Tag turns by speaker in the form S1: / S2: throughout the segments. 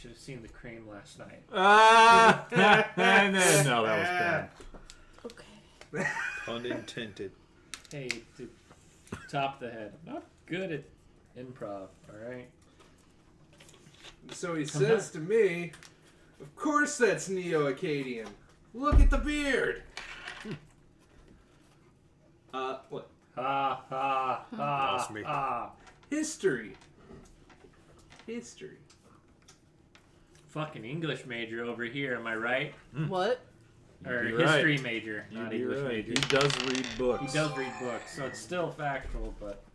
S1: should have seen the cream last night.
S2: No, that was bad.
S3: Okay.
S4: Pun intended.
S1: Hey, to top the head. I'm not good at improv, alright?
S5: So he says to me, of course that's Neo-Akkadian. Look at the beard. What?
S1: Ha, ha, ha,
S4: Lost me.
S1: ha.
S5: History.
S1: Fucking English major over here, am I right?
S3: What?
S1: Or
S2: You're
S1: history
S2: right.
S1: major, not
S2: You're
S1: English
S2: right.
S1: major.
S2: He does read books.
S1: He does read books, so it's still factual, but...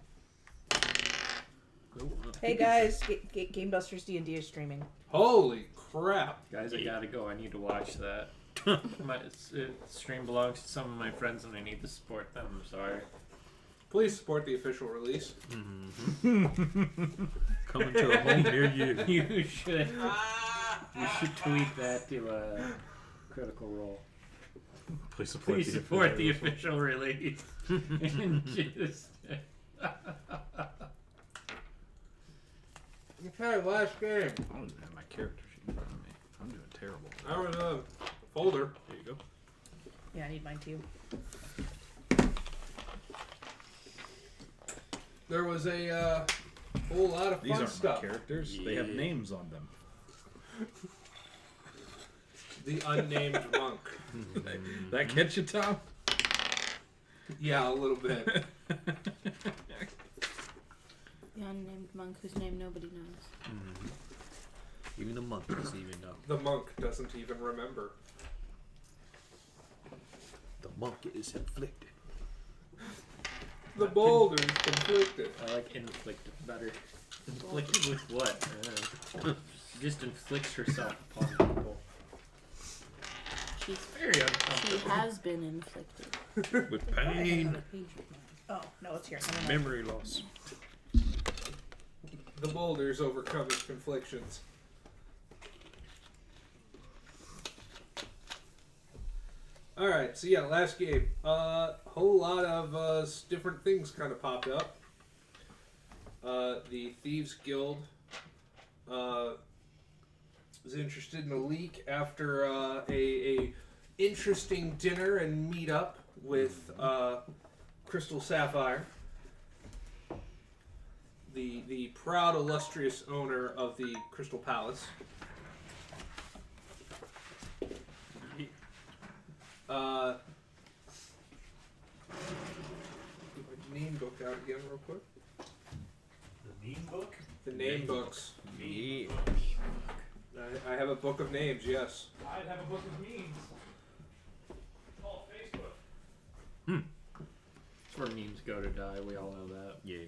S3: Hey guys, Game Busters D&D is streaming.
S5: Holy crap.
S1: Guys, I gotta go. I need to watch that. Stream belongs to some of my friends and I need to support them. I'm sorry.
S5: Please support the official release.
S2: Coming to a home near you.
S1: You should tweet that to Critical Role.
S2: Please support,
S1: Please support the official release. And just...
S5: Okay, last game.
S2: I don't even have my character sheet in front of me. I'm doing terrible.
S5: I'm in a folder.
S2: There you go.
S3: Yeah, I need mine too.
S5: There was a whole lot of
S4: These
S5: fun
S4: aren't
S5: stuff.
S4: my characters. They have names on them.
S5: The unnamed monk.
S4: That catch you, Tom?
S5: Yeah, a little bit.
S3: The unnamed monk whose name nobody knows.
S2: Even the monk doesn't even know.
S5: The monk doesn't even remember.
S2: The monk is inflicted.
S5: The boulder's conflicted.
S1: I like inflicted better. Inflicted with what? She just inflicts herself upon people.
S3: She's
S1: Very
S3: She
S1: uncomfortable.
S3: has been inflicted.
S4: With pain,
S3: Oh, no, it's here.
S4: memory loss.
S5: The boulder's overcome its conflictions. Alright, so yeah, last game. Whole lot of different things kind of popped up. The Thieves Guild was interested in a leak after a interesting dinner and meetup with Crystal Sapphire, the proud, illustrious owner of the Crystal Palace. Get my name book out again real quick.
S1: The meme book?
S5: The name books.
S4: Yeah.
S5: I have a book of names, yes.
S1: I'd have a book of memes. Call Facebook. It's where memes go to die. We all know that.
S2: Yeah.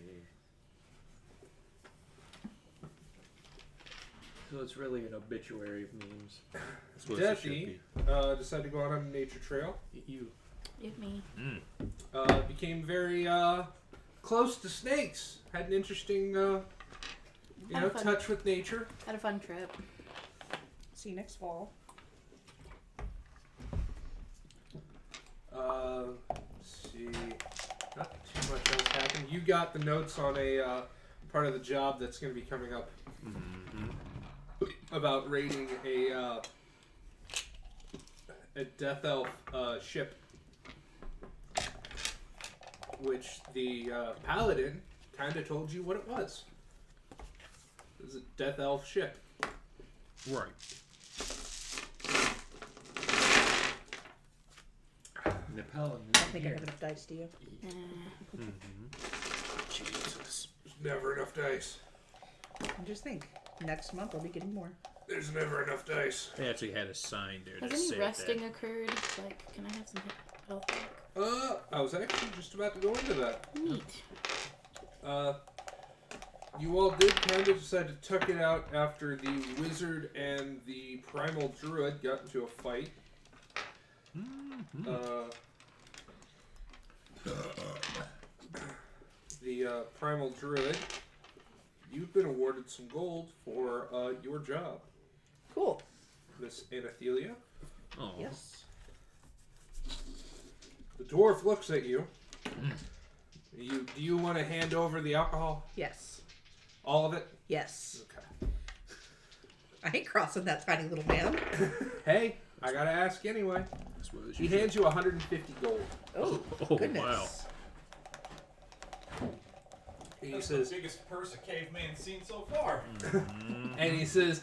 S1: So it's really an obituary of memes.
S2: That's what it should
S5: Deathy
S2: be.
S5: decided to go out on a nature trail.
S1: You.
S3: It me.
S5: Became very close to snakes. Had an interesting,
S3: Had fun.
S5: touch with nature.
S3: Had a fun trip. See you next fall.
S5: Let's see. Not too much else happened. You got the notes on a part of the job that's going to be coming up about raiding a Death Elf ship, which the Paladin kind of told you what it was. It was a Death Elf ship.
S4: Right.
S1: Nepal
S3: I don't think I have enough dice, do you?
S4: Jesus.
S5: There's never enough dice.
S3: And just think, next month I'll be getting more.
S5: There's never enough dice.
S4: They actually had a sign there that
S3: Has any
S4: said
S3: resting
S4: that.
S3: occurred? Like, can I have some health back?
S5: I was actually just about to go into that.
S3: Neat.
S5: You all did kind of decide to tuck it out after the wizard and the primal druid got into a fight. The primal druid, you've been awarded some gold for your job,
S3: Cool.
S5: Miss Anathelia.
S2: Oh.
S3: Yes.
S5: The dwarf looks at you. Do you want to hand over the alcohol?
S3: Yes.
S5: All of it?
S3: Yes.
S5: Okay.
S3: I
S6: ain't crossing that tiny little man.
S5: Hey, I gotta ask anyway.
S2: That's what
S5: He hands you 150 gold.
S6: Oh,
S2: Oh,
S6: goodness.
S2: wow.
S5: He says,
S7: the biggest purse a caveman's seen so far.
S5: and he says,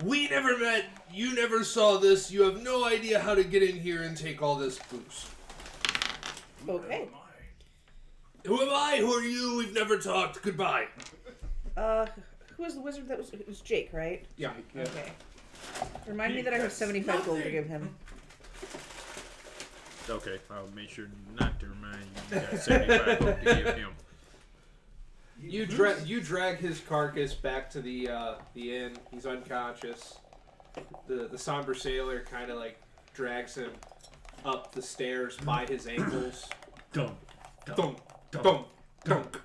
S5: "We never met. You never saw this. You have no idea how to get in here and take all this booze.
S6: Okay.
S5: Who am I? Who are you? We've never talked. Goodbye."
S6: Who was the wizard that was? It was Jake, right?
S5: Yeah.
S6: Okay. Remind me that I have 75 gold to give him.
S2: Okay, I'll make sure not to remind you. You got 75 gold to give him.
S5: You drag his carcass back to the inn. He's unconscious. The somber sailor kind of like drags him up the stairs by his ankles.
S1: Dunk.
S5: Dunk, dunk, dunk.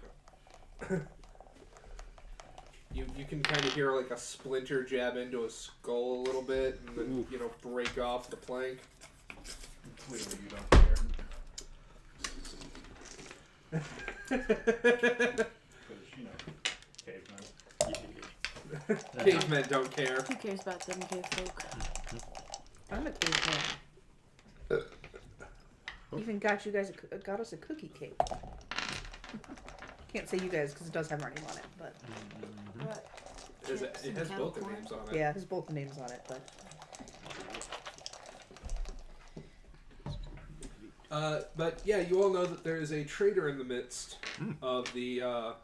S5: You can kind of hear like a splinter jab into his skull a little bit, and then break off the plank.
S7: Clearly you don't care. Cavemen.
S5: Cavemen don't care.
S3: Who cares about them cave folk?
S6: I'm a cave man. Even got us a cookie cake. Can't say you guys because it does have our name on it, but
S5: It has both their names on it.
S6: yeah, it has both the names on it.
S5: But yeah, you all know that there is a traitor in the midst of the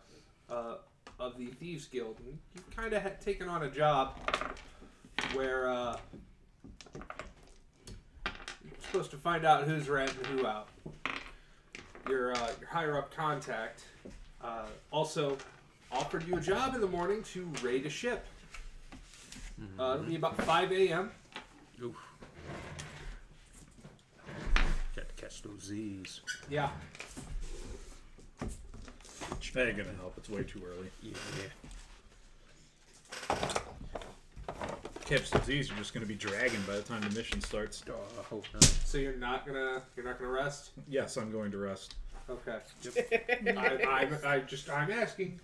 S5: Thieves Guild. And you've kind of taken on a job where you're supposed to find out who's ratting who out. Your higher up contact also offered you a job in the morning to raid a ship. It'll be about 5 a.m.
S2: Oof. Got to catch those Z's.
S5: Yeah.
S7: That ain't gonna help. It's way too early.
S2: Yeah.
S7: Catch disease, you're just gonna be dragging by the time the mission starts.
S2: Oh, I hope not.
S5: So you're not gonna rest?
S7: Yes, I'm going to rest.
S5: Okay. I'm asking.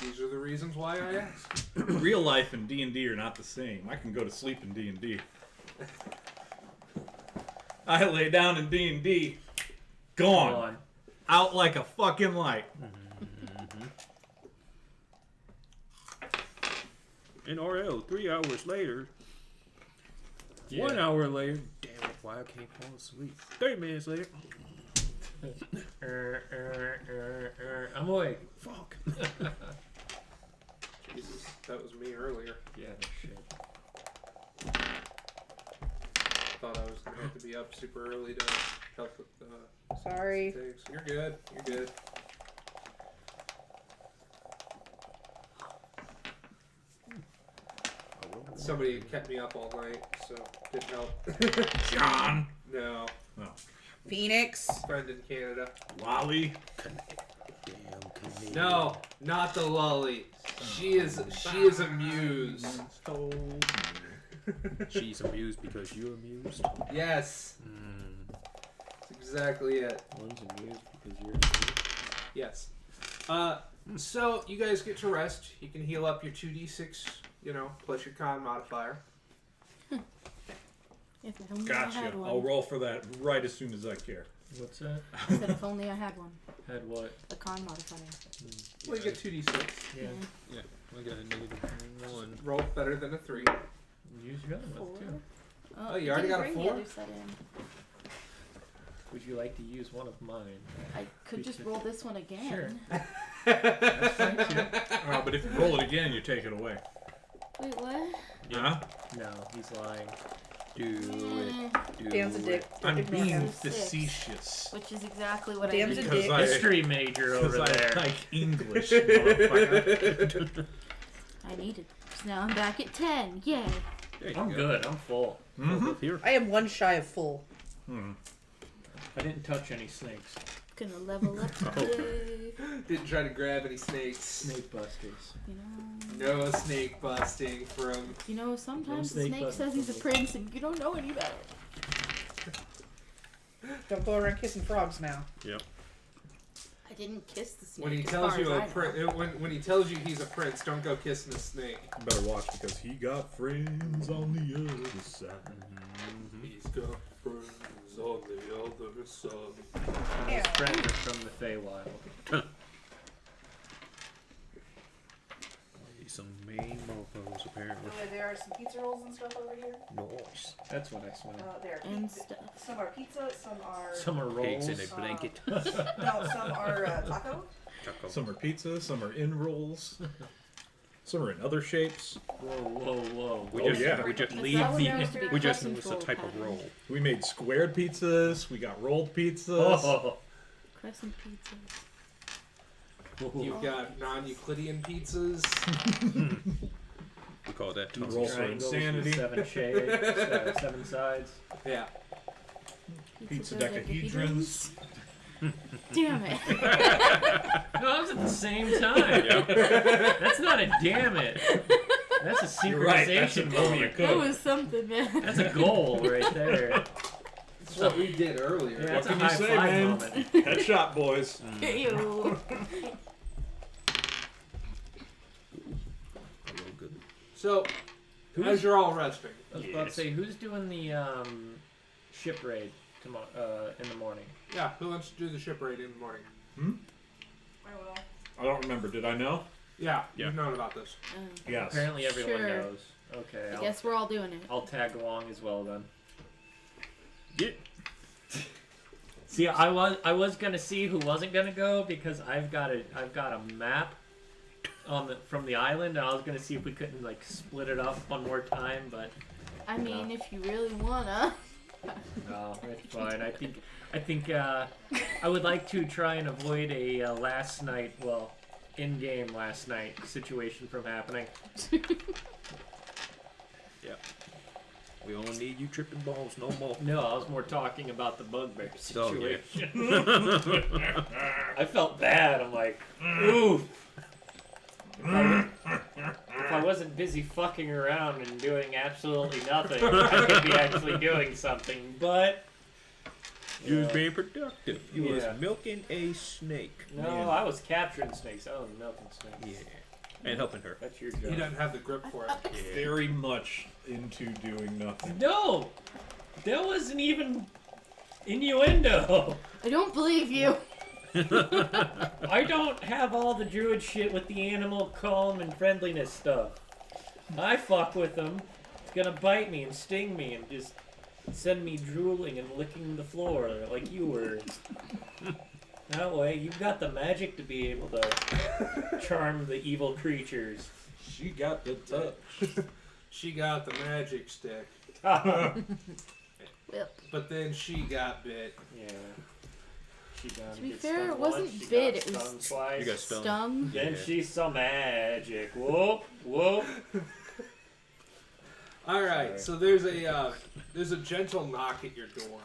S5: These are the reasons why I asked.
S7: Real life and D&D are not the same. I can go to sleep in D&D. I lay down in D&D, gone, out like a fucking light.
S2: In RL, 3 hours later.
S1: Yeah.
S2: 1 hour later. Damn it, why I can't fall asleep? 30 minutes later.
S1: I'm awake.
S2: Fuck.
S5: Jesus, that was me earlier.
S1: Yeah, no shit.
S5: Thought I was gonna have to be up super early to help with
S6: Sorry.
S5: things. You're good. You're good. Somebody kept me up all night, so didn't help.
S7: John,
S5: No,
S6: Phoenix.
S5: friend in Canada.
S7: Wally,
S2: Damn Canadian.
S5: No, not the lolly. She is amused.
S2: She's amused because you're amused.
S5: Yes, that's exactly it.
S2: One's amused because you're amused.
S5: Yes. So you guys get to rest. You can heal up your 2d6, plus your con modifier.
S3: If only I
S7: gotcha.
S3: had one.
S7: I'll roll for that right as soon as I care.
S1: What's that?
S3: I said if only I had one.
S1: Had what?
S3: The con modifier.
S5: Well, you get 2d6.
S1: Yeah.
S2: Yeah, I got a -1.
S5: Roll better than a 3.
S1: Use your other
S3: Four.
S1: one too.
S5: Oh, you already
S3: didn't
S5: got a
S3: bring
S5: 4?
S3: the other set in.
S1: Would you like to use one of mine?
S3: I could just roll this one again.
S1: Sure.
S7: Oh, but if you roll it again, you take it away.
S3: Wait, what?
S7: Huh?
S1: No, he's lying.
S2: Do it. Do
S6: Dan's a
S2: it.
S6: dick.
S7: I'm
S6: Ignore
S7: being
S6: him.
S7: facetious.
S3: Which is exactly what
S6: Dan's
S3: I
S6: a
S3: did.
S6: dick.
S1: History major over
S7: Because
S1: there.
S7: I like English, motherfucker.
S3: I needed. So now I'm back at 10. Yay.
S2: There you
S1: I'm
S2: go.
S1: good. I'm full.
S7: Mm-hmm.
S2: Here.
S6: I am one shy of full.
S1: I didn't touch any snakes.
S3: Gonna level up today.
S5: Didn't try to grab any snakes.
S1: Snake busters.
S3: You know.
S5: No snake busting from.
S3: You know, sometimes
S1: No
S3: the
S1: snake
S3: snake
S1: busters
S3: says he's a
S1: for me.
S3: prince and you don't know any better.
S6: Don't go around kissing frogs now.
S2: Yep.
S3: I I didn't kiss the snake.
S5: When he
S3: as
S5: tells
S3: far
S5: you
S3: as I know.
S5: when he tells you he's a prince, don't go kissing the snake.
S7: You better watch because he got friends on the other side.
S5: He's got friends on the other side.
S1: His friends are from the Feywild.
S4: Some main mofos, apparently.
S6: There are some pizza rolls and stuff over here.
S4: Nice.
S1: That's what I smell.
S6: There.
S3: And stuff.
S6: Some are pizza. Some are.
S1: Some are rolls.
S4: Pigs in a blanket.
S6: No, some are taco.
S4: Choco.
S7: Some are pizza, some are in rolls, some are in other shapes.
S1: Whoa, whoa, whoa.
S4: We
S7: Oh,
S4: just,
S7: yeah.
S4: we just
S3: Is
S4: leave
S3: that what
S4: the.
S3: there is to be
S4: We just
S3: crescent
S4: noticed a
S3: roll
S4: type of
S3: pattern?
S4: roll.
S7: We made squared pizzas, we got rolled pizzas.
S1: Oh.
S3: Crescent pizzas.
S5: You've got non-Euclidean pizzas.
S4: We call that
S7: You
S4: tongue.
S7: roll for
S1: Triangles with
S7: insanity.
S1: 7 shades, 7 sides.
S5: Yeah.
S7: Pizza decahedrons.
S3: Damn it.
S1: No, that was at the same time. That's not a damn it. That's a
S7: You're right, that's
S1: synchronization
S7: an only a
S1: moment.
S3: That
S7: cook.
S3: was something, man.
S1: That's a goal right there.
S5: That's what we did earlier.
S1: Yeah,
S7: What
S1: that's
S7: can
S1: a
S7: you
S1: high
S7: say,
S1: five
S7: man?
S1: moment.
S7: Headshot, boys.
S3: Ew.
S5: So, as you're all resting,
S1: I was about to say, who's doing the ship raid tomorrow in the morning?
S5: yeah, who wants to do the ship raid in the morning?
S6: I will.
S7: I don't remember. Did I know?
S5: Yeah,
S4: Yeah.
S5: you've known about this.
S7: Yes.
S1: Apparently everyone
S3: Sure.
S1: knows. Okay,
S3: I guess we're all doing it.
S1: I'll tag along as well then.
S4: Yeah.
S1: See, I was gonna see who wasn't gonna go because I've got a map from the island, and I was gonna see if we couldn't like split it up one more time, but
S3: I mean, if you really wanna.
S1: no, it's fine. I think I would like to try and avoid a in-game last night situation from happening.
S4: We only need you tripping balls, no more.
S1: No, I was more talking about the bugbear
S4: Oh, yeah.
S1: situation. I felt bad. I'm like, ooh. If I wasn't busy fucking around and doing absolutely nothing, I could be actually doing something. But
S4: You was being productive. You
S1: Yeah.
S4: was milking a snake.
S1: no, I was capturing snakes. I was milking snakes.
S4: Yeah. And helping her.
S1: That's your
S5: He
S1: job.
S5: doesn't have the grip for it.
S7: Very much into doing nothing.
S1: No, that wasn't even innuendo.
S3: I don't believe you.
S1: I don't have all the druid shit with the animal calm and friendliness stuff. I fuck with them. It's gonna bite me and sting me and just send me drooling and licking the floor like you were. That way, you've got the magic to be able to charm the evil creatures.
S7: She got the touch.
S5: She got the magic stick,
S3: Whip.
S5: but then she got bit.
S1: Yeah. She got
S3: To be
S1: get
S3: fair,
S1: stung
S3: it wasn't
S1: once, she
S3: bit,
S1: got
S3: it was
S1: stung twice.
S4: You got stung.
S3: Stung.
S1: Then
S4: Yeah.
S1: she saw magic. Whoop, whoop.
S5: All right, so there's a gentle knock at your door,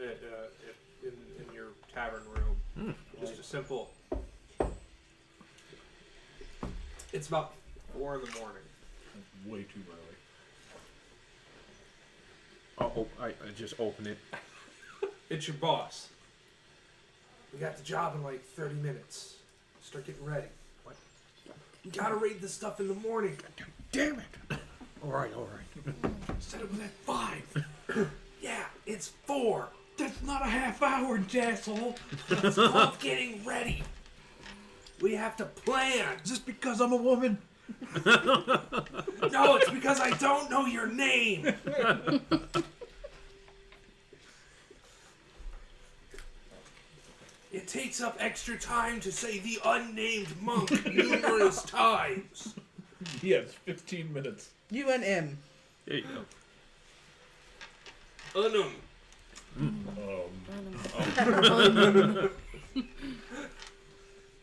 S5: in your tavern room. Just a simple. It's about 4 in the morning.
S7: Way too early.
S4: I just open it.
S5: It's your boss. We got the job in like 30 minutes. Start getting ready. What? You gotta raid this stuff in the morning.
S4: Damn it! Alright.
S5: Said it was at 5. Yeah, it's 4.
S7: That's not a half hour, asshole.
S5: It's called getting ready. We have to plan.
S7: Just because I'm a woman.
S5: No, it's because I don't know your name. It takes up extra time to say the unnamed monk numerous times.
S7: He has 15 minutes.
S6: UNM.
S4: There you go.
S5: Unum.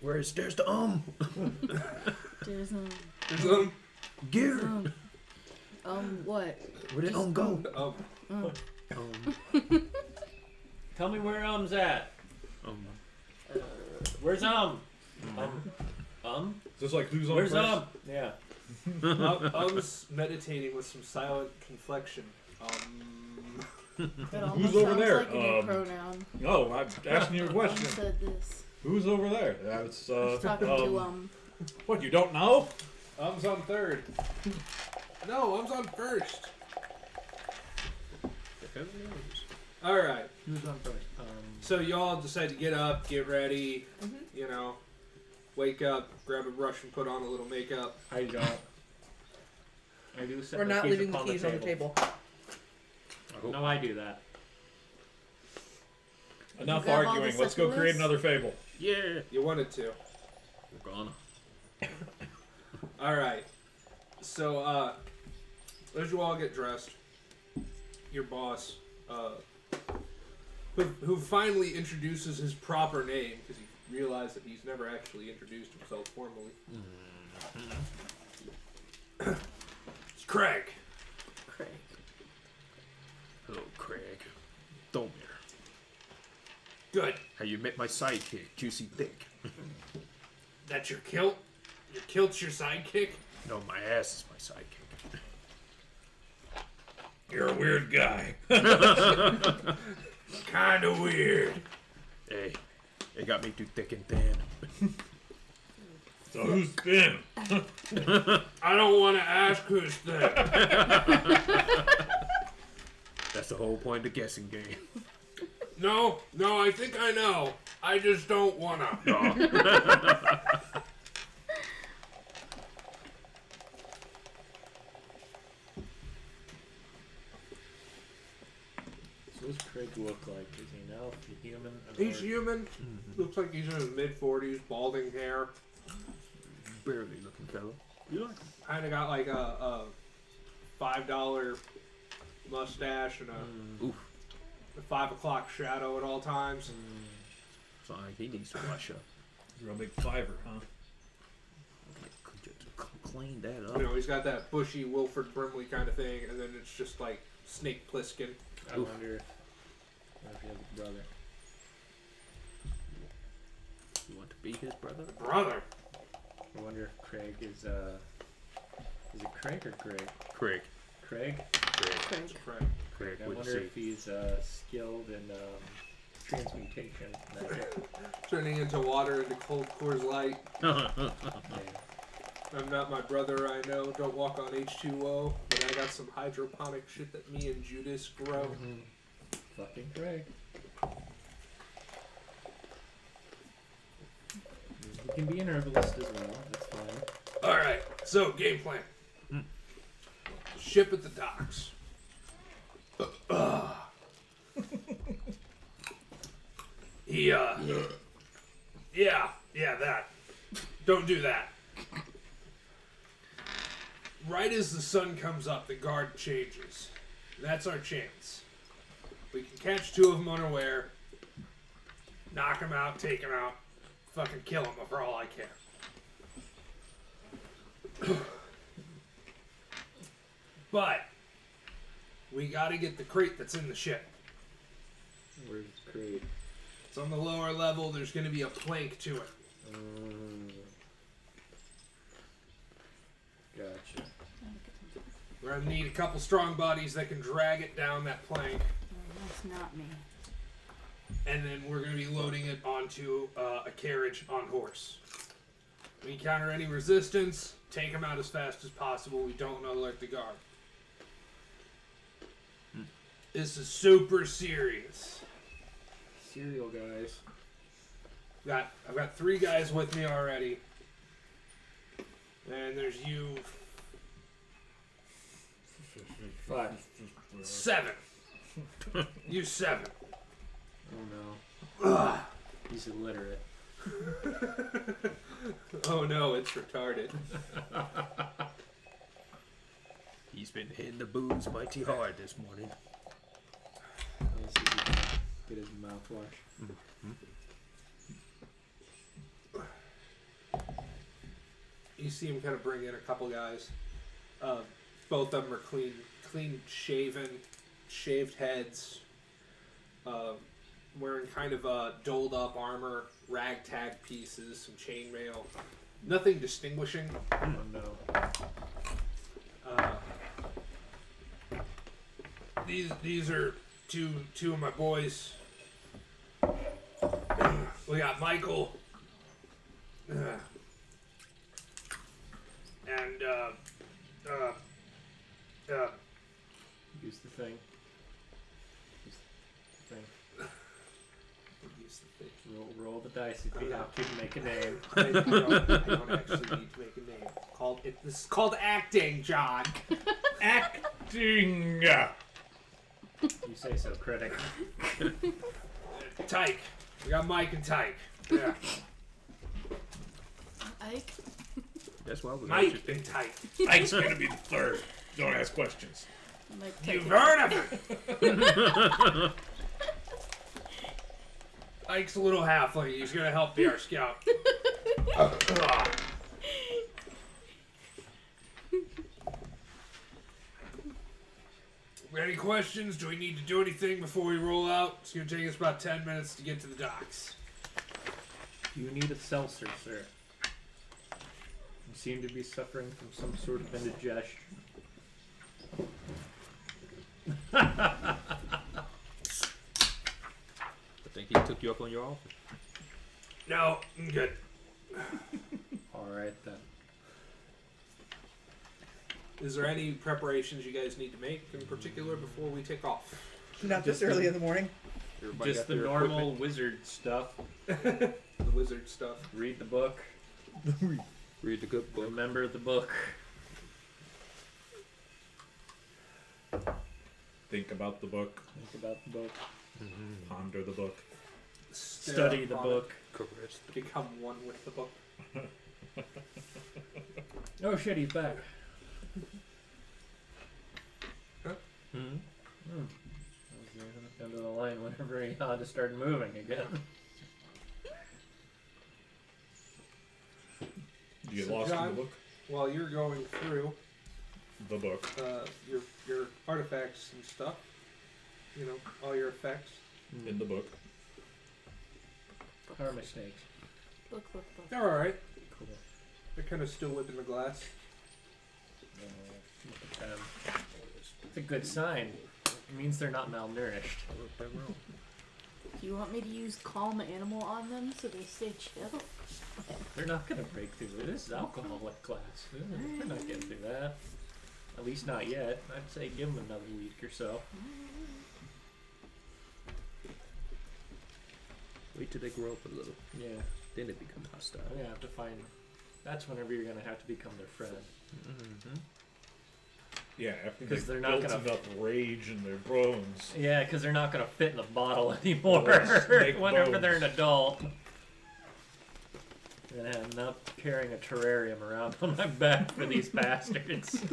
S4: There's the
S3: There's
S4: gear.
S3: what?
S4: Where did go?
S1: Tell me where Um's at. Where's
S7: Just like who's on
S1: Where's
S7: first?
S1: Yeah.
S5: Um's meditating with some silent conflection.
S3: That almost
S7: Who's over
S3: sounds
S7: there?
S3: like a new pronoun.
S7: No, I'm asking you a
S3: Mom
S7: question.
S3: said this.
S7: Who's over there? That's
S3: Talking to
S7: What, you don't know?
S5: Um's on third. No, Um's on first. All right.
S1: Who's on first?
S5: So y'all decide to get up, get ready. You know, wake up, grab a brush, and put on a little makeup.
S1: I don't. I do set
S6: We're
S1: my
S6: not
S1: keys
S6: leaving the
S1: upon
S6: keys on the table.
S1: No, I do that.
S7: Enough
S3: grab all
S7: arguing.
S3: the
S7: Let's go create
S3: succulents?
S7: another fable.
S4: Yeah.
S5: You wanted to.
S4: We're gonna.
S5: All right. So, as you all get dressed, your boss, who finally introduces his proper name because he realized that he's never actually introduced himself formally. It's Craig.
S3: Craig.
S4: Hello, Craig. Domir.
S5: Good.
S4: How you met my sidekick, Juicy Dick?
S5: That's your kilt? Your kilt's your sidekick?
S4: No, my ass is my sidekick.
S7: You're a weird guy.
S5: Kinda weird.
S4: Hey, it got me too thick and thin.
S7: So who's thin?
S5: I don't want to ask who's there.
S4: That's the whole point of the guessing game.
S5: No, I think I know. I just don't wanna.
S1: So what's Craig look like? Is he an elf? Is he human?
S5: He's human. Looks like he's in his mid-40s, balding hair.
S4: Barely looking fellow. You like him?
S5: Kind of got like a $5 mustache and a
S4: Oof.
S5: 5 o'clock shadow at all times.
S4: Fine, he needs to wash up.
S7: Real big fiver, huh?
S4: Could you clean that up?
S5: You know, he's got that bushy Wilford Brimley kind of thing, and then it's just like Snake Plissken.
S1: I wonder if he has a brother.
S4: You want to be his brother?
S5: Brother.
S1: I wonder if Craig is it Craig or Greg?
S4: Craig.
S1: Craig?
S3: Craig.
S5: Right.
S4: Craig,
S1: I
S4: what'd
S1: wonder
S4: you
S1: if he's skilled in transmutation magic.
S5: Turning into water into cold Coors Light.
S1: Yeah.
S5: I'm not my brother, I know. Don't walk on H2O. But I got some hydroponic shit that me and Judas grow.
S1: Fucking Craig. He can be an herbalist as well. That's fine.
S5: Alright, so game plan. Ship at the docks. Yeah, that. Don't do that. Right as the sun comes up, the guard changes. That's our chance. We can catch 2 of them unaware, knock them out, take them out, fucking kill them for all I care. But we gotta get the crate that's in the ship.
S1: Where's Craig?
S5: It's on the lower level. There's gonna be a plank to it.
S1: Gotcha.
S5: We're gonna need a couple strong bodies that can drag it down that plank,
S3: That's not me.
S5: and then we're gonna be loading it onto a carriage on horse. We encounter any resistance, take them out as fast as possible. We don't want to alert the guard. This is super serious.
S1: Cereal guys.
S5: I've got 3 guys with me already, and there's you.
S1: 5.
S5: 7. You 7.
S1: Oh no. He's illiterate.
S5: Oh no, it's retarded.
S4: He's been hitting the booze mighty hard this morning.
S1: Let's see if he can get his mouthwash.
S5: You see him kind of bring in a couple guys. Both of them are clean shaven, shaved heads, wearing kind of doled up armor, ragtag pieces, some chainmail. Nothing distinguishing.
S1: Oh no.
S5: These are two of my boys We got Michael. And,
S1: Use the thing. Use the thing.
S5: use the thing.
S1: Roll the dice if you have to make a name.
S5: I don't actually need to make a name. This is called acting, John.
S7: Acting.
S1: You say so, critic.
S5: Tyke. We got Mike and Tyke. Yeah.
S3: Ike.
S4: That's why I was
S5: Mike and Tyke.
S7: Ike's gonna be the third. Don't ask questions.
S3: Mike
S5: You've
S3: Tyke.
S5: heard of it. Ike's a little halfling. He's gonna help be our scout. Any questions? Do we need to do anything before we roll out? It's gonna take us about 10 minutes to get to the docks.
S1: You need a seltzer, sir. You seem to be suffering from some sort of indigestion.
S4: I think he took you up on your offer.
S5: No, I'm good.
S1: Alright then.
S5: Is there any preparations you guys need to make in particular before we take off?
S6: Not this early in the morning.
S4: Everybody
S1: Just
S4: got
S1: the
S4: their
S1: normal
S4: equipment?
S1: wizard stuff.
S5: The wizard stuff.
S1: Read the book.
S4: Read the good book.
S1: Remember the book.
S7: Think about the book.
S1: Think about the book.
S7: Ponder the book.
S1: Study the book.
S4: Correct.
S5: Become one with the book.
S1: Oh shit, he's back.
S4: Mm-hmm.
S1: I was going to the line whenever he had to start moving again.
S7: You get
S5: So,
S7: lost
S5: John,
S7: in the book.
S5: While you're going through
S7: The book.
S5: your artifacts and stuff, you know, all your effects.
S7: In the book.
S1: Our mistakes.
S3: Look.
S5: They're alright.
S1: Cool.
S5: They're kind of still whipping the glass.
S1: Look at them. It's a good sign. It means they're not malnourished.
S3: Do you want me to use calm animal on them so they stay chill?
S1: They're not going to break through it. This is alcoholic class. They're not getting through that. At least not yet. I'd say give them another week or so.
S4: Wait till they grow up a little.
S1: Yeah.
S4: Then they become hostile.
S1: I'm going to have to find... That's whenever you're going to have to become their friend.
S4: Mm-hmm.
S7: Yeah, after
S1: Because
S7: they've
S1: they're not
S7: built
S1: gonna-
S7: enough rage in their bones.
S1: Yeah, because they're not going to fit in the bottle anymore.
S7: Snake
S1: Whenever
S7: bones.
S1: they're an adult. I'm going to end up carrying a terrarium around on my back for these bastards.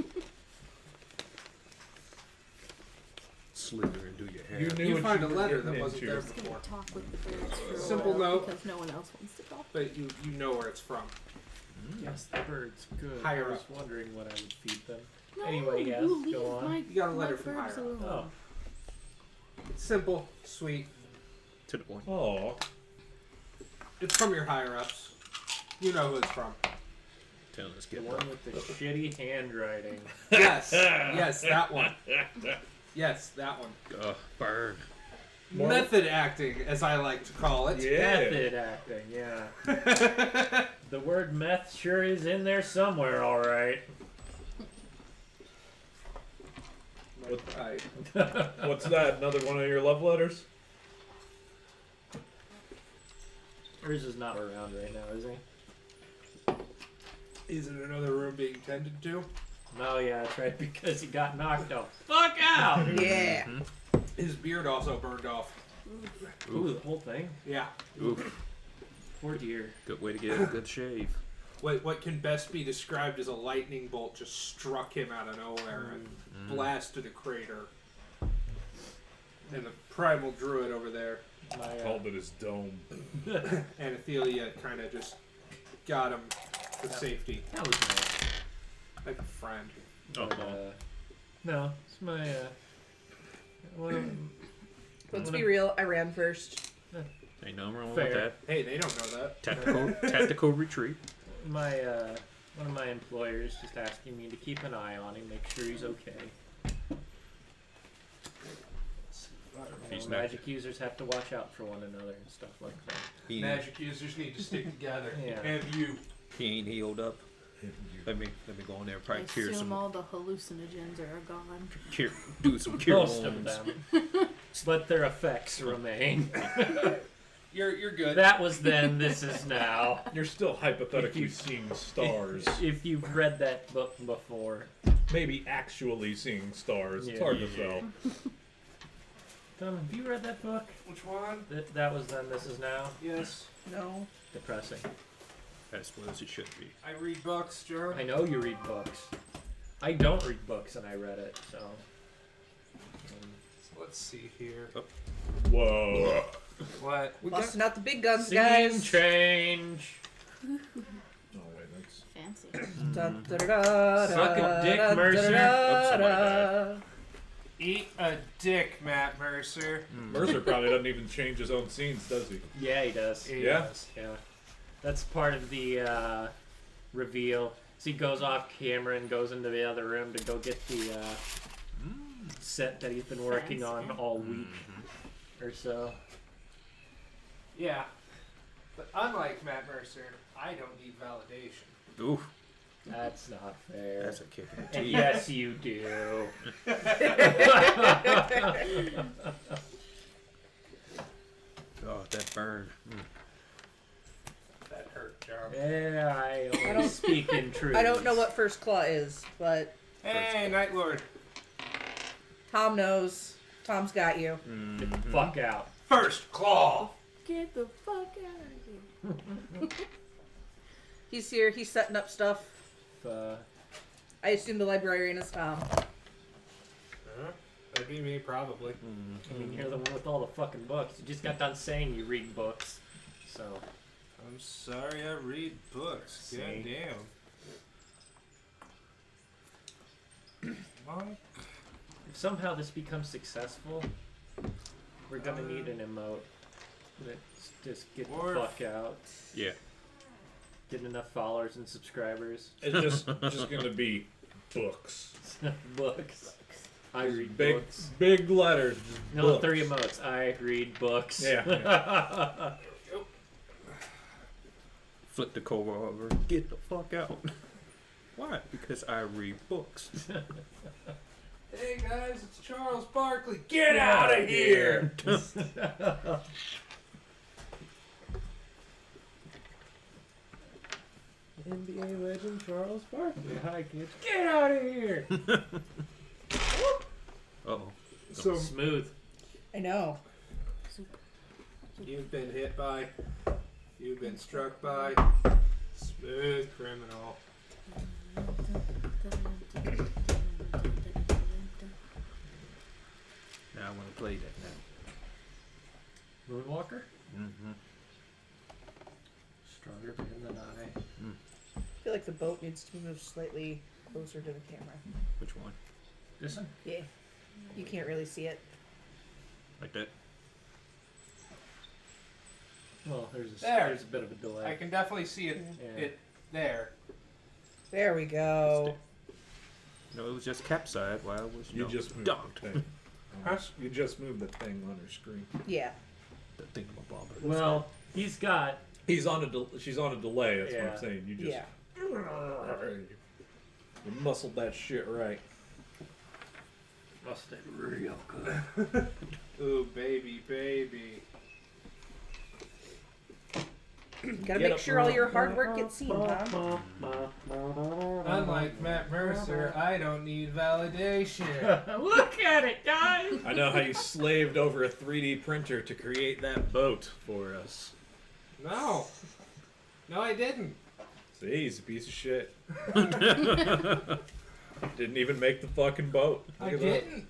S4: Slither and do your hair.
S7: You knew
S5: You
S7: what
S5: find
S7: you
S5: a
S7: were
S5: letter
S7: getting
S5: that wasn't
S7: into.
S5: there
S3: Just gonna
S5: before,
S3: talk with the birds for a
S5: Simple
S3: while
S5: note.
S3: because no one else wants to talk.
S5: but you know where it's from.
S1: Yes, the bird's good.
S5: Higher
S1: I was
S5: up.
S1: wondering what I would feed them.
S3: No,
S1: Anyway, yes,
S3: you leave
S1: go on.
S3: My,
S5: You got a letter
S3: my
S5: from
S3: birds
S5: higher up.
S3: alone.
S1: Oh.
S5: It's simple, sweet.
S4: To the point.
S7: Oh,
S5: It's from your higher ups. You know who it's from.
S4: Telling us
S1: The
S4: get
S1: one with the shitty handwriting.
S5: Yes, yes, that one. Yes, that one.
S4: burn.
S7: More-
S5: Method acting, as I like to call it.
S7: yeah.
S1: Method acting, yeah. The word meth sure is in there somewhere, alright.
S5: Right.
S7: What's that? Another one of your love letters?
S1: Hers is not around right now, is he?
S5: Is it another room being tended to?
S1: No, yeah, that's right, because he got knocked the fuck out!
S6: Yeah.
S5: His beard also burned off.
S1: Ooh, the whole thing?
S5: Yeah.
S4: Oof.
S1: Poor dear.
S4: Good way to get a good shave.
S5: What can best be described as a lightning bolt just struck him out of nowhere and blasted a crater. And the primal druid over there,
S1: My,
S7: Called it his dome.
S5: Anathelia, kind of just got him to safety,
S1: that was nice.
S5: like a friend.
S1: But, no, it's my, one of-
S6: Let's be real. I ran first.
S4: Ain't nothing wrong
S1: Fair.
S4: with that.
S5: Hey, they don't know that.
S4: Tactical retreat.
S1: my, one of my employers just asking me to keep an eye on him, make sure he's okay.
S4: If he's
S1: magic users have to watch out for one another and stuff like that.
S5: Magic users need to stick together.
S1: Yeah.
S5: And you.
S4: He ain't healed up. Let me go in there and
S3: I
S4: probably cure
S3: assume
S4: some.
S3: all the hallucinogens are gone.
S4: Do some cure
S1: Most of
S4: wounds.
S1: them. But their effects remain.
S5: You're good.
S1: That was then, this is now.
S7: You're still hypothetically seeing stars.
S1: If you've read that book before.
S7: Maybe actually seeing stars. It's
S1: Yeah.
S7: hard to tell.
S1: Tom, have you read that book?
S5: Which one?
S1: That was then, this is now.
S5: Yes.
S6: No.
S1: Depressing.
S4: As well as it should be.
S5: I read books, John.
S1: I know you read books. I don't read books and I read it, so.
S5: Let's see here.
S7: Whoa.
S5: What?
S6: Busting out the big guns,
S1: Scene
S6: guys.
S1: change.
S7: Oh wait, that's.
S3: Fancy.
S6: Dun, da, da, da,
S1: Suck a
S6: da,
S1: dick,
S6: da,
S1: Mercer.
S6: da,
S4: Oops, somebody
S6: da.
S5: Eat a dick, Matt Mercer.
S7: Mercer probably doesn't even change his own scenes, does he?
S1: Yeah, he does.
S7: Yeah?
S1: Yeah. That's part of the reveal. So he goes off camera and goes into the other room to go get the set that he's been working on all week or so.
S5: Yeah. But unlike Matt Mercer, I don't need validation.
S4: Ooh,
S1: That's not fair.
S4: that's a kick in the
S1: And
S4: teeth.
S1: yes, you do.
S4: Oh, that burn.
S5: That hurt, John.
S1: Yeah, I
S6: don't-
S1: only speak in truth.
S6: I don't know what First Claw is, but
S5: Hey, Night Lord.
S6: Tom knows. Tom's got you.
S1: Get the fuck out.
S5: First Claw.
S3: Get the fuck out of here.
S6: He's here. He's setting up stuff.
S1: Uh,
S6: I assume the librarian is Tom.
S5: That'd be me, probably.
S1: I mean, you're the one with all the fucking books. You just got done saying you read books. So,
S5: I'm sorry I read books.
S1: See?
S5: God damn. Well,
S1: if somehow this becomes successful, we're gonna need an emote. Let's just get
S5: Or-
S1: the fuck out.
S4: Yeah.
S1: Get enough followers and subscribers.
S7: It's just gonna be books.
S1: Books. I read
S7: Big
S1: books.
S7: big letters. Just
S1: No,
S7: books.
S1: 3 emotes. I read books.
S7: Yeah.
S4: Flip the cover over. Get the fuck out. Why? Because I read books.
S5: hey guys, it's Charles Barkley. Get out of here!
S1: NBA legend Charles Barkley. Hi, kids. Get out of here!
S4: Uh-oh.
S5: So
S1: Smooth.
S6: I know.
S5: you've been hit by, you've been struck by, smooth criminal.
S4: Now I want to play that now.
S1: Moonwalker?
S4: Mm-hmm.
S1: Stronger man than I.
S6: I feel like the boat needs to move slightly closer to the camera.
S4: Which one?
S1: This one?
S6: Yeah. You can't really see it.
S4: Like that?
S1: Well, there's
S5: There.
S1: a bit of a delay.
S5: I can definitely see it,
S1: Yeah.
S5: it there.
S6: There we go.
S4: No, it was just capsized while I was
S7: You just moved
S4: dunked.
S7: the thing.
S5: Huh?
S7: You just moved the thing on her screen.
S6: Yeah.
S4: The thing about Bob.
S1: Well, he's got.
S7: She's on a delay. That's what
S1: Yeah.
S7: I'm saying. You just
S6: Yeah.
S7: you muscled that shit right.
S1: Must have real good.
S5: Ooh, baby, baby.
S6: Gotta make sure all your hard work gets seen, Tom.
S5: Unlike Matt Mercer, I don't need validation.
S1: Look at it, guys!
S7: I know how you slaved over a 3D printer to create that boat for us.
S5: No. No, I didn't.
S7: See, he's a piece of shit. Didn't even make the fucking boat.
S5: I
S7: Look at that.
S5: didn't.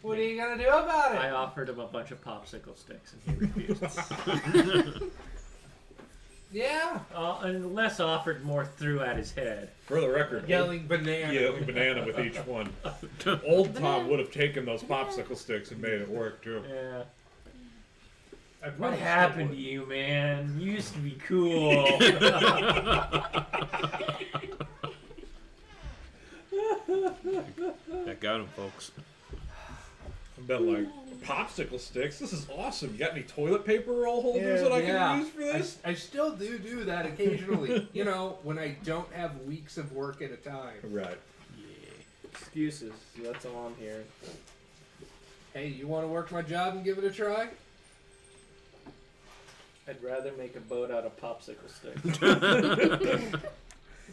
S5: What are you gonna do about
S1: I
S5: it?
S1: offered him a bunch of popsicle sticks and he refused.
S5: Yeah.
S1: And Les offered more threw at his head.
S7: For the record,
S5: Yelling banana.
S7: yelling banana with each one. Old Tom would have taken those popsicle sticks and made it work too.
S1: Yeah.
S5: I
S1: What
S5: probably
S1: happened to
S5: still
S1: you, man? You used to be cool.
S4: That got him, folks.
S7: I've been like, popsicle sticks? This is awesome. You got any toilet paper roll holders that I can use for this?
S5: I still do that occasionally. You know, when I don't have weeks of work at a time.
S7: Right.
S1: Excuses. That's all I'm hearing.
S5: Hey, you want to work my job and give it a try?
S1: I'd rather make a boat out of popsicle sticks.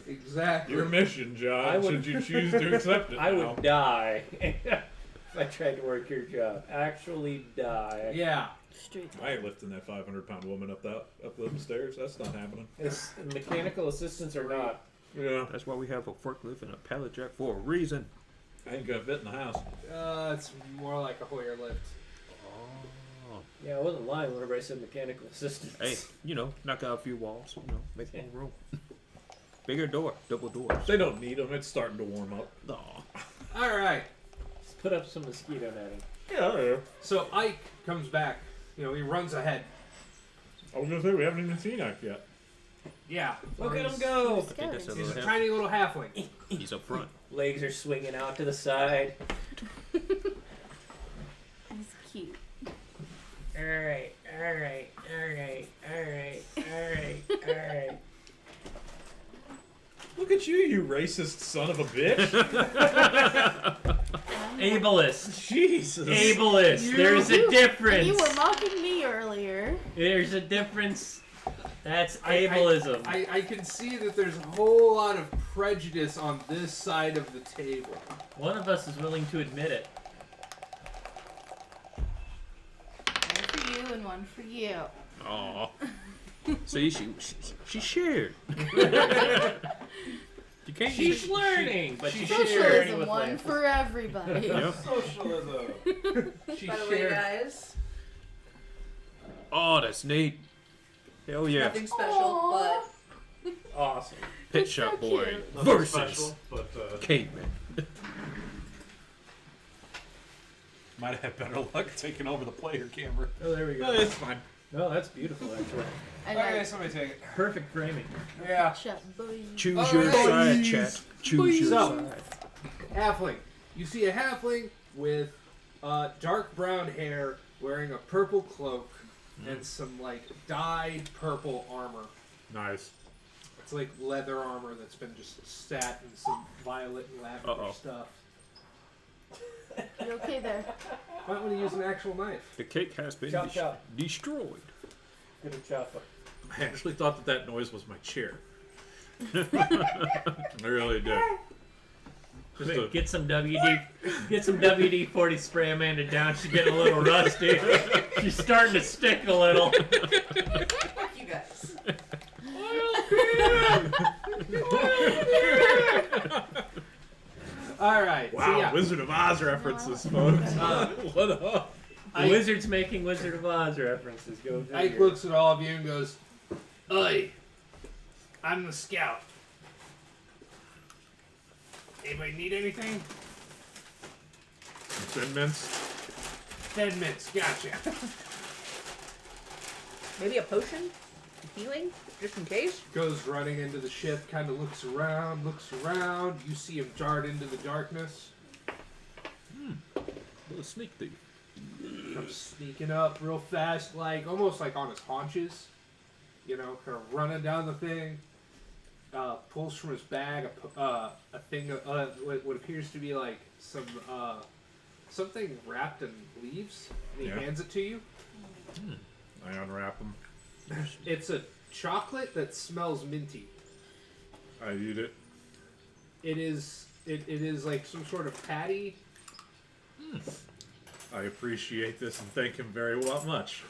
S5: Exactly.
S7: Your mission, John, should you choose to accept it
S1: I
S7: now.
S1: would die if I tried to work your job. Actually die.
S5: Yeah.
S3: Straight.
S7: I ain't lifting that 500-pound woman up them stairs. That's not happening.
S1: It's mechanical assistance or not.
S7: Yeah.
S4: That's why we have a forklift and a pallet jack for a reason.
S7: I ain't gonna fit in the house.
S5: It's more like a Hoyer lift.
S4: Oh.
S1: Yeah, I wasn't lying whenever I said mechanical assistance.
S4: Hey, you know, knock out a few walls, you know, make more room. Bigger door, double doors.
S7: They don't need them. It's starting to warm up.
S4: Aw.
S5: All right.
S1: Just put up some mosquito netting.
S7: Yeah.
S5: So Ike comes back. You know, he runs ahead.
S7: I was gonna say we haven't even seen Ike yet.
S5: Yeah.
S1: Look at him go!
S4: I think that's a
S5: He's
S4: little
S5: a
S4: half.
S5: tiny little halfling.
S4: He's up front.
S1: Legs are swinging out to the side.
S3: He's cute.
S1: Alright, alright, alright, alright, alright, alright.
S7: Look at you racist son of a bitch.
S1: Ableist.
S7: Jesus.
S1: Ableist. There's a difference.
S3: You were mocking me earlier.
S1: There's a difference. That's ableism.
S5: I can see that there's a whole lot of prejudice on this side of the table.
S1: One of us is willing to admit it.
S3: One for you and one for you.
S4: Aw. See, she shared. You can't.
S1: She's learning, but she's sharing
S3: Socialism,
S1: with
S3: one
S1: Lance.
S3: for everybody.
S4: Yep.
S5: Socialism. She
S6: By the way,
S5: shared.
S6: guys,
S4: Oh, that's neat. Hell yeah.
S6: nothing special,
S3: Aw.
S6: but
S1: Awesome.
S4: Pit
S3: It's
S4: Shop
S3: so
S4: Boy
S3: cute.
S4: versus
S7: but
S4: Caveman.
S7: might have had better luck taking over the player camera.
S1: Oh, there we go.
S7: It's fine.
S1: No, that's beautiful, actually.
S3: And
S5: Okay,
S3: I
S5: somebody take it.
S1: Perfect framing.
S5: Yeah.
S3: shut boy.
S4: Choose
S5: All
S4: your
S5: right.
S4: side, chat. Choose your
S5: So-
S4: side.
S5: Halfling. You see a halfling with dark brown hair, wearing a purple cloak and some like dyed purple armor.
S7: Nice.
S5: It's like leather armor that's been just sat in some violet and lavender
S4: Uh-oh.
S5: stuff.
S3: You okay there?
S5: Might want to use an actual knife.
S4: The cake has been
S1: Chop, chop.
S4: destroyed.
S1: Good a chopper.
S7: I actually thought that noise was my chair. I really did. Just
S1: Wait,
S7: a-
S1: get some WD-40 spray Amanda down. She's getting a little rusty. She's starting to stick a little.
S6: fuck you guys.
S5: All right.
S7: Wow,
S5: So yeah.
S7: Wizard of Oz references, folks. What up?
S5: Ike-
S1: Wizards making Wizard of Oz references. Go
S5: Ike
S1: figure.
S5: looks at all of you and goes, "Oi, I'm the scout. Anybody need anything?
S7: Thin mints.
S5: 10 minutes. Gotcha."
S6: Maybe a potion? Healing? Just in case?
S5: Goes running into the ship, kind of looks around. You see him dart into the darkness.
S4: Little sneak thief.
S5: Comes sneaking up real fast, like almost like on his haunches. You know, kind of running down the thing. Pulls from his bag a thing of what appears to be like some something wrapped in leaves. And he
S7: Yeah.
S5: hands it to you.
S7: I unwrap them.
S5: It's a chocolate that smells minty.
S7: I eat it.
S5: It is like some sort of patty.
S7: I appreciate this and thank him very much.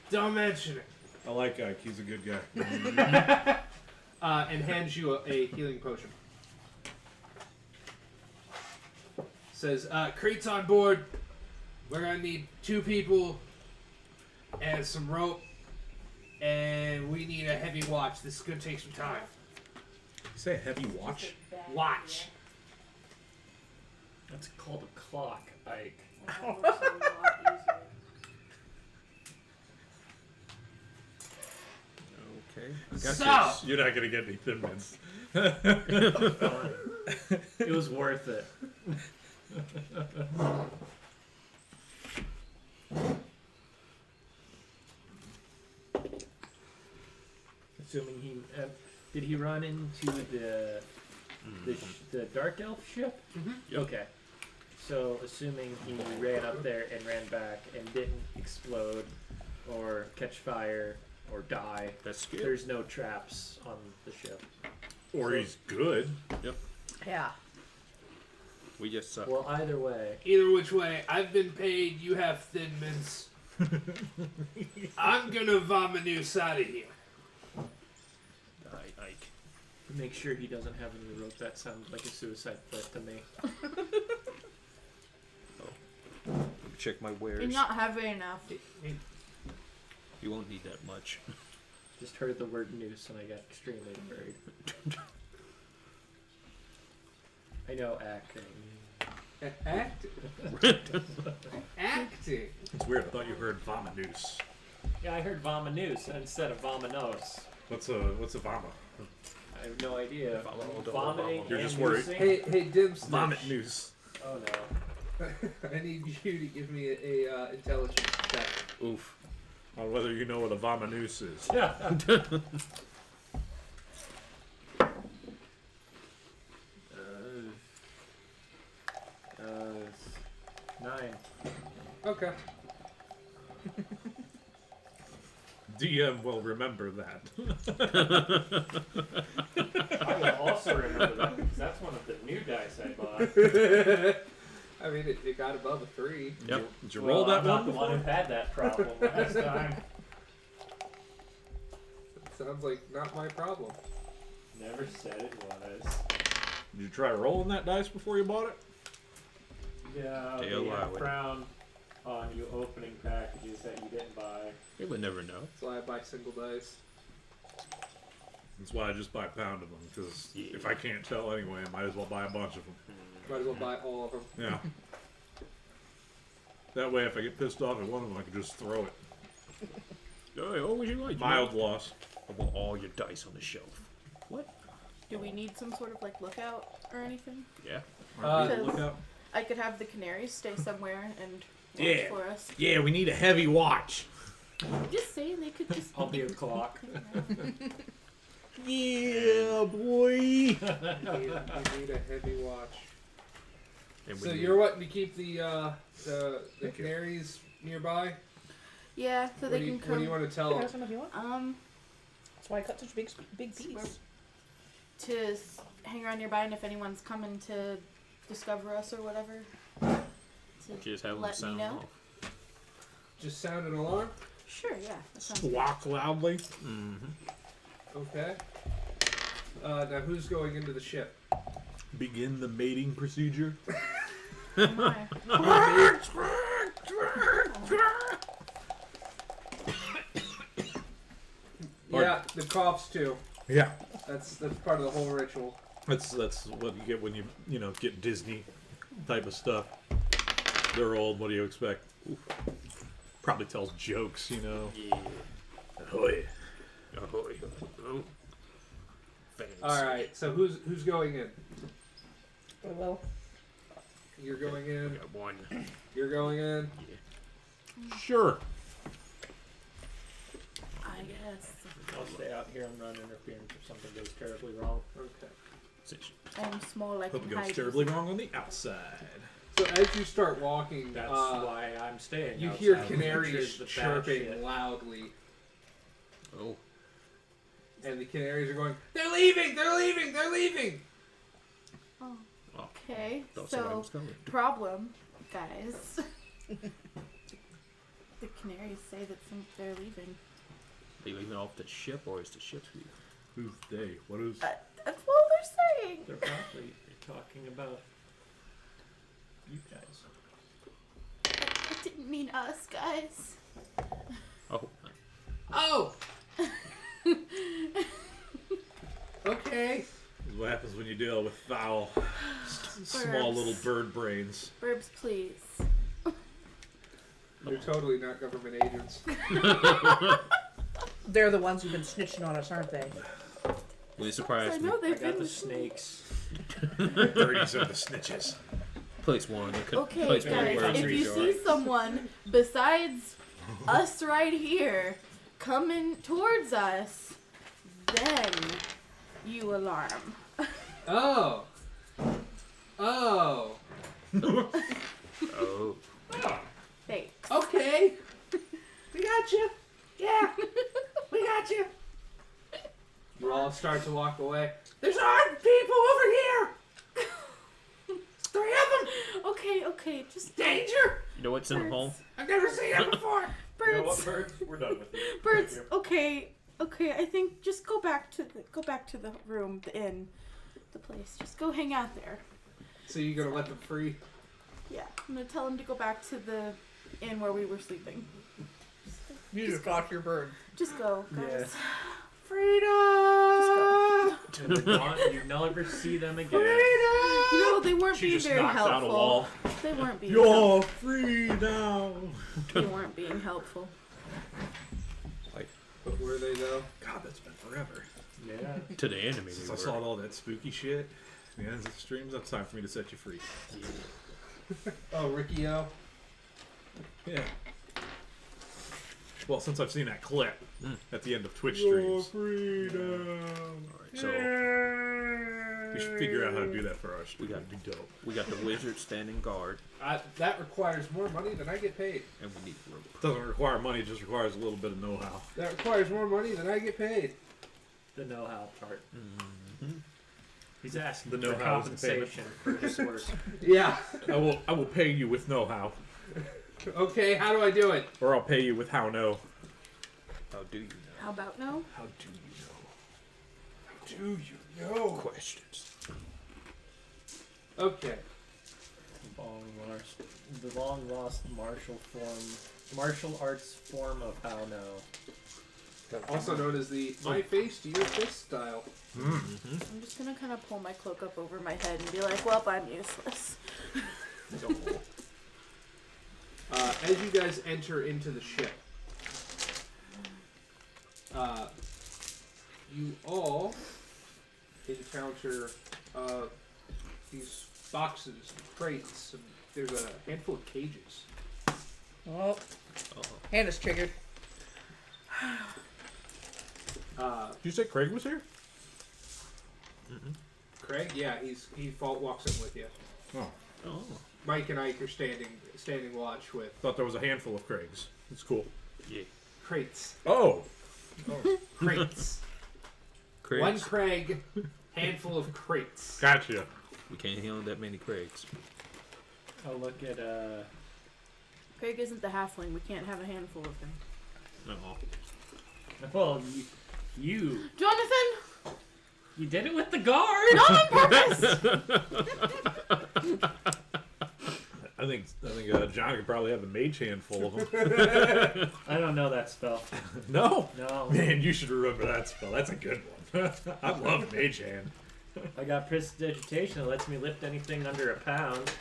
S5: Don't mention it.
S7: I like Ike. He's a good guy.
S5: And hands you a healing potion. Says, crates on board. We're gonna need 2 people and some rope. And we need a heavy watch. This is gonna take some time.
S7: Say a heavy watch.
S5: Watch.
S1: That's called a clock, Ike.
S4: Okay. Got
S5: So-
S4: this.
S7: You're not gonna get any thin mints.
S1: It was worth it. Assuming he did he run into the dark elf ship?
S5: Mm-hmm.
S1: Okay. So assuming he ran up there and ran back and didn't explode or catch fire or die,
S4: That's good.
S1: there's no traps on the ship.
S2: Or he's good.
S6: Yeah.
S4: We just suck.
S1: Well, either way,
S5: Either which way, I've been paid. You have thin mints. I'm gonna vomanus out of here.
S4: Ike.
S1: make sure he doesn't have any rope. That sounds like a suicide threat to me.
S4: Check my wares.
S3: You're not having enough.
S4: You won't need that much.
S1: Just heard the word noose and I got extremely worried. I know acting.
S5: Acting. Acting.
S2: It's weird. I thought you heard vomanus.
S1: Yeah, I heard vomanus instead of vominos.
S2: What's a vama?
S1: I have no idea. Vomiting
S2: You're
S1: and
S2: just worried.
S1: noosing?
S5: Hey, Dim Snitch.
S2: Vomit noose.
S1: Oh no.
S5: I need you to give me a intelligence check.
S4: Oof.
S2: On whether you know what a vomanus is.
S1: It's 9.
S5: Okay.
S2: DM will remember that.
S1: I will also remember that because that's one of the new dice I bought.
S5: I mean, it got above a 3.
S4: Yep.
S2: Did you
S1: Well,
S2: roll that
S1: I'm not
S2: one
S1: the one who
S2: before?
S1: had that problem last time.
S5: Sounds like not my problem.
S1: Never said it was.
S2: Did you try rolling that dice before you bought it?
S1: Yeah,
S4: They
S1: they
S4: allow
S1: have
S4: it.
S1: frown on you opening packages that you didn't buy.
S4: They would never know.
S5: That's why I buy single dice.
S2: That's why I just buy a pound of them, because if I can't tell anyway, I might as well buy a bunch of them.
S5: Might as well buy all of them.
S2: Yeah. That way, if I get pissed off at one of them, I can just throw it.
S4: Oh, what you like?
S2: Mild loss.
S4: I want all your dice on the shelf. What?
S3: Do we need some sort of like lookout or anything?
S4: Yeah.
S3: Because
S2: Look up.
S3: I could have the canaries stay somewhere and watch
S2: Yeah.
S3: for us.
S2: Yeah, we need a heavy watch.
S3: Just saying they could just.
S1: I'll be a clock.
S2: Yeah, boy.
S5: You need a heavy watch.
S4: And
S5: So
S4: we
S5: you're wanting to keep the canaries nearby?
S3: Yeah, so
S5: What
S3: they
S5: do you,
S3: can
S5: what
S3: come.
S5: do you want to tell
S6: Have
S5: them?
S6: some if you want. That's why I cut such big piece.
S3: To hang around nearby, and if anyone's coming to discover us or whatever, to
S4: just have them
S3: let me
S4: sound
S3: know.
S4: off.
S5: Just sound an alarm?
S3: Sure, yeah, that sounds good.
S2: Walk loudly.
S4: Mm-hmm.
S5: Okay. Now who's going into the ship?
S2: Begin the mating procedure.
S3: Oh my.
S5: Yeah, the coughs too.
S2: Yeah.
S5: That's part of the whole ritual.
S2: That's what you get when you get Disney type of stuff. They're old. What do you expect? Oof. Probably tells jokes,
S4: Yeah.
S2: Ahoy.
S4: Ahoy. Oh. Fancy.
S5: All right. So who's going in?
S6: Well,
S5: You're going in.
S4: Got one.
S5: You're going in.
S2: Sure.
S3: I guess.
S1: I'll stay out here and run interference if something goes terribly wrong.
S5: Okay.
S3: I'm small like
S2: Hope it
S3: in
S2: goes
S3: height.
S2: terribly wrong on the outside.
S5: So as you start walking,
S1: That's why I'm staying.
S5: you
S1: outside.
S5: hear
S1: Which
S5: canaries
S1: is the bad
S5: chirping
S1: shit.
S5: loudly,
S4: Oh.
S5: and the canaries are going, "They're leaving! They're leaving! They're leaving!"
S3: Oh,
S4: Oh.
S3: okay.
S4: Thought somebody
S3: So
S4: was coming.
S3: problem, guys. The canaries say that they're leaving.
S4: Are you leaving off the ship, or is the ship leaving?
S2: Who's they? What is?
S3: That's what they're saying.
S1: They're probably talking about you guys.
S3: I didn't mean us, guys.
S4: Oh.
S5: Oh. Okay.
S2: This is what happens when you deal with foul, small
S3: Birds.
S2: little bird brains.
S3: Burbs, please.
S5: They're totally not government agents.
S6: they're the ones who've been snitching on us, aren't they?
S4: Will you
S3: I
S4: surprise me?
S3: know
S1: I
S3: they've
S1: got
S3: been
S1: the snakes.
S2: Birdies are the snitches.
S4: Place one.
S3: Okay,
S4: Place
S3: guys,
S4: one.
S3: if you see someone besides us right here coming towards us, then you alarm.
S5: Oh. Oh.
S4: Oh.
S3: Thanks.
S5: Okay. We got you. Yeah. We got you. You all start to walk away. There's armed people over here. 3 of them.
S3: Okay, just
S5: Danger.
S4: You know what's in the home?
S5: I've never seen it before.
S2: You know what,
S3: birds.
S2: birds? We're done with you.
S3: Birds.
S2: Thank you.
S3: Okay. I think just go back to the room, the inn, the place. Just go hang out there.
S5: So you gonna let them free?
S3: Yeah, I'm gonna tell him to go back to the inn where we were sleeping.
S6: You just got your bird.
S3: Just go, guys.
S1: Yeah.
S5: Freedom.
S3: Just go.
S1: And you never see them again.
S3: You know, they weren't
S2: She
S3: being
S2: just
S3: very
S2: knocked out a
S3: helpful.
S2: wall.
S3: They weren't being
S2: You're
S3: helpful.
S2: free now.
S3: They weren't being helpful.
S5: But were they though?
S2: God, that's been forever.
S1: Yeah.
S4: To the enemy.
S2: Since
S4: they
S2: I
S4: were.
S2: saw all that spooky shit. The ends of the streams. That's time for me to set you free.
S5: Oh, Ricky O.
S2: Yeah. Well, since I've seen that clip at the end of Twitch
S5: Your
S2: streams,
S5: freedom.
S4: Alright, so
S2: we should figure out how to do that for our stream.
S4: We got-
S2: It'd be dope.
S4: we got the wizard standing guard,
S5: That requires more money than I get paid.
S4: and we need rope.
S2: It doesn't require money; it just requires a little bit of know-how.
S5: That requires more money than I get paid.
S1: The know-how part.
S4: Mm-hmm.
S1: He's asking
S2: The
S1: for
S2: know-how is the payment.
S1: compensation for his work.
S5: Yeah.
S2: I will pay you with know-how,
S5: Okay, how do I do it?
S2: or I'll pay you with how know.
S4: How do you know?
S3: How about no?
S2: How do you know?
S5: Do you know?
S4: Questions.
S5: Okay.
S1: The long lost martial arts form of how now.
S5: Also known as the my face to your fist style.
S3: I'm just gonna kind of pull my cloak up over my head and be like, well, I'm useless.
S5: As you guys enter into the ship, you all encounter these boxes, and crates, and there's a handful of cages.
S6: Oh, hand is triggered.
S2: Did you say Craig was here?
S5: Craig, yeah, he walks in with you.
S2: Oh,
S4: Oh.
S5: Mike and Ike are standing watch with
S2: thought there was a handful of Craigs. It's cool.
S4: Yeah.
S5: crates.
S2: Oh,
S5: Crates.
S4: Craigs.
S5: One Craig, handful of crates.
S2: gotcha.
S4: We can't handle that many Craigs.
S1: Oh, look at
S3: Craig isn't the halfling. We can't have a handful of him.
S4: No.
S1: well, you
S3: Jonathan!
S1: you did it with the guard.
S3: Not on purpose!
S2: I think John could probably have a mage hand full of them.
S1: I don't know that spell.
S2: No,
S1: No,
S2: man, you should remember that spell. That's a good one. I love mage hand.
S1: I got prestidigitation that lets me lift anything under a pound.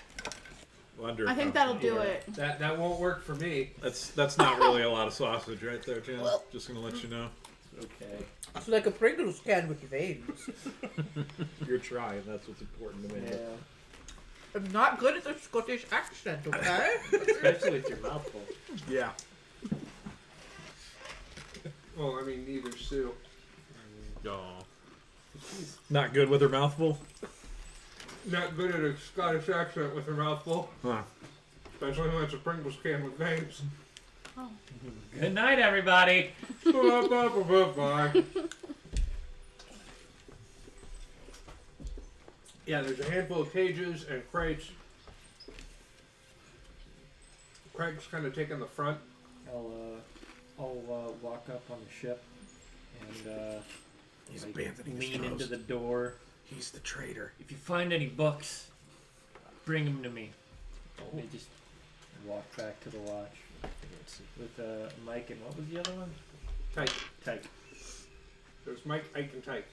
S2: Under
S3: I think that'll do
S1: Yeah.
S3: it.
S5: That won't work for me.
S2: That's not really a lot of sausage right there, John. Just gonna let you know.
S1: Okay.
S6: It's like a Pringles can with veins.
S2: You're trying. That's what's important to me.
S1: Yeah.
S6: I'm not good at the Scottish accent, okay?
S1: Especially with your mouth full.
S2: Yeah.
S5: Well, I mean, neither Sue.
S4: Oh.
S2: Not good with her mouth full.
S5: Not good at a Scottish accent with her mouth full.
S2: Huh.
S5: Especially when it's a Pringles can with veins.
S1: Good night, everybody.
S5: Bye. Yeah, there's a handful of cages and crates. Craig's kind of taking the front.
S1: I'll walk up on the ship and
S2: He's
S1: like,
S2: abandoning his
S1: lean into
S2: post.
S1: the door.
S2: He's the traitor.
S1: If you find any books, bring them to me. They just walk back to the watch with Mike and what was the other one?
S5: Tyke.
S1: Tyke.
S5: There's Mike, Ike, and Tyke.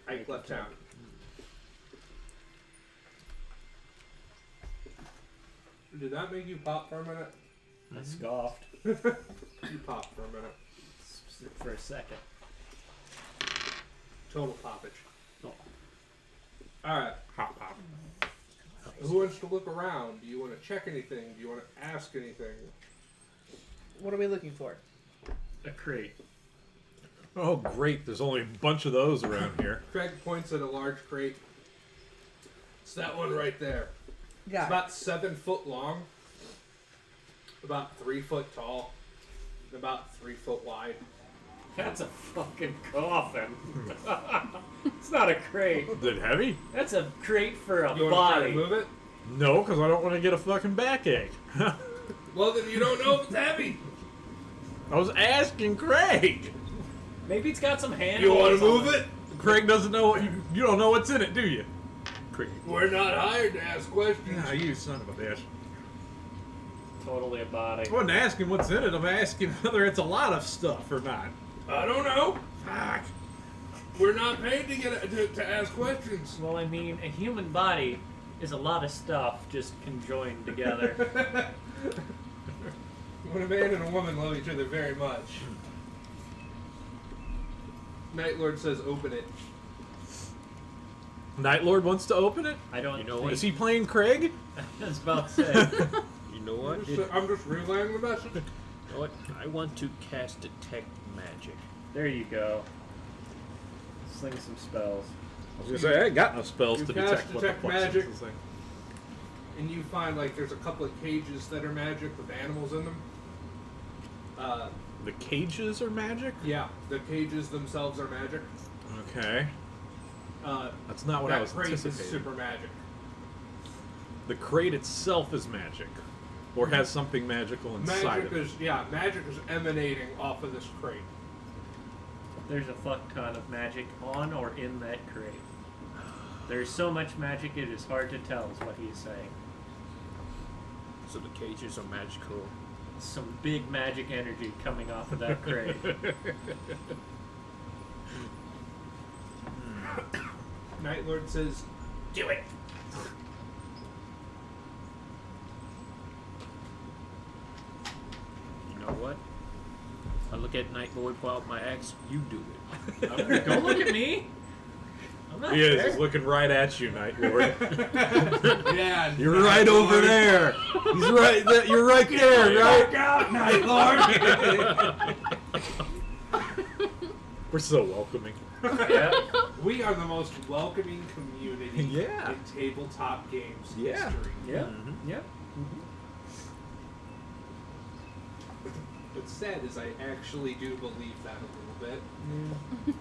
S5: Ike left town. Did that make you pop for a minute?
S1: I scoffed
S5: You popped for a minute.
S1: for a second.
S5: Total poppage.
S1: Oh.
S5: Alright.
S2: Hop hop.
S5: Who wants to look around? Do you want to check anything? Do you want to ask anything?
S6: What are we looking for?
S1: A crate.
S2: Oh, great. There's only a bunch of those around here.
S5: Craig points at a large crate. It's that one right there. It's
S6: Got it.
S5: about 7 foot long, about 3 foot tall, and about 3 foot wide.
S1: That's a fucking coffin. It's not a crate.
S2: Is it heavy?
S1: That's a crate for a
S5: You want to try
S1: body.
S5: to move it?
S2: No, because I don't want to get a fucking backache.
S5: Well, then you don't know if it's heavy.
S2: I was asking Craig.
S1: Maybe it's got some handles.
S5: You want to
S1: on
S5: move it?
S2: Craig doesn't know what you don't know what's in it, do you? Craig.
S5: We're not hired to ask questions.
S2: Yeah, you son of a bitch.
S1: Totally a body.
S2: I wasn't asking what's in it. I'm asking whether it's a lot of stuff or not.
S5: I don't know.
S2: Fuck.
S5: We're not paid to ask questions.
S1: Well, I mean, a human body is a lot of stuff just conjoined together.
S5: When a man and a woman love each other very much. Night Lord says, "Open it."
S2: Night Lord wants to open it?
S1: I don't
S7: You know
S1: think...
S2: Is he playing Craig?
S1: I was about to say.
S7: You know what?
S5: I'm just relaying the message.
S7: You know what? I want to cast Detect Magic.
S1: There you go. Sling some spells.
S2: I was gonna say I ain't got no spells
S5: You
S2: to
S5: cast
S2: detect what the
S5: detect
S2: fuck's
S5: magic.
S2: in this thing.
S5: And you find like there's a couple of cages that are magic with animals in them.
S2: The cages are magic?
S5: Yeah, the cages themselves are magic.
S2: Okay. That's not what I was
S5: crate is
S2: anticipating.
S5: super magic.
S2: The crate itself is magic. Or has something magical inside
S5: Magic
S2: of it.
S5: magic is emanating off of this crate.
S1: There's a fuck ton of magic on or in that crate. There's so much magic it is hard to tell is what he's saying.
S7: So the cages are magical.
S1: Some big magic energy coming off of that crate.
S5: Night Lord says, "Do it."
S7: You know what? I look at Night Lord pull out my axe. You do it.
S1: Don't look at me. I'm not
S2: He is.
S1: there.
S2: He's looking right at you, Night Lord.
S5: Yeah,
S2: You're right over there. He's right there. You're right there, right?
S5: out, Night Lord.
S2: We're so welcoming.
S1: Yeah.
S5: We are the most welcoming community
S2: Yeah.
S5: in tabletop games
S2: Yeah.
S5: history.
S1: Yeah.
S7: Mhm.
S1: Yeah.
S5: What's sad is I actually do believe that a little bit.
S1: So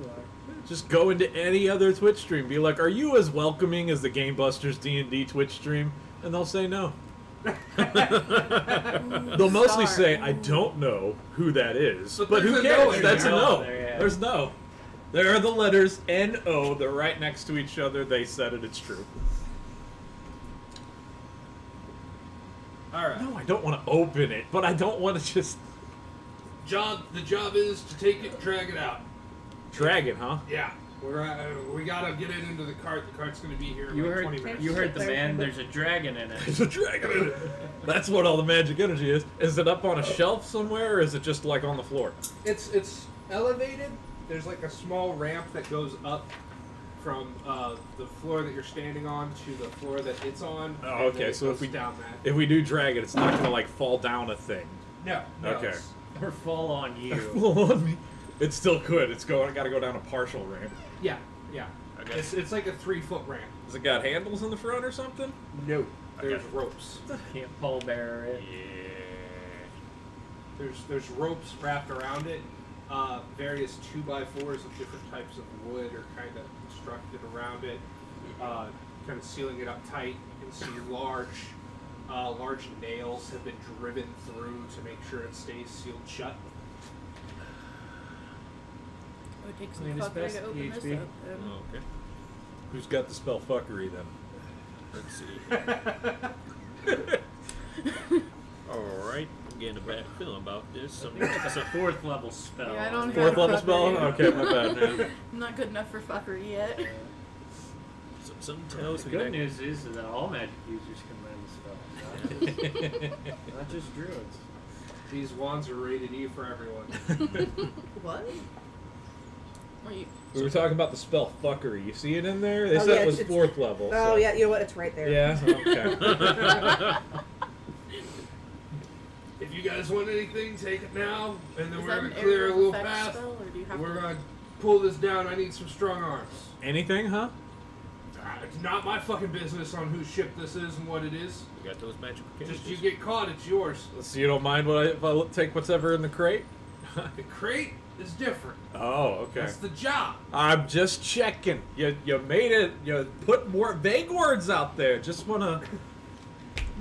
S1: do I.
S2: Just go into any other Twitch stream. Be like, are you as welcoming as the Game Busters D&D Twitch stream? And they'll say no. They'll mostly say, I don't know who that is.
S5: But
S2: But who
S5: there's a
S2: cares?
S5: no in
S2: That's a
S5: there.
S2: no.
S1: There, yeah.
S2: There's no. There are the letters N-O. They're right next to each other. They said it. It's true.
S5: All right.
S2: No, I don't want to open it, but I don't want to just
S5: The job is to take it, drag it out.
S2: drag it, huh?
S5: Yeah. We gotta get it into the cart. The cart's gonna be here in
S1: You
S5: like
S1: heard,
S5: 20 minutes.
S1: you heard the man. There's a dragon in it.
S2: There's a dragon in it. That's what all the magic energy is. Is it up on a shelf somewhere, or is it just like on the floor?
S5: It's elevated. There's like a small ramp that goes up from the floor that you're standing on to the floor that it's on.
S2: Oh,
S5: and
S2: okay,
S5: then it
S2: so if
S5: goes
S2: we-
S5: down that.
S2: If we do drag it, it's not gonna like fall down a thing.
S5: No.
S2: Okay.
S5: it's-
S1: Or fall on you.
S2: Fall on me. It still could. It's got to go down a partial ramp.
S5: Yeah. Yeah.
S7: Okay.
S5: It's like a 3-foot ramp.
S2: Has it got handles in the front or something?
S5: No. There's
S7: Okay.
S5: ropes.
S1: Can't pole bearer it.
S5: There's ropes wrapped around it. Various 2x4s of different types of wood are kind of constructed around it, kind of sealing it up tight. You can see large nails have been driven through to make sure it stays sealed shut.
S3: It would take
S1: I
S3: some
S1: mean, it's
S3: fuckery
S1: best
S3: to open this
S1: PHP.
S3: up.
S7: Oh, okay.
S2: Who's got the spell fuckery then?
S7: Let's see. Alright. I'm getting a bad feeling about this.
S1: I think it's a 4th level spell.
S3: Yeah, I don't
S2: Fourth
S3: have
S2: level spell?
S3: fuckery.
S2: Okay, my bad.
S3: I'm not good enough for fuckery yet.
S7: Something tells
S1: The
S7: me
S1: good
S7: that
S1: news is that all magic users can learn the spell, not just druids.
S5: These wands are rated E for everyone.
S3: What?
S7: We were talking about the spell fuckery. You see it in there? They
S6: Oh,
S7: said
S6: yeah,
S7: it was
S6: it's-
S7: 4th level.
S6: Oh,
S7: so.
S6: yeah, you know what? It's right there.
S7: Yeah? Okay.
S5: If you guys want anything, take it now, and then
S3: Is
S5: we're
S3: that
S5: going
S3: an
S5: to clear
S3: area
S5: a
S3: of
S5: little
S3: effect
S5: path.
S3: spell, or do you have
S5: We're
S3: to...
S5: going to pull this down. I need some strong arms.
S2: Anything, huh?
S5: It's not my fucking business on whose ship this is and what it is.
S4: We got those magical cages.
S5: Just you get caught, it's yours.
S2: So you don't mind if I take whatever in the crate?
S5: The crate is different.
S2: Oh, okay.
S5: That's the job.
S2: I'm just checking. You made it. You put more vague words out there. Just want to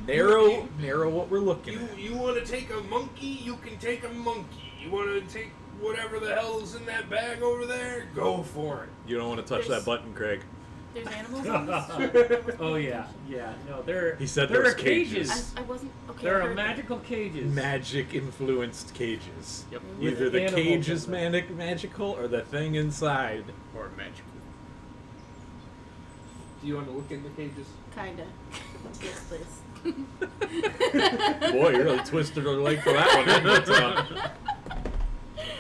S2: narrow what we're looking at.
S5: You want to take a monkey, you can take a monkey. You want to take whatever the hell's in that bag over there, go for it.
S2: You don't want to touch that button, Craig.
S3: There's animals on this?
S1: Oh yeah, no, there.
S2: He said
S1: there
S2: there was
S1: are cages.
S2: cages.
S3: I wasn't... Okay,
S1: There
S3: I
S1: are
S3: heard
S1: magical cages.
S2: Magic influenced cages.
S4: Yep.
S1: With
S2: Either the
S1: animals
S2: cage
S1: in
S2: is
S1: them.
S2: magical or the thing inside.
S4: Or magical.
S5: Do you want to look in the cages?
S3: Kinda. Yes, please.
S2: Boy, you really twisted her leg for that one, didn't you?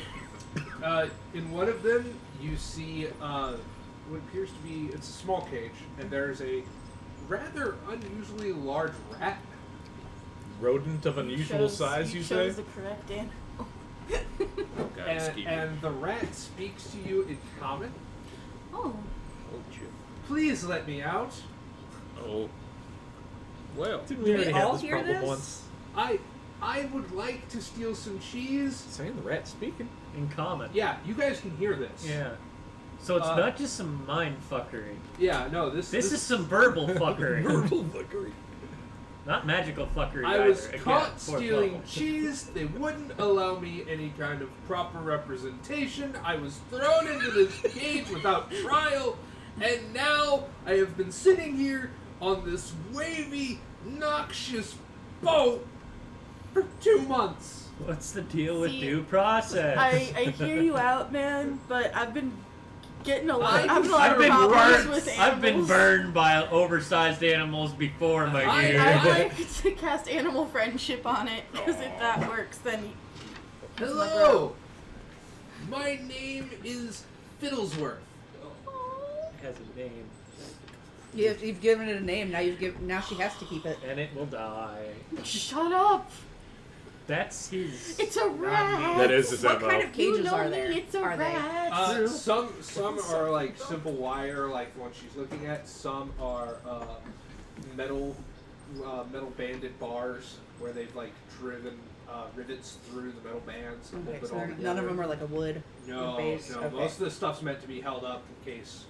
S5: In one of them, you see what appears to be, it's a small cage, and there's a rather unusually large rat.
S2: Rodent of
S3: You
S2: unusual
S3: chose-
S2: size, you say?
S3: chose the correct animal.
S5: And the rat speaks to you in common.
S3: Oh.
S4: Oh shit.
S5: Please let me out.
S4: Oh. Well.
S2: Didn't
S6: Did
S2: we already
S6: we all
S2: have this
S6: hear
S2: problem
S6: this?
S2: once?
S5: I would like to steal some cheese.
S2: Saying the rat speaking.
S1: In common.
S5: Yeah, you guys can hear this.
S1: Yeah. So it's
S5: Uh,
S1: not just some mind fuckery.
S5: Yeah, no, this
S1: This is some verbal fuckery.
S2: Verbal fuckery.
S1: Not magical fuckery.
S5: I was
S1: either. Again,
S5: caught
S1: fourth
S5: stealing
S1: level.
S5: cheese. They wouldn't allow me any kind of proper representation. I was thrown into this cage without trial, and now I have been sitting here on this wavy, noxious boat for 2 months.
S1: What's the deal with
S3: See,
S1: due process?
S3: I hear you out, man, but I've been getting a lot.
S5: I've
S3: I've a lot
S1: I've
S3: of
S1: been
S3: problems
S1: burned.
S3: with
S1: I've been
S3: animals.
S1: burned by oversized animals before, my
S5: I-
S1: dear.
S3: I like to cast animal friendship on it, because if that works, then
S5: Hello! My name is Fiddlesworth.
S1: It has a name,
S6: You've given it a name. Now she has to keep it.
S1: and it will die.
S3: shut up.
S1: That's his.
S3: It's a rat.
S2: That is his
S6: What
S2: MO.
S6: kind of
S3: You
S6: cages
S3: know
S6: are
S3: me,
S6: there?
S3: It's a
S6: Are they?
S3: rat.
S5: Some are like simple wire, like the one she's looking at. Some are metal banded bars where they've like driven rivets through the metal bands and
S6: Okay,
S5: hold it
S6: so
S5: all
S6: none of
S5: together.
S6: them are like a wood.
S5: No,
S6: base?
S5: no.
S6: Okay.
S5: Most of the stuff's meant to be held up in case.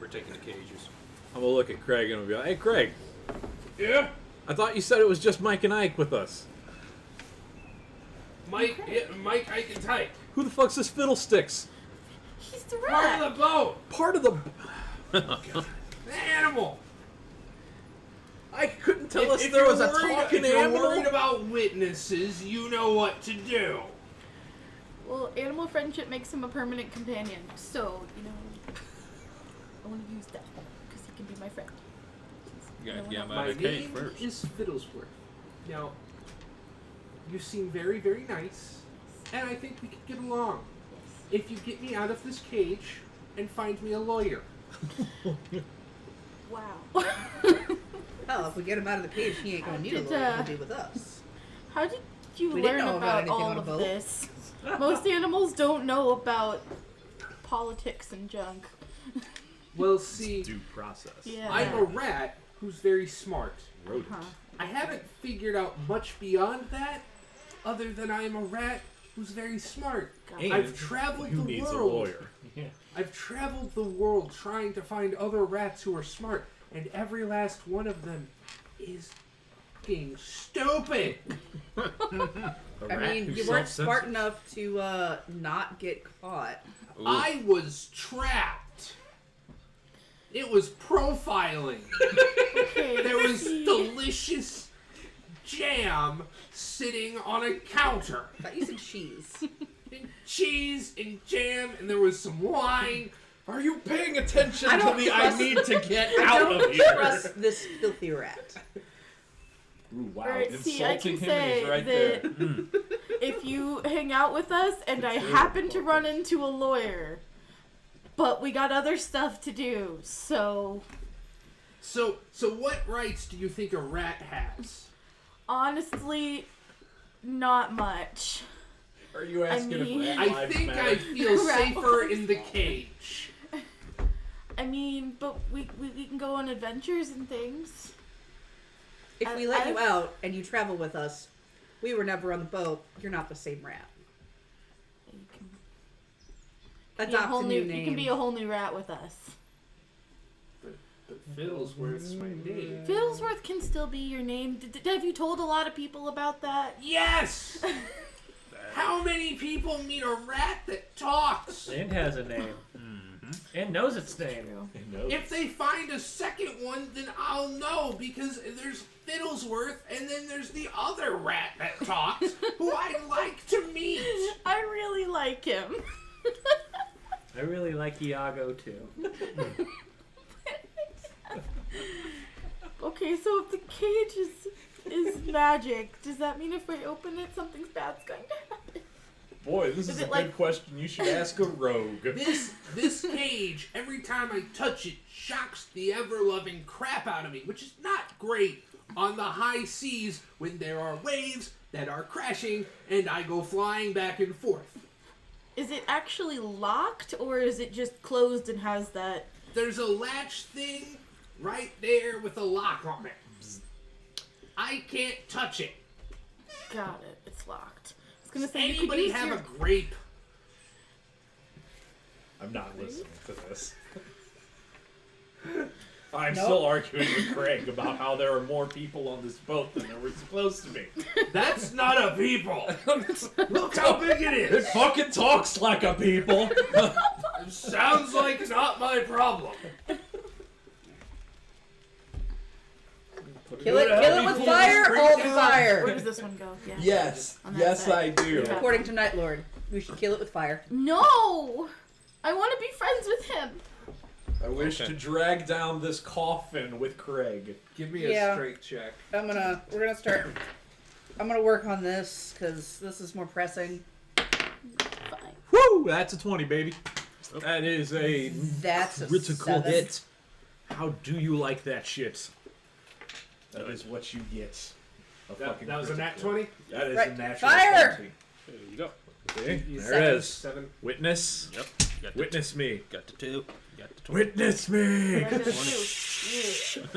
S4: We're taking the cages.
S2: I'm gonna look at Craig and I'll be like, "Hey, Craig,
S5: Yeah,
S2: I thought you said it was just Mike and Ike with us.
S5: Mike, Ike, and Tyke.
S2: Who the fuck's this Fiddlesticks?
S3: He's the
S5: Part
S3: rat.
S5: of the boat.
S2: Part of the.
S5: The animal.
S2: I couldn't tell us
S5: If
S2: there
S5: you're
S2: was a
S5: worried-
S2: talking
S5: if you're
S2: animal.
S5: worried about witnesses, you know what to do.
S3: Well, animal friendship makes him a permanent companion, so I want to use that because he can be my friend.
S4: You gotta
S3: No,
S4: get him
S3: no.
S4: out
S5: My
S4: of the cage
S5: name
S4: first.
S5: is Fiddlesworth. Now, you seem very, very nice, and I think we could get along if you get me out of this cage and find me a lawyer.
S3: Wow.
S6: Hell, if we get him out of the cage, he ain't gonna need a
S3: Did,
S6: lawyer. He'll be with us.
S3: How did you
S6: We didn't
S3: learn
S6: know about
S3: about
S6: anything
S3: all
S6: on a
S3: of
S6: boat.
S3: this? Most animals don't know about politics and junk.
S5: Well, see,
S7: Due process.
S3: Yeah.
S5: I'm a rat who's very smart.
S2: Rodent.
S3: Huh.
S5: I haven't figured out much beyond that, other than I am a rat who's very smart.
S2: And
S5: I've traveled
S2: who
S5: the
S2: needs a
S5: world.
S2: lawyer?
S1: Yeah.
S5: I've traveled the world trying to find other rats who are smart, and every last one of them is fucking stupid.
S2: A
S6: I
S2: rat
S6: mean,
S2: who's
S6: you weren't
S2: self-censored?
S6: smart enough to not get caught.
S4: Ooh.
S5: I was trapped. It was profiling.
S3: Okay,
S5: There was
S3: see.
S5: delicious jam sitting on a counter.
S6: I thought you said cheese.
S5: And cheese and jam, and there was some wine.
S2: Are you paying attention
S6: I
S2: to
S6: don't
S2: the
S6: trust-
S2: I need to get
S6: I
S2: out
S6: don't
S2: of here?
S6: trust this filthy rat.
S7: Ooh, wow.
S3: Alright, see, I
S7: Insulting
S3: can
S7: him and he's
S3: say
S7: right
S3: that
S7: there.
S3: if you hang out with us and I happen to run into a lawyer, but we got other stuff to do, so
S5: So what rights do you think a rat has?
S3: honestly, not much.
S7: Are you asking
S3: mean-
S7: if rat
S5: I
S7: lives
S5: think
S7: matter?
S5: I feel
S3: Rat
S5: safer in the cage.
S3: I mean, but we can go on adventures and things.
S6: If we let you out and you travel with us, we were never on the boat. You're not the same rat.
S3: You can be a
S6: Adopt
S3: whole
S6: a
S3: new.
S6: new name.
S3: You can be a whole new rat with us.
S5: But Fiddlesworth's my name.
S3: Fiddlesworth can still be your name. Have you told a lot of people about that?
S5: Yes! How many people meet a rat that talks?
S1: And has a name. And knows its name.
S5: If they find a second one, then I'll know, because there's Fiddlesworth, and then there's the other rat that talks, who I'd like to meet.
S3: I really like him.
S1: I really like Iago too.
S3: Okay, so if the cage is magic, does that mean if we open it, something bad's going to happen?
S7: Boy, this is
S3: Is
S7: a
S3: it
S7: good
S3: like-
S7: question. You should ask a rogue.
S5: This cage, every time I touch it, shocks the ever-loving crap out of me, which is not great on the high seas when there are waves that are crashing and I go flying back and forth.
S3: Is it actually locked, or is it just closed and has that?
S5: There's a latch thing right there with a lock on it. I can't touch it.
S3: Got it. It's locked. I was gonna
S5: Does
S3: say you could
S5: anybody
S3: use
S5: have
S3: your...
S5: a grape?
S7: I'm not listening to this. I'm still arguing with Craig about how there are more people on this boat than there were supposed to be.
S5: That's not a people. Look how big it
S7: It
S5: is.
S7: fucking talks like a people.
S5: It sounds like not my problem.
S6: Kill it with fire, all the
S3: Where
S6: fire.
S3: does this one go? Yeah.
S7: Yes,
S3: On that
S7: yes,
S3: side.
S7: I do.
S3: Yeah.
S6: According to Night Lord, we should kill it with fire.
S3: No! I want to be friends with him.
S7: I wish to drag down this coffin with Craig.
S5: Give me a
S6: Yeah.
S5: strength check.
S6: I'm gonna work on this because this is more pressing.
S3: Fine.
S7: Woo! That's a 20, baby. That is a
S6: That's a
S7: critical
S6: 7.
S7: hit. How do you like that shit? That is what you get.
S5: That was a nat
S7: critical.
S5: 20?
S7: That is
S6: Right.
S7: a natural
S6: Fire!
S7: 20.
S4: There you go.
S7: See?
S5: You
S7: There
S6: Seven.
S7: it is.
S5: 7.
S7: Witness.
S4: Yep. Got the
S7: Witness me.
S4: Got the 2. Got the 20.
S7: Witness me.
S3: What am I gonna do?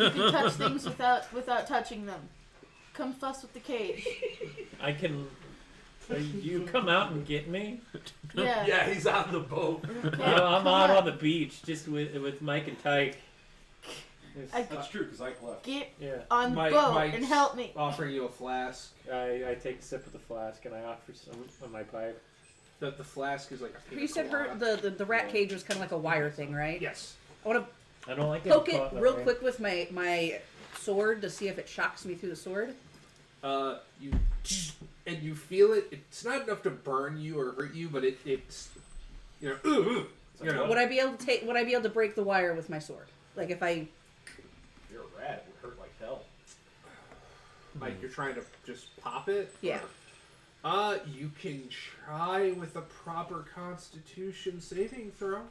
S3: You can touch things without touching them. Come fuss with the cage.
S1: I can. You come out and get me.
S3: Yeah.
S2: Yeah, he's on the boat.
S1: I'm out on the beach just with Mike and Tyke.
S2: That's true, because I left.
S3: Get
S1: Yeah.
S3: on the
S5: Mike-
S3: boat
S5: Mike's-
S3: and help me.
S5: Offering you a flask.
S1: I take a sip of the flask and I offer some on my pipe.
S5: The flask is like a pina
S6: You said her
S5: colada.
S6: the rat cage was kind of like a wire thing, right?
S5: Yes.
S6: I want
S1: I don't like
S6: to
S1: getting
S6: poke it
S1: caught that
S6: real
S1: way.
S6: quick with my sword to see if it shocks me through the sword.
S5: You feel it. It's not enough to burn you or hurt you, but it's you know.
S6: Would I be able to break the wire with my sword? Like if I
S7: You're a rat. It would hurt like hell.
S5: Like you're trying to just pop it.
S6: Yeah.
S5: You can try with a proper Constitution saving throw.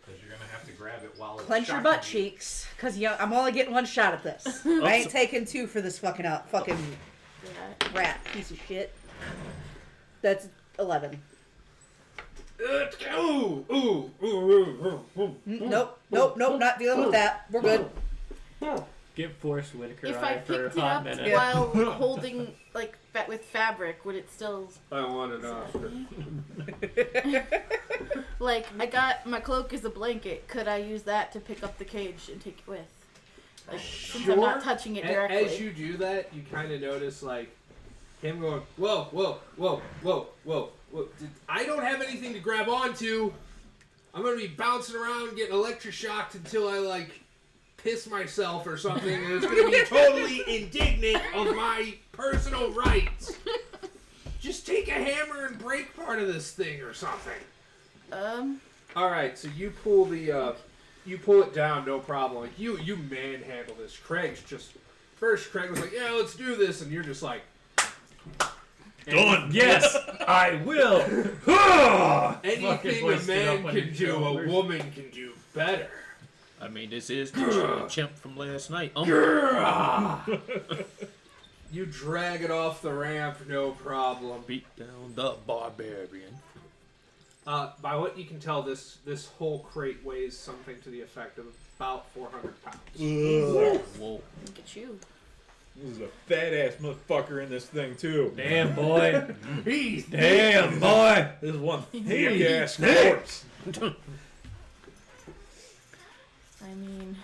S2: Because you're going to have to grab it while it's
S6: clench your butt cheeks, cause I'm only getting one shot at this. I ain't taking 2 for this fucking
S3: Yeah.
S6: rat piece of shit. That's 11. Nope, not dealing with that. We're good.
S1: Give Forrest Whitaker
S3: If
S1: eye
S3: I
S1: for a
S3: picked it
S1: hot
S3: up
S1: minute.
S3: while holding like with fabric, would it still
S5: I want it off.
S3: like I got my cloak as a blanket? Could I use that to pick up the cage and take it with? Like, since I'm not touching it directly.
S5: As you do that, you kind of notice like him going, whoa, whoa, whoa, whoa, whoa, whoa. I don't have anything to grab onto. I'm gonna be bouncing around getting electroshocked until I like piss myself or something, and it's gonna be totally indignant of my personal rights. Just take a hammer and break part of this thing or something. All right, so you pull the you pull it down, no problem. Like you manhandle this. Craig's just first Craig was like, "Yeah, let's do this," and you're just like,
S2: Done.
S1: Yes, I will.
S5: anything a
S1: hoisted
S5: man
S1: up on
S5: can
S1: your
S5: do, a
S1: shoulders.
S5: woman can do better.
S4: I mean, this is the chimp from last night.
S5: You drag it off the ramp, no problem.
S4: Beat down the barbarian.
S5: By what you can tell, this whole crate weighs something to the effect of about 400 pounds.
S4: Whoa.
S3: Look at you.
S2: There's a fat ass motherfucker in this thing too.
S1: Damn, boy.
S5: He's
S1: Damn, boy.
S2: This is one thick ass corpse.
S3: I mean,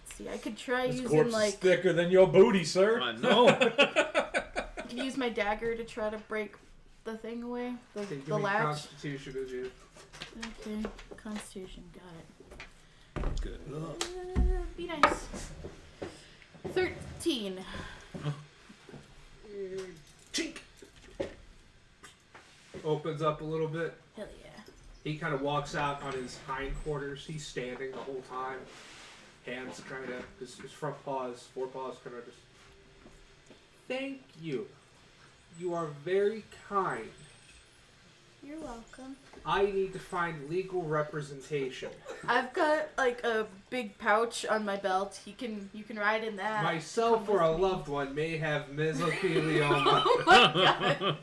S3: let's see, I could try
S2: This
S3: using
S2: corpse is
S3: like,
S2: thicker than your booty, sir.
S4: I know.
S3: I could use my dagger to try to break the thing away,
S5: Give
S3: the
S5: me
S3: latch.
S5: Constitution as you.
S3: Okay, Constitution, got it.
S4: Good luck.
S3: Be nice. 13.
S5: Chink! Opens up a little bit.
S3: Hell yeah.
S5: He kind of walks out on his hindquarters. He's standing the whole time. Hands kind of, his front paws, forepaws kind of just. Thank you. You are very kind.
S3: You're welcome.
S5: I need to find legal representation.
S3: I've got like a big pouch on my belt. You can ride in that.
S5: Myself
S3: Come
S5: or a
S3: with me.
S5: loved one may have mesothelioma.
S3: Oh my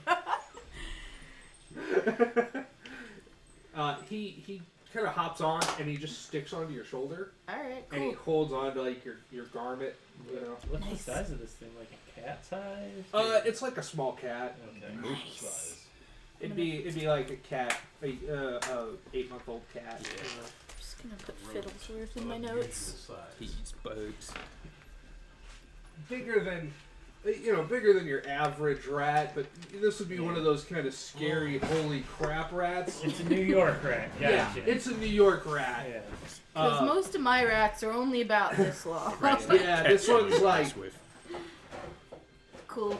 S3: god.
S5: He kind of hops on and he just sticks onto your shoulder
S3: Alright,
S5: and he
S3: cool.
S5: holds on to like your garment. You know.
S1: What's
S3: Nice.
S1: the size of this thing? Like a cat size?
S5: It's like a small cat.
S1: Okay.
S3: Nice.
S5: It'd be like a cat, a 8-month-old cat.
S1: Yeah.
S5: You know.
S3: I'm just gonna put Fiddlesworth in my notes.
S4: These bugs.
S5: Bigger than your average rat, but this would be one of those kind of scary, holy crap rats.
S1: It's a New York rat. Gotcha.
S5: Yeah, it's a New York rat.
S1: Yeah.
S3: Because most of my rats are only about this long.
S5: Yeah, this one's like
S3: Cool.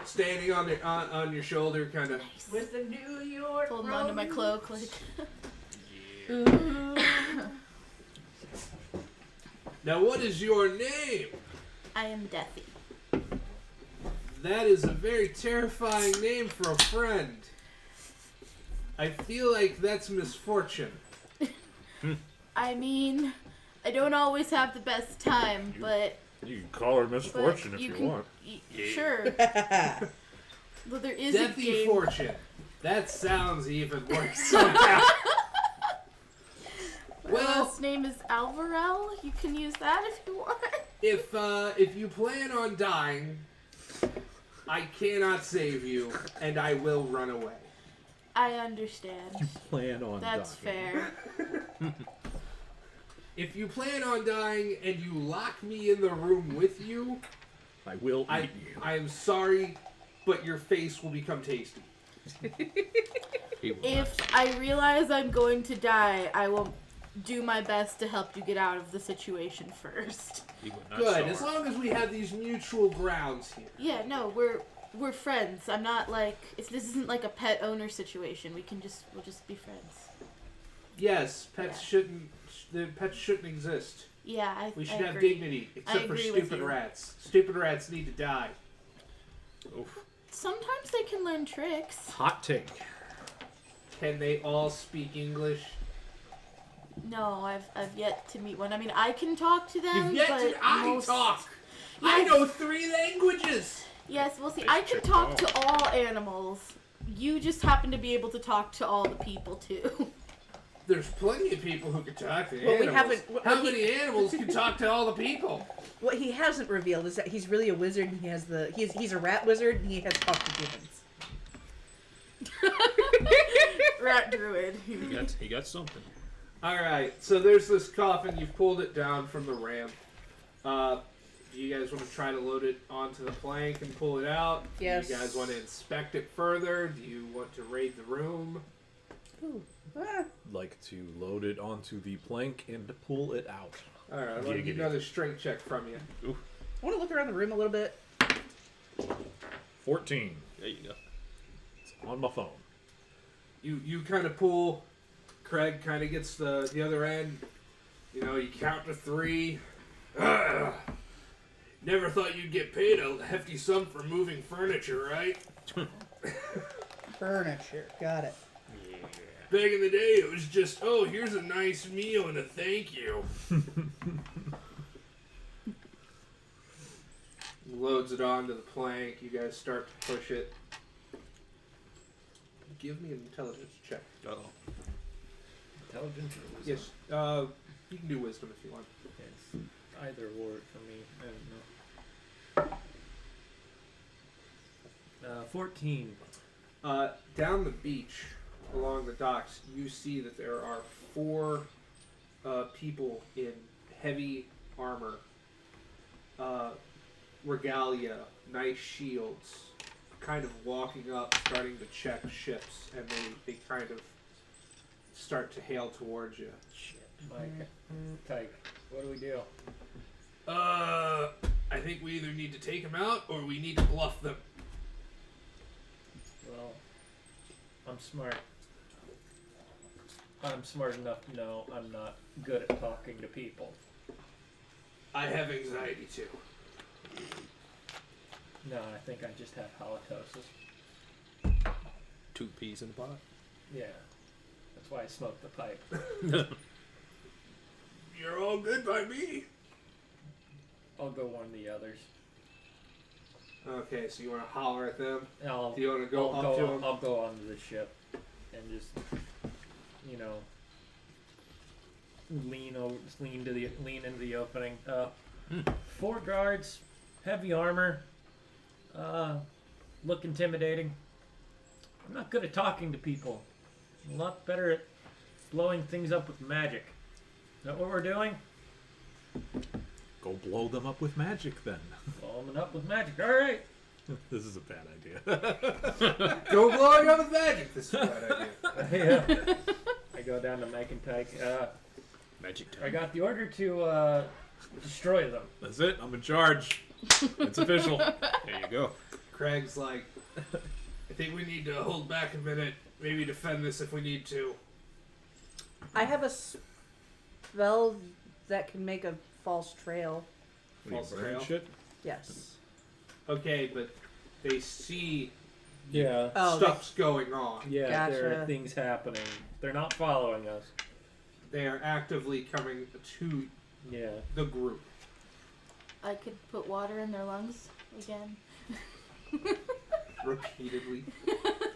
S5: standing on your shoulder, kind of.
S1: With the New York.
S3: Holding onto my cloak like.
S5: Now, what is your name?
S3: I am Deathy.
S5: That is a very terrifying name for a friend. I feel like that's misfortune.
S3: I mean, I don't always have the best time, but
S2: You can call her misfortune if you
S3: can,
S2: want.
S3: Sure. Well, there is a
S5: Deathy
S3: game.
S5: Fortune. That sounds even worse somehow.
S3: My
S5: Well,
S3: last name is Alvarel. You can use that if you want.
S5: if you plan on dying, I cannot save you, and I will run away.
S3: I understand.
S2: Plan on
S3: That's
S2: dying.
S3: fair.
S5: If you plan on dying and you lock me in the room with you,
S2: I will
S5: I
S2: eat you.
S5: am sorry, but your face will become tasty.
S3: If I realize I'm going to die, I will do my best to help you get out of the situation first.
S5: Good, as long as we have these mutual grounds here.
S3: Yeah, no, we're friends. I'm not like this isn't like a pet owner situation. We'll just be friends.
S5: Yes, pets shouldn't exist.
S3: Yeah,
S5: We should
S3: I
S5: have
S3: agree.
S5: dignity, except for
S3: agree with
S5: stupid
S3: you.
S5: rats. Stupid rats need to die.
S3: Sometimes they can learn tricks.
S2: Hot take.
S5: Can they all speak English?
S3: No, I've yet to meet one. I mean, I can talk to them.
S5: You've yet
S3: but
S5: to. I
S3: most...
S5: talk. I
S3: Yes.
S5: know 3 languages.
S3: Yes, well, see, I can talk to all animals. You just happen to be able to talk to all the people too.
S5: There's plenty of people who can talk to
S6: Well, we
S5: animals.
S6: haven't-
S5: How many animals can talk to all the people?
S6: What he hasn't revealed is that he's really a wizard and he's a rat wizard and he has talked to humans.
S3: Rat druid.
S4: He got something.
S5: All right, so there's this coffin. You've pulled it down from the ramp. Do you guys want to try to load it onto the plank and pull it out?
S6: Yes.
S5: Do you guys want to inspect it further? Do you want to raid the room?
S6: Ooh. Ah.
S2: Like to load it onto the plank and pull it out.
S5: All right, I want to get
S2: Giggity.
S5: another strength check from you.
S6: I want to look around the room a little bit.
S2: 14.
S4: There you go.
S2: It's on my phone.
S5: You kind of pull. Craig kind of gets the other end. You know, you count to 3. Never thought you'd get paid a hefty sum for moving furniture, right?
S6: Furniture. Got it.
S5: Back in the day, it was just, oh, here's a nice meal and a thank you. Loads it onto the plank. You guys start to push it. Give me an intelligence check.
S2: Uh-oh.
S1: Intelligence or wisdom?
S5: Yes, you can do wisdom if you want.
S1: It's either or for me. I don't know. 14.
S5: Down the beach, along the docks, you see that there are 4 people in heavy armor, regalia, nice shields, kind of walking up, starting to check ships, and they kind of start to hail towards you.
S1: Shit. Mike. Tyke. What do we do?
S5: I think we either need to take them out or we need to bluff them.
S1: Well, I'm smart. I'm smart enough to know I'm not good at talking to people.
S5: I have anxiety too.
S1: No, I think I just have halitosis.
S4: 2 peas in a pot.
S1: Yeah. That's why I smoke the pipe.
S5: You're all good by me.
S1: I'll go warn the others.
S5: Okay, so you want to holler at them?
S1: I'll,
S5: Do you want to go
S1: I'll
S5: up
S1: go
S5: to
S1: on,
S5: them?
S1: I'll go onto the ship and just, lean into the opening. 4 guards, heavy armor, look intimidating. I'm not good at talking to people. I'm a lot better at blowing things up with magic. Is that what we're doing?
S2: Go blow them up with magic then.
S1: Blowing them up with magic. All right.
S2: This is a bad idea.
S5: Go blowing up with magic. This is a bad idea.
S1: Yeah. I go down to Mike and Tyke.
S4: Magic
S1: I got the order to destroy them.
S2: That's it. I'm in charge. It's official.
S4: There you go.
S5: Craig's like, I think we need to hold back a minute. Maybe defend this if we need to.
S6: I have a spell that can make a false trail.
S5: False
S2: What are you, burning
S5: trail?
S2: shit?
S6: Yes.
S5: Okay, but they see
S1: Yeah.
S6: Oh,
S5: stuff's going on.
S1: Yeah, there are
S6: Gotcha.
S1: things happening. They're not following us.
S5: They are actively coming to
S1: Yeah.
S5: the group.
S3: I could put water in their lungs again.
S5: Repeatedly.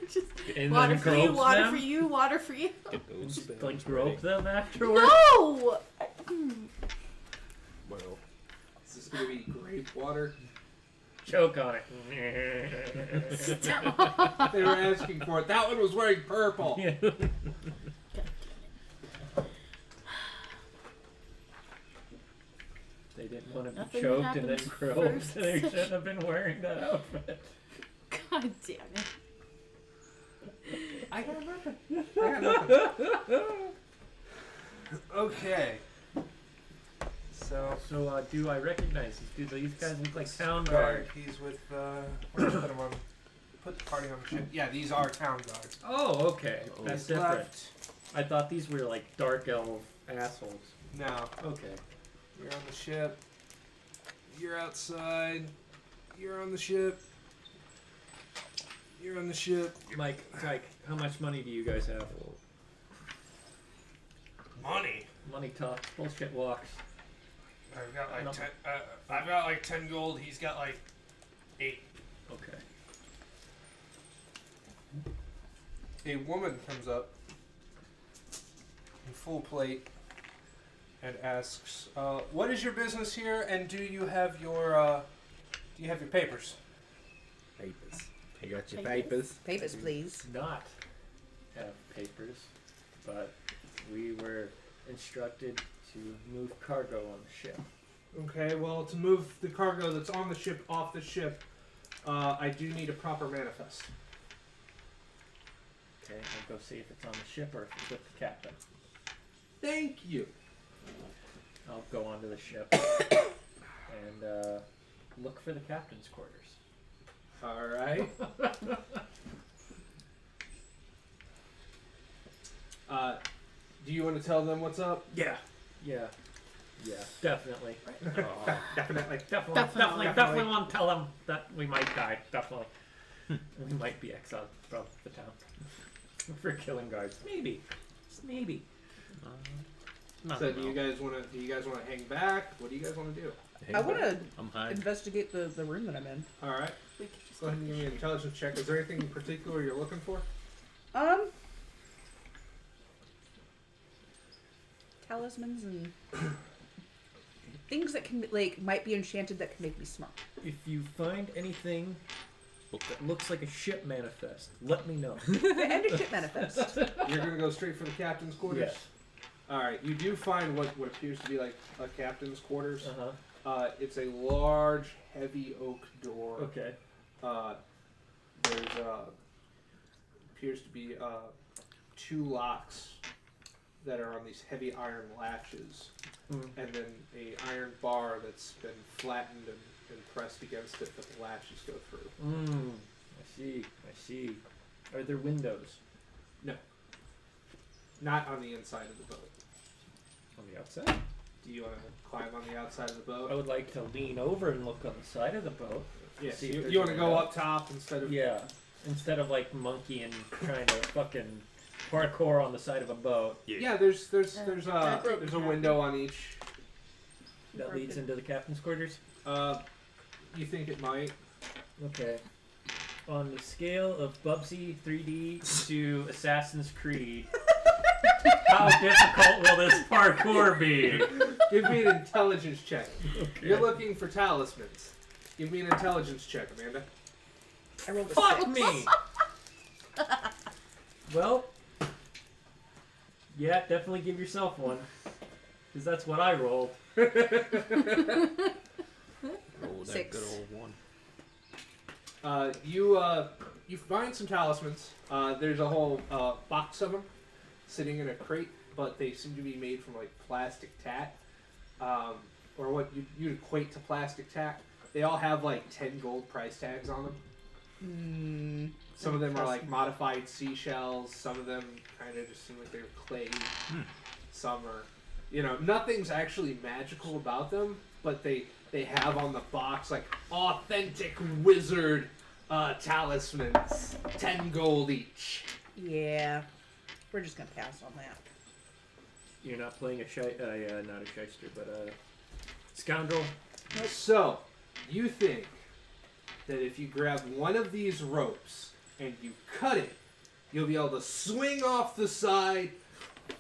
S3: Just
S1: And
S3: water
S1: then
S3: for you,
S1: grope
S3: water
S1: them?
S3: for you, water for you.
S4: Get those
S1: Just,
S4: spells
S1: like grope
S4: ready.
S1: them afterwards?
S3: No!
S4: Well,
S5: Is this going to be grape water?
S1: Choke on it.
S3: Stop.
S5: They were asking for it. That one was wearing purple.
S1: Yeah. They didn't want to be
S3: Nothing
S1: choked and then
S3: happens
S1: groped.
S3: first.
S1: They shouldn't have been wearing that outfit.
S3: God damn it.
S5: I got nothing. Okay.
S1: So, do I recognize these? Do these guys look like town
S5: Guard.
S1: guards?
S5: He's with, where did I put him on? Put the party on the ship. Yeah, these are town guards.
S1: Oh, okay. That's
S5: He's
S1: different.
S5: left.
S1: I thought these were like dark elf assholes.
S5: No.
S1: Okay.
S5: You're on the ship. You're outside. You're on the ship. You're on the ship.
S1: Mike, Tyke, how much money do you guys have?
S5: Money.
S1: Money talks, bullshit walks.
S5: I've got
S1: No.
S5: like 10. I've got like 10 gold. He's got like 8.
S1: Okay.
S5: A woman comes up in full plate and asks, "What is your business here? And do you have your papers?"
S4: papers. You got your
S3: Papers?
S4: papers?
S6: Papers, please.
S1: Not have papers, but we were instructed to move cargo on the ship.
S5: Okay. Well, to move the cargo that's on the ship off the ship, I do need a proper manifest.
S1: Okay, I'll go see if it's on the ship or if it's with the captain.
S5: Thank you.
S1: I'll go onto the ship and look for the captain's quarters.
S5: All right. Do you want to tell them what's up?
S1: Yeah. Yeah. Yeah, definitely.
S5: Definitely.
S1: Definitely want to tell them that we might die. Definitely. We might be exiled from the town for killing guards. Maybe. Just maybe.
S5: So do you guys want to hang back? What do you guys want to do?
S6: I want to
S7: I'm high.
S6: investigate the room that I'm in.
S5: All right.
S3: We could just
S5: Go ahead and give me an intelligence check. Is there anything in particular you're looking for?
S6: Talismans and things that can might be enchanted that can make me smart.
S1: If you find anything that looks like a ship manifest, let me know.
S6: And a ship manifest.
S5: You're gonna go straight for the captain's quarters.
S1: Yes.
S5: All right. You do find what appears to be like a captain's quarters.
S1: Uh-huh.
S5: It's a large, heavy oak door.
S1: Okay.
S5: There's appears to be 2 locks that are on these heavy iron latches, and then a iron bar that's been flattened and pressed against it that the latches go through.
S1: I see. Are there windows
S5: No, not on the inside of the boat.
S1: on the outside?
S5: Do you want to climb on the outside of the
S1: I
S5: boat?
S1: would like to lean over and look on the side of the boat.
S5: Yes.
S1: See if
S5: You
S1: there's
S5: want to
S1: a
S5: go
S1: window.
S5: up top instead of
S1: Yeah. Instead of like monkeying trying to fucking parkour on the side of a boat
S5: Yeah, there's
S3: broken
S5: a window on each.
S1: that leads into the captain's quarters.
S5: You think it might?
S1: Okay. On the scale of Bubsy 3D to Assassin's Creed, how difficult will this parkour be?
S5: Give me an intelligence check.
S1: Okay.
S5: You're looking for talismans. Give me an intelligence check, Amanda.
S6: I rolled a
S1: Fuck
S6: 6.
S1: me! Well, yeah, definitely give yourself one. Because that's what I rolled.
S7: Oh, that
S6: 6.
S7: good old one.
S5: You find some talismans. There's a whole box of them sitting in a crate, but they seem to be made from like plastic tack, or what you'd equate to plastic tack. They all have like 10 gold price tags on them. Some of them are like modified seashells. Some of them kind of just seem like they're clay. Some are, nothing's actually magical about them, but they have on the box like authentic wizard talismans, 10 gold each.
S6: Yeah. We're just gonna pass on that.
S1: You're not playing not a shyster, but a scoundrel.
S5: So, you think that if you grab one of these ropes and you cut it, you'll be able to swing off the side,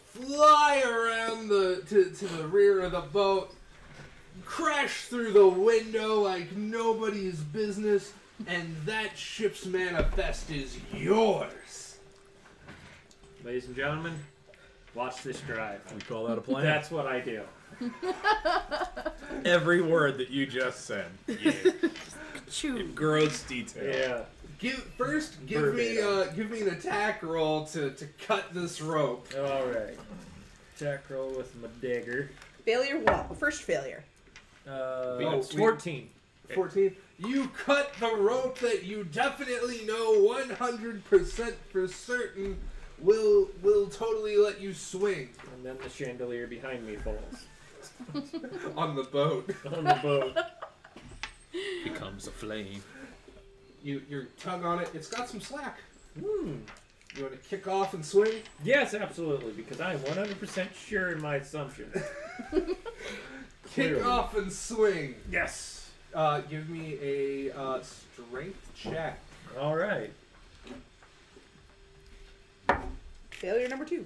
S5: fly around to the rear of the boat, crash through the window like nobody's business, and that ship's manifest is yours.
S1: Ladies and gentlemen, watch this drive.
S2: We call that a plan.
S1: That's what I do.
S2: Every word that you just said. Yeah. In gross detail.
S1: Yeah.
S5: Give me an attack roll to cut this rope.
S1: All right. Attack roll with my dagger.
S6: Failure 1. First failure.
S1: It's 14.
S5: 14. You cut the rope that you definitely know 100% for certain will totally let you swing
S1: And then the chandelier behind me falls
S5: on the boat.
S1: on the boat.
S7: Becomes a flame.
S5: Your tug on it. It's got some slack.
S1: Hmm.
S5: You want to kick off and swing?
S1: Yes, absolutely, because I am 100% sure in my assumptions.
S5: Kick
S1: Clearly.
S5: off and swing.
S1: Yes.
S5: Give me a strength check.
S1: All right.
S6: Failure number 2.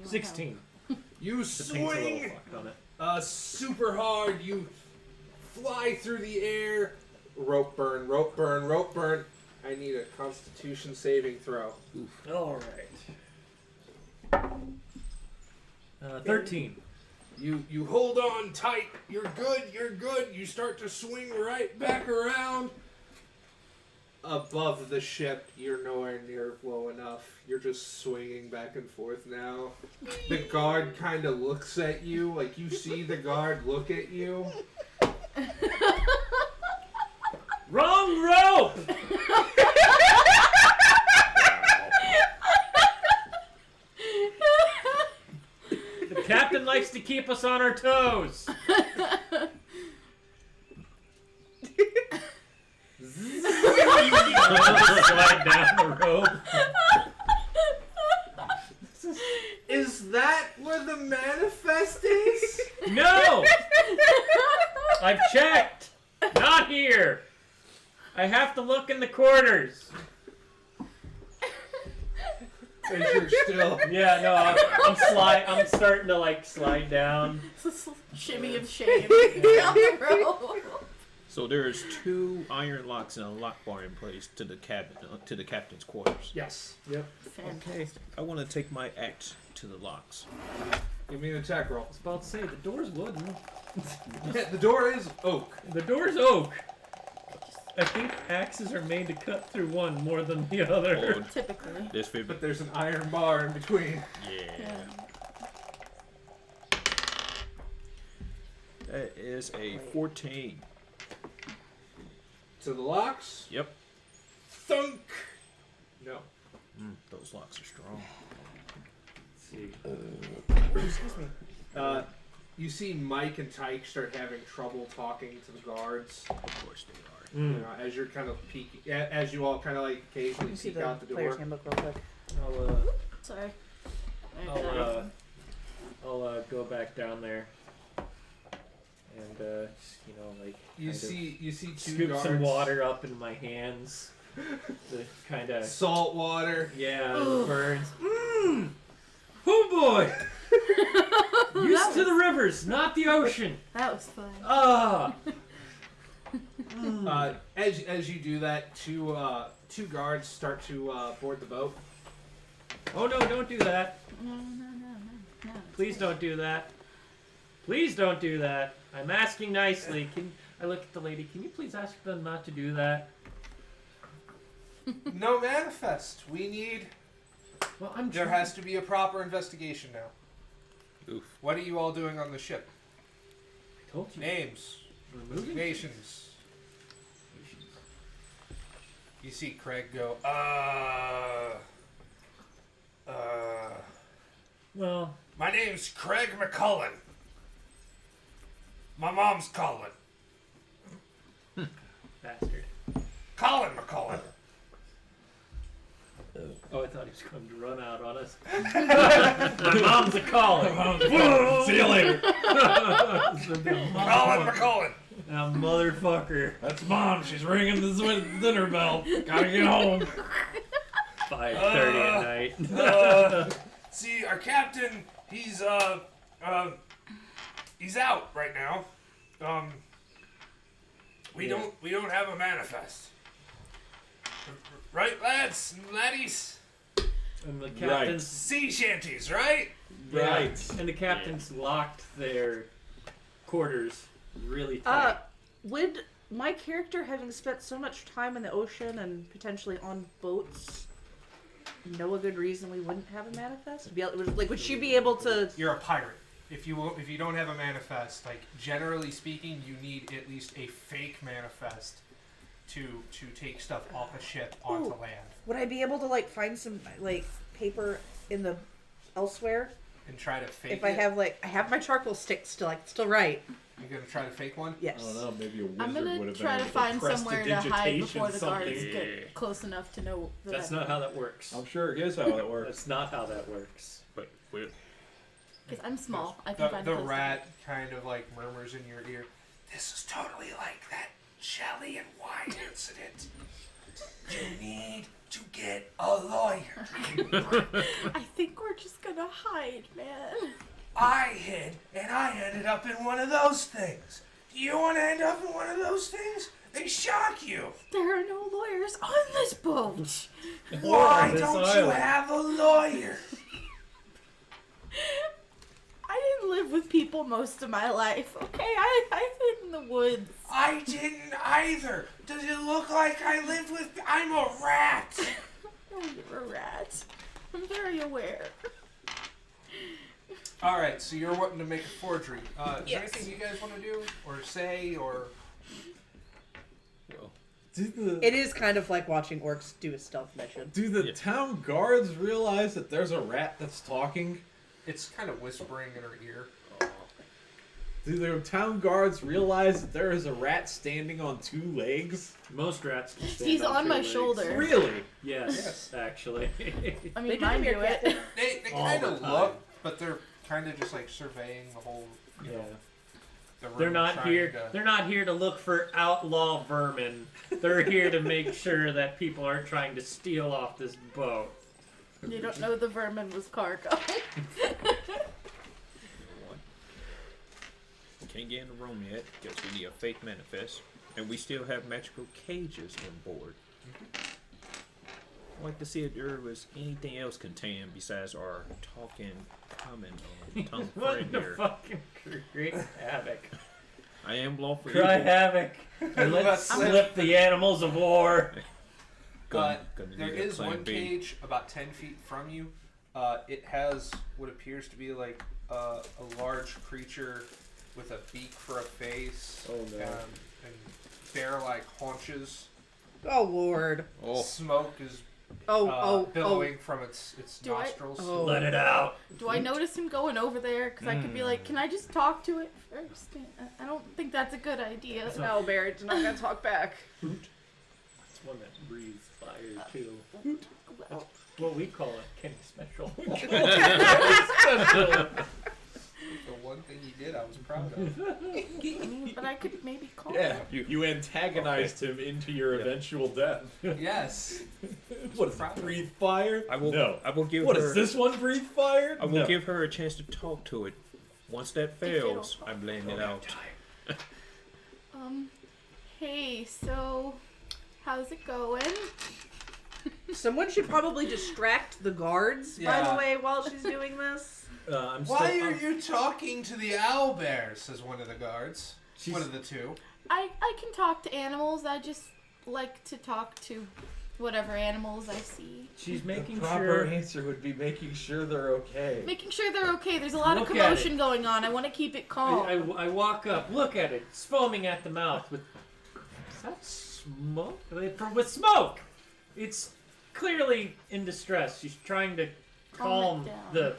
S1: 16.
S5: You
S1: The paint's a little
S5: swing
S1: fucked on it.
S5: super hard. You fly through the air. Rope burn, rope burn, rope burn. I need a Constitution saving throw.
S1: All right. 13.
S5: You hold on tight. You're good. You're good. You start to swing right back around. Above the ship, you're nowhere near low enough. You're just swinging back and forth now. The guard kind of looks at you, like you see the guard look at you.
S1: Wrong rope! The Captain likes to keep us on our toes. Slide down the rope.
S5: Is that where the manifest is?
S1: No! I've checked. Not here. I have to look in the corners.
S5: You're still.
S1: Yeah, no, I'm starting to like slide down.
S3: Shimmy of shame down the road.
S4: So there's 2 iron locks and a lock bar in place to the cabin, to the captain's quarters.
S5: Yes. Yep.
S4: Okay, I want to take my axe to the locks.
S5: Give me an attack roll.
S1: I was about to say the door's wooden.
S5: Yeah, the door is oak.
S1: The door's oak. I think axes are made to cut through one more than the other.
S4: Oh,
S3: Typically.
S4: this fit.
S5: But there's an iron bar in between.
S4: Yeah. That is a 14.
S5: To the locks.
S4: Yep.
S5: Thunk. No.
S4: Those locks are strong.
S1: Let's see.
S6: Excuse me.
S5: You see Mike and Tyke start having trouble talking to the guards.
S4: Of course they are.
S5: You know, as you're kind of peeking, as you all kind of like occasionally
S6: You see
S5: peek
S6: the
S5: out the
S6: player's
S5: door.
S6: handbook real quick.
S3: Sorry.
S1: I'll go back down there and you know, like
S5: You
S1: kind of
S5: see two
S1: scoop
S5: guards.
S1: some water up in my hands. The kind of
S5: Salt water.
S1: yeah, the burns. Oh boy! Used to the rivers, not the ocean.
S3: That was fun.
S1: Ah.
S5: As you do that, two guards start to board the boat.
S1: Oh no! Don't do that.
S3: No.
S1: Please don't do that. Please don't do that. I'm asking nicely. I look at the lady? Can you please ask them not to do that?
S5: No manifest. We need.
S1: Well, I'm.
S5: There has to be a proper investigation now.
S4: Oof.
S5: What are you all doing on the ship?
S1: I told you.
S5: Names,
S1: We're moving.
S5: nations. You see Craig go.
S1: Well,
S5: My name's Craig McCullen. My mom's Cullen.
S1: bastard.
S5: Colin McCullen.
S1: Oh, I thought he was going to run out on us. My mom's a caller.
S7: See you later.
S5: Colin McCullen.
S1: Motherfucker.
S7: That's Mom. She's ringing the dinner bell. Gotta get home.
S1: 5:30 at night.
S5: See, our captain, he's out right now. We don't have a manifest. Right, lads and laddies?
S1: And the captain's
S5: Sea shanties, right?
S1: right. And the captain's locked their quarters really tight.
S6: Would my character, having spent so much time in the ocean and potentially on boats, know a good reason we wouldn't have a manifest? Would she be able to?
S5: You're a pirate. If you don't have a manifest, like generally speaking, you need at least a fake manifest to take stuff off a ship onto
S6: Ooh.
S5: land
S6: Would I be able to find some paper in the elsewhere?
S5: and try to fake
S6: If
S5: it.
S6: I have my charcoal stick still, I can still write.
S5: You're gonna try to fake one?
S6: Yes.
S2: I don't know, maybe a wizard
S3: I'm
S2: would
S3: gonna
S2: have
S3: try
S2: been
S3: to
S2: able
S3: find
S2: press
S3: somewhere to hide
S2: digitation
S3: before the guards
S2: something.
S3: get close enough to know that
S1: That's
S3: I'm
S1: not how that works.
S2: I'm sure it is how it works.
S1: That's not how that works.
S4: Wait, wait.
S3: Because I'm small. I can find
S5: The
S3: close
S5: rat kind of murmurs in your ear. This is totally like that jelly and wine incident. You need to get a lawyer.
S3: I think we're just gonna hide, man.
S5: I hid, and I ended up in one of those things. Do you want to end up in one of those things? They shock you.
S3: There are no lawyers on this boat.
S5: Why
S1: this
S5: don't you
S1: island.
S5: have a lawyer?
S3: I didn't live with people most of my life, okay? I hid in the woods.
S5: I didn't either. Does it look like I lived with... I'm a rat.
S3: No, you're a rat. I'm very aware.
S5: All right, so you're wanting to make a forgery. Is there
S6: Yes.
S5: anything you guys want to do or say or...
S4: Well,
S6: It is kind of like watching orcs do a stealth mission.
S2: Do the town guards realize that there's a rat that's talking?
S5: It's kind of whispering in her ear.
S2: Do the town guards realize that there is a rat standing on 2 legs?
S1: Most rats can stand
S3: He's on
S1: 2
S3: my
S1: legs.
S3: shoulder.
S2: Really?
S1: Yes, actually.
S3: I
S6: They
S3: mean,
S6: do
S3: mine
S6: hear
S3: do it.
S6: Captain.
S5: They
S2: All
S5: kind
S2: the
S5: of
S2: time.
S5: look, but they're kind of just like surveying the whole. You
S1: Yeah.
S5: know, the room
S1: They're not
S5: trying
S1: here.
S5: to-
S1: They're not here to look for outlaw vermin. They're here to make sure that people aren't trying to steal off this boat.
S3: You don't know the vermin was cargo.
S4: Can't get in the room yet because we need a fake manifest, and we still have magical cages on board. I'd like to see if there was anything else contained besides our talking common tongue
S1: What
S4: friend
S1: the
S4: here.
S1: fucking create havoc?
S4: I am lawful
S1: Cry
S4: evil.
S1: havoc and let's slip the animals of war.
S4: Gonna
S5: There
S4: need a
S5: is
S4: plan
S5: one
S4: B.
S5: cage about 10 feet from you. It has what appears to be like a large creature with a beak for a face.
S1: Oh, no.
S5: And bear-like haunches.
S6: Oh Lord.
S4: Oh,
S5: Smoke is
S6: Oh.
S5: billowing from its
S3: Do I-
S5: nostrils.
S6: Oh.
S1: Let it out.
S3: Do I notice him going over there? Because I could be like, can I just talk to it first? I don't think that's a good idea.
S6: No, Barrett's not gonna talk back.
S1: It's one that breathes fire too. What we call it, Kenny Special.
S5: The one thing he did, I was proud of.
S3: But I could maybe call
S2: Yeah,
S3: it.
S2: you antagonized him into your eventual death.
S5: Yes.
S2: What is it, breathe fire?
S4: I will.
S2: No.
S4: I will give
S2: What
S4: her.
S2: is this one, breathe fire?
S4: I will
S2: No.
S4: give her a chance to talk to it. Once that fails, I'm laying it out.
S3: Hey, so how's it going?
S6: Someone should probably distract the guards, by
S5: Yeah.
S6: the way, while she's doing this.
S1: I'm
S5: Why
S1: still,
S5: are you talking to the owlbear? Says one of the guards.
S1: She's-
S5: One of the two.
S3: I can talk to animals. I just like to talk to whatever animals I see.
S1: She's making
S8: Proper
S1: sure.
S8: answer would be making sure they're okay.
S3: Making sure they're okay. There's a lot of
S1: Look at
S3: commotion going on. I want to keep it calm.
S1: I walk up, look at it. It's foaming at the mouth with. Is that smoke? With smoke! It's clearly in distress. She's trying to
S3: Calm
S1: calm
S3: it down.
S1: the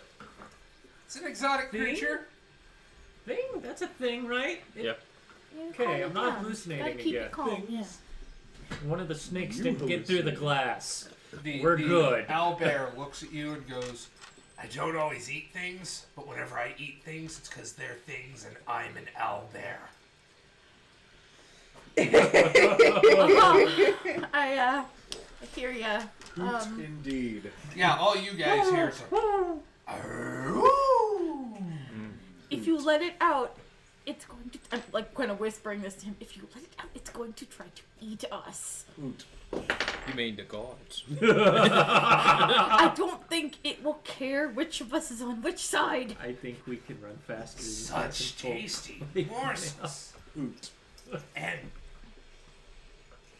S5: It's an exotic
S1: Thing?
S5: creature.
S1: thing. That's a thing, right?
S4: Yep.
S3: Yeah,
S1: Okay,
S3: calm
S1: I'm
S3: it
S1: not
S3: down.
S1: hallucinating
S3: Gotta keep
S1: again.
S3: it calm. Yeah.
S1: One of the snakes
S2: You
S1: didn't get through the
S2: hallucinate.
S1: glass.
S5: The
S1: We're good.
S5: owlbear looks at you and goes, I don't always eat things, but whenever I eat things, it's because they're things and I'm an owlbear.
S3: I hear ya.
S8: Indeed.
S5: Yeah, all you guys hear is
S3: If you let it out, it's going to. I'm like kind of whispering this to him. If you let it out, it's going to try to eat us.
S4: You mean the gods?
S3: I don't think it will care which of us is on which side.
S1: I think we can run faster. than
S5: such
S1: fucking
S5: tasty morsels. And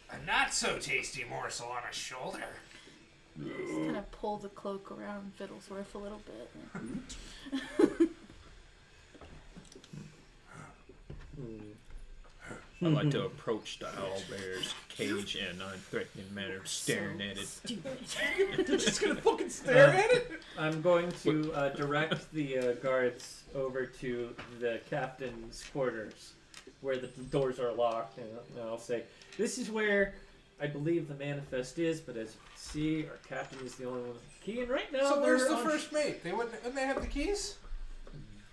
S5: a not so tasty morsel on a shoulder.
S3: Just kind of pull the cloak around Fiddlesworth a little bit.
S4: I like to approach the owlbear's cage in a non-threatening manner, staring at it.
S3: Stupid.
S2: You're just gonna fucking stare at it?
S1: I'm going to direct the guards over to the captain's quarters, where the doors are locked, and I'll say, "This is where I believe the manifest is, but as you can see, our captain is the only one with the key, and right now
S5: So where's
S1: they're
S5: the
S1: on-
S5: first mate? Wouldn't they have the keys?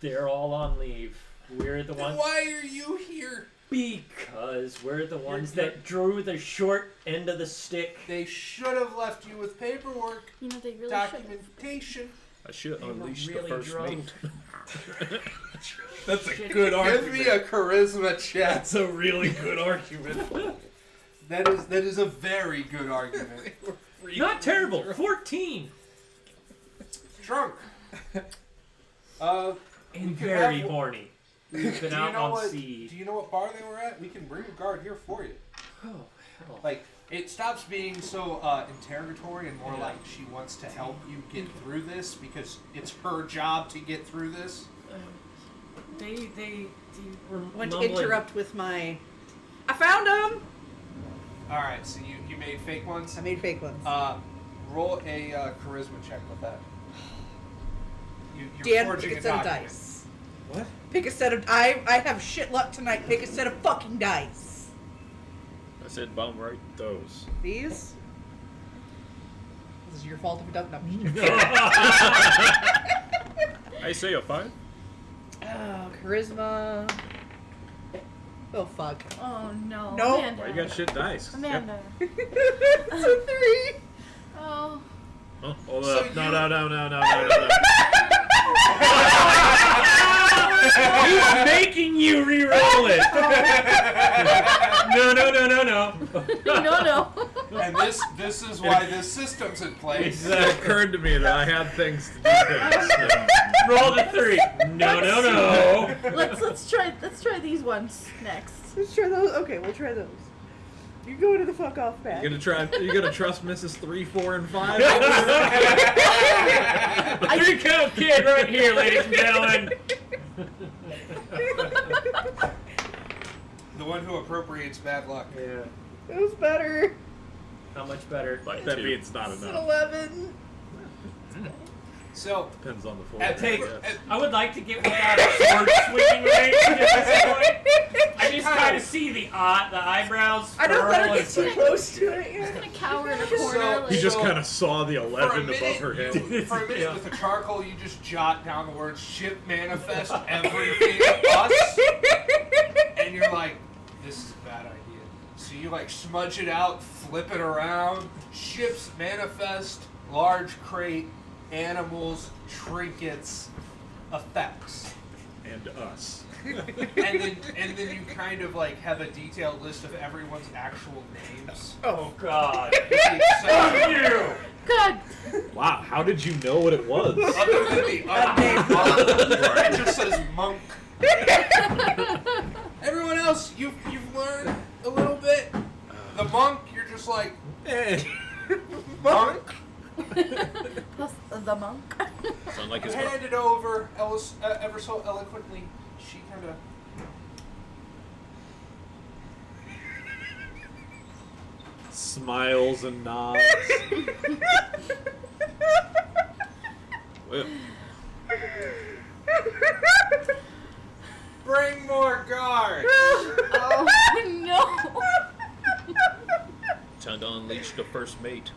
S1: They're all on leave. We're the
S5: Then
S1: ones
S5: why are you here?
S1: because we're the ones that drew the short end of the stick.
S5: They should have left you with paperwork,
S3: You know, they really should.
S5: documentation.
S4: I should
S1: They were
S4: unleash
S1: really
S4: the first
S1: drunk.
S4: mate.
S2: That's a
S1: Shit.
S2: good
S5: Give
S2: argument.
S5: me a charisma check.
S2: That's a really good argument.
S5: That is a very good argument.
S1: Not terrible. 14.
S5: Drunk.
S1: And
S5: could
S1: very
S5: have-
S1: horny. We've been out on sea.
S5: Do you know what bar they were at? We can bring a guard here for you.
S1: Oh, hell.
S5: Like, it stops being so interrogatory and more like she wants to help you get through this because it's her job to get through this.
S1: They were
S6: Want to
S1: mumbling.
S6: interrupt with my. I found them.
S5: All right, so you made fake ones.
S6: I made fake ones.
S5: Roll a charisma check with that. You're
S6: Dan,
S5: forging
S6: pick a
S5: a
S6: set of
S5: document.
S6: dice.
S2: What?
S6: Pick a set of. I have shit luck tonight. Pick a set of fucking dice.
S4: I said bomb right.
S2: Those.
S6: These. This is your fault if it doesn't.
S4: I say a 5.
S6: Oh, charisma. Oh fuck.
S3: Oh no.
S6: Nope.
S3: Amanda.
S2: Why you got shit dice?
S3: Amanda.
S6: It's a 3.
S3: Oh.
S2: Oh, hold
S5: So
S2: up. No.
S1: He's making you re-roll it. No.
S3: No.
S5: And this is why this system's in place.
S2: It occurred to me that I had things to do things.
S1: Roll the 3. No.
S3: Let's try these ones next.
S6: Let's try those. Okay, we'll try those. You go to the fuck off bag.
S2: You gonna trust Mrs. 3, 4, and 5?
S1: The 3-count kid right here, ladies and gentlemen.
S5: The one who appropriates bad luck.
S1: Yeah.
S6: That was better.
S1: How much better?
S4: Like
S2: That
S4: 2.
S2: means not
S6: It's an
S2: enough.
S6: 11.
S5: So
S2: Depends on the form.
S1: I would like to get without a sword swinging range at this point. I just kind of see the eyebrows
S6: I don't let her
S1: furl
S6: get
S1: and
S6: too
S1: like-
S6: close to it
S3: I'm
S6: yet.
S3: gonna cower in a
S5: So-
S3: corner.
S2: You
S3: Like,
S2: just kind of saw the
S5: for a
S2: 11
S5: minute,
S2: above her head.
S5: for a minute
S1: Yeah.
S5: with the charcoal, you just jot down the word "ship manifest everything us," and you're like, "This is a bad idea." So you like smudge it out, flip it around. Ships manifest large crate, animals, trinkets, effects.
S2: And us.
S5: and then you kind of like have a detailed list of everyone's actual names.
S1: Oh God!
S5: Fuck
S1: you!
S3: God.
S2: Wow, how did you know what it was?
S5: Other than the unnamed monk, it just says monk. Everyone else, you've learned a little bit. The monk, you're just like monk.
S3: Plus the monk.
S4: Sound like his
S5: Hand it over, ever so eloquently. She kind of.
S2: Smiles and nods.
S4: Well,
S5: Bring more guards.
S3: Oh no.
S4: time to unleash the first mate.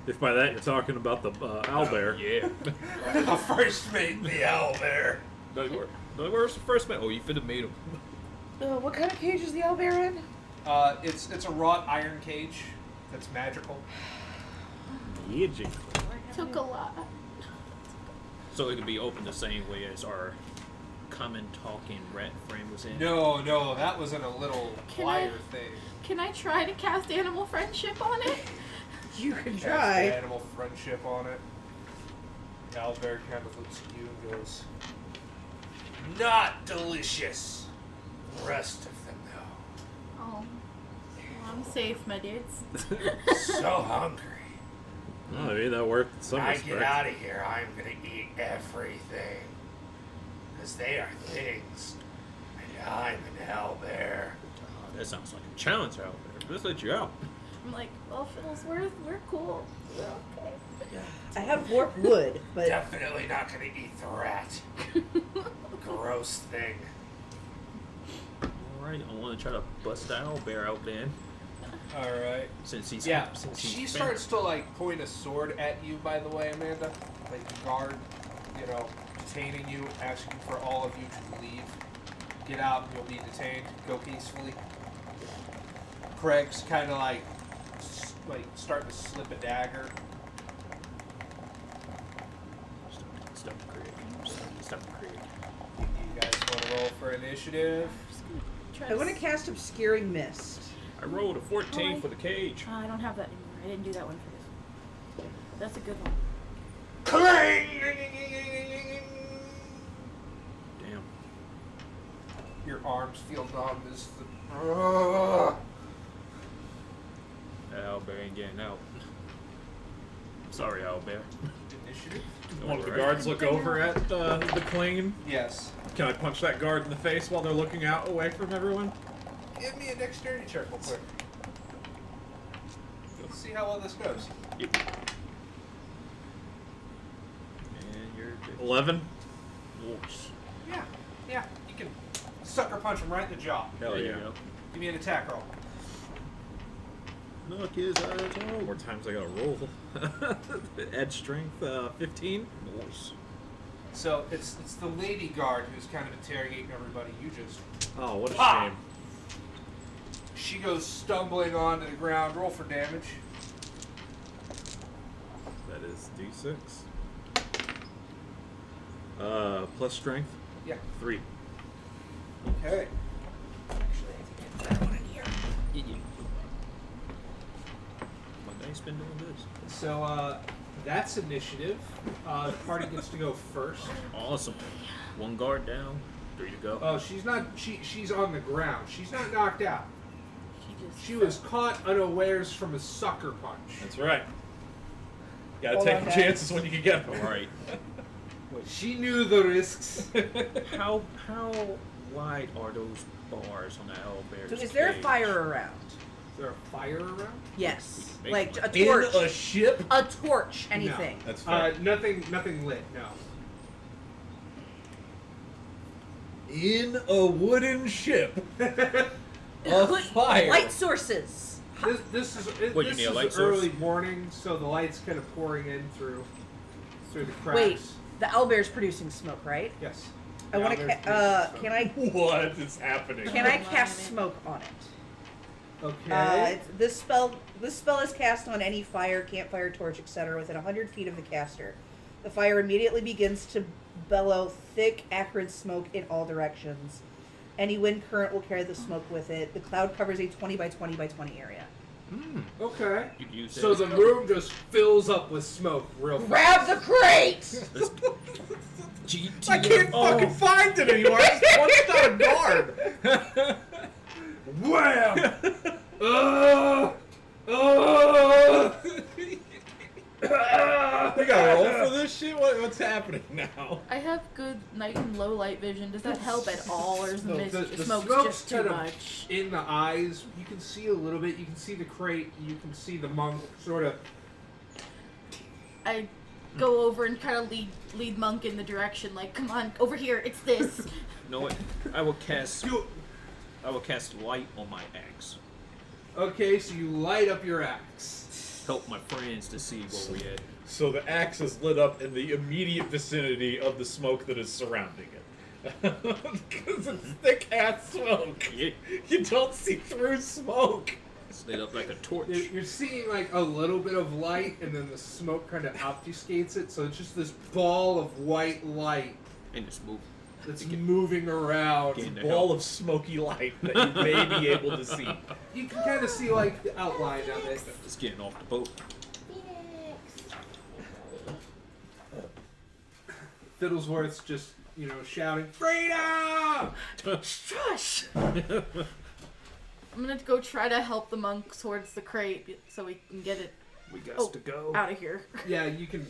S2: If by that you're talking about the owlbear.
S4: Yeah.
S5: The first mate, the owlbear.
S4: Where's the first mate? Oh, you finna made him.
S6: What kind of cage is the owlbear in?
S5: It's a wrought iron cage that's magical.
S2: Yeah, Jake.
S3: Took a lot.
S4: So it could be opened the same way as our common talking rat friend was in.
S5: No, that was in a little
S3: Can
S5: wire
S3: I-
S5: thing.
S3: Can I try to cast animal friendship on it?
S6: You can
S5: Cast
S6: try.
S5: animal friendship on it. Owlbear kind of looks at you and goes, "Not delicious. The rest of them, though.
S3: Oh. Well, I'm safe, my dudes.
S5: So hungry.
S2: Oh, I mean, that worked in some
S5: When I
S2: respect.
S5: get out of here, I'm gonna eat everything. Because they are things. And I'm an owlbear."
S4: Oh, that sounds like a challenge out there. Let's let you out.
S3: I'm like, well, Fiddlesworth, we're cool. We're okay.
S6: I have warp wood, but
S5: Definitely not gonna eat the rat. Gross thing.
S4: Alright, I want to try to bust the owlbear out then.
S5: Alright.
S4: Since he's
S5: Yeah,
S4: since he's
S5: she
S4: fat.
S5: starts to like point a sword at you, by the way, Amanda. Like guard, detaining you, asking for all of you to leave. Get out, you'll be detained. Go peacefully. Craig's kind of like starting to slip a dagger.
S4: Stop the create. Stop the create.
S5: You guys want to roll for initiative?
S3: Try
S6: I want to cast Obscuring Mist.
S4: I rolled a 14
S3: Oh,
S4: for the cage.
S3: I don't have that anymore. I didn't do that one for this. That's a good one.
S4: Damn.
S5: Your arms feel numb as the.
S4: That owlbear ain't getting out. Sorry, owlbear.
S5: Initiative?
S2: One of the guards look over at the queen.
S5: Yes.
S2: Can I punch that guard in the face while they're looking out away from everyone?
S5: Give me a dexterity check real quick. Let's see how well this goes.
S4: Yep.
S2: 11.
S4: Nice.
S5: Yeah. You can sucker punch him right in the jaw.
S2: Hell
S4: There
S2: yeah.
S4: you go.
S5: Give me an attack roll.
S2: Knock his eyes out. More times I gotta roll. Edge strength, 15.
S4: Nice.
S5: So it's the lady guard who's kind of interrogating everybody. You just
S2: Oh, what a
S5: Ah!
S2: shame.
S5: she goes stumbling onto the ground. Roll for damage.
S2: That is D6. Plus strength,
S5: Yeah.
S2: 3.
S5: Okay.
S4: Yeah. My dice been doing this.
S5: So that's initiative. The party gets to go first.
S4: Awesome. One guard down. 3 to go.
S5: Oh, she's not. She's on the ground. She's not knocked out. She was caught unawares from a sucker punch.
S2: That's right. Gotta
S6: Hold
S2: take
S6: on,
S2: the
S6: guys.
S2: chances when you can get them.
S4: All right.
S5: She knew the risks.
S4: How wide are those bars on the owlbear's
S6: So is there a
S4: cage?
S6: fire around?
S5: Is there a fire around?
S6: Yes.
S4: Make
S6: Like
S4: one.
S6: a torch.
S2: In a ship?
S6: A torch. Anything.
S2: That's fair.
S5: Nothing lit. No.
S2: In a wooden ship. A fire.
S6: Light sources.
S5: This is
S4: What, you
S5: this
S4: need a
S5: is
S4: light source?
S5: early morning, so the light's kind of pouring in through the cracks.
S6: Wait, the owlbear's producing smoke, right?
S5: Yes.
S6: I want to. Can I?
S2: What is happening?
S6: Can I cast smoke on it?
S5: Okay.
S6: This spell is cast on any fire, campfire, torch, etc. within 100 feet of the caster. The fire immediately begins to bellow thick, acrid smoke in all directions. Any wind current will carry the smoke with it. The cloud covers a 20 by 20 by 20 area.
S5: Okay.
S4: You can use
S5: So
S4: that.
S5: the room just fills up with smoke real fast.
S6: Grab the crate!
S4: GTFO.
S2: I can't fucking find it anymore. I just punched out a guard.
S5: Wham!
S2: We gotta roll for this shit? What's happening now?
S3: I have good night and low light vision. Does that help at all, or is the,
S5: No,
S3: mist,
S5: the
S3: smoke's
S5: smoke's
S3: just too
S5: kind of
S3: much?
S5: in the eyes. You can see a little bit. You can see the crate. You can see the monk sort of.
S3: I go over and kind of lead Monk in the direction, like, come on, over here, it's this.
S4: know what? I will cast light on my axe.
S5: Okay, so you light up your axe.
S4: Help my friends to see where we at.
S2: So the axe is lit up in the immediate vicinity of the smoke that is surrounding it. Because it's thick ass smoke.
S4: Yeah.
S2: You don't see through smoke.
S4: It's lit up like a torch.
S5: You're seeing like a little bit of light, and then the smoke kind of obfuscates it. So it's just this ball of white light
S4: And just move.
S5: that's moving around.
S4: Getting the
S2: Ball
S4: hell.
S2: of smoky light that you may be able to see.
S5: You can kind of see like the outline of it.
S4: It's getting off the boat.
S5: Fiddlesworth's just, shouting, "Freedom!"
S3: Shush! I'm gonna go try to help the monk towards the crate so we can get it
S4: We got to go.
S3: out of here.
S5: Yeah, you can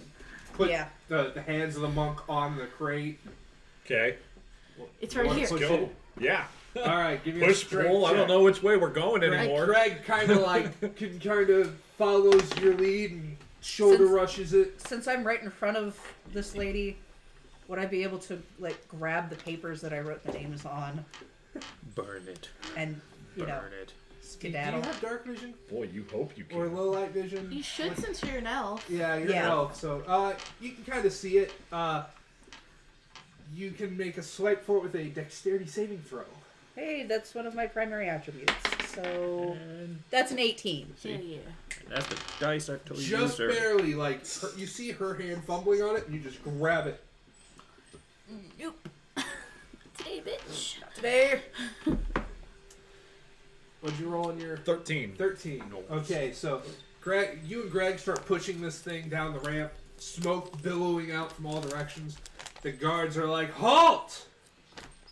S5: put
S6: Yeah.
S5: the hands of the monk on the crate.
S2: Okay.
S3: It's right
S5: Wanna
S3: here.
S5: push
S2: Go.
S5: it?
S2: Yeah.
S5: All right, give me a
S2: Push,
S5: strength
S2: pull. I
S5: check.
S2: don't know which way we're going anymore.
S5: Greg kind of follows your lead and shoulder
S6: Since-
S5: rushes it.
S6: Since I'm right in front of this lady, would I be able to grab the papers that I wrote the names on
S4: Burn it.
S6: and
S4: Burn it.
S5: Do you
S6: skedaddle?
S5: have dark vision
S2: Boy, you hope you
S5: or
S2: can.
S5: low light vision?
S3: You should, since you're an elf.
S5: Yeah, you're
S6: Yeah.
S5: an elf, so you can kind of see it. You can make a swipe for it with a dexterity saving throw.
S6: Hey, that's one of my primary attributes. So
S4: And
S6: that's an 18.
S3: Yeah, yeah.
S4: that's the dice I told you.
S5: Just
S4: sir.
S5: barely, you see her hand fumbling on it, and you just grab it.
S3: Nope. Today, bitch.
S6: Today.
S5: What'd you roll on your
S2: 13.
S5: 13? Okay, so you and Greg start pushing this thing down the ramp, smoke billowing out from all directions. The guards are like, "Halt!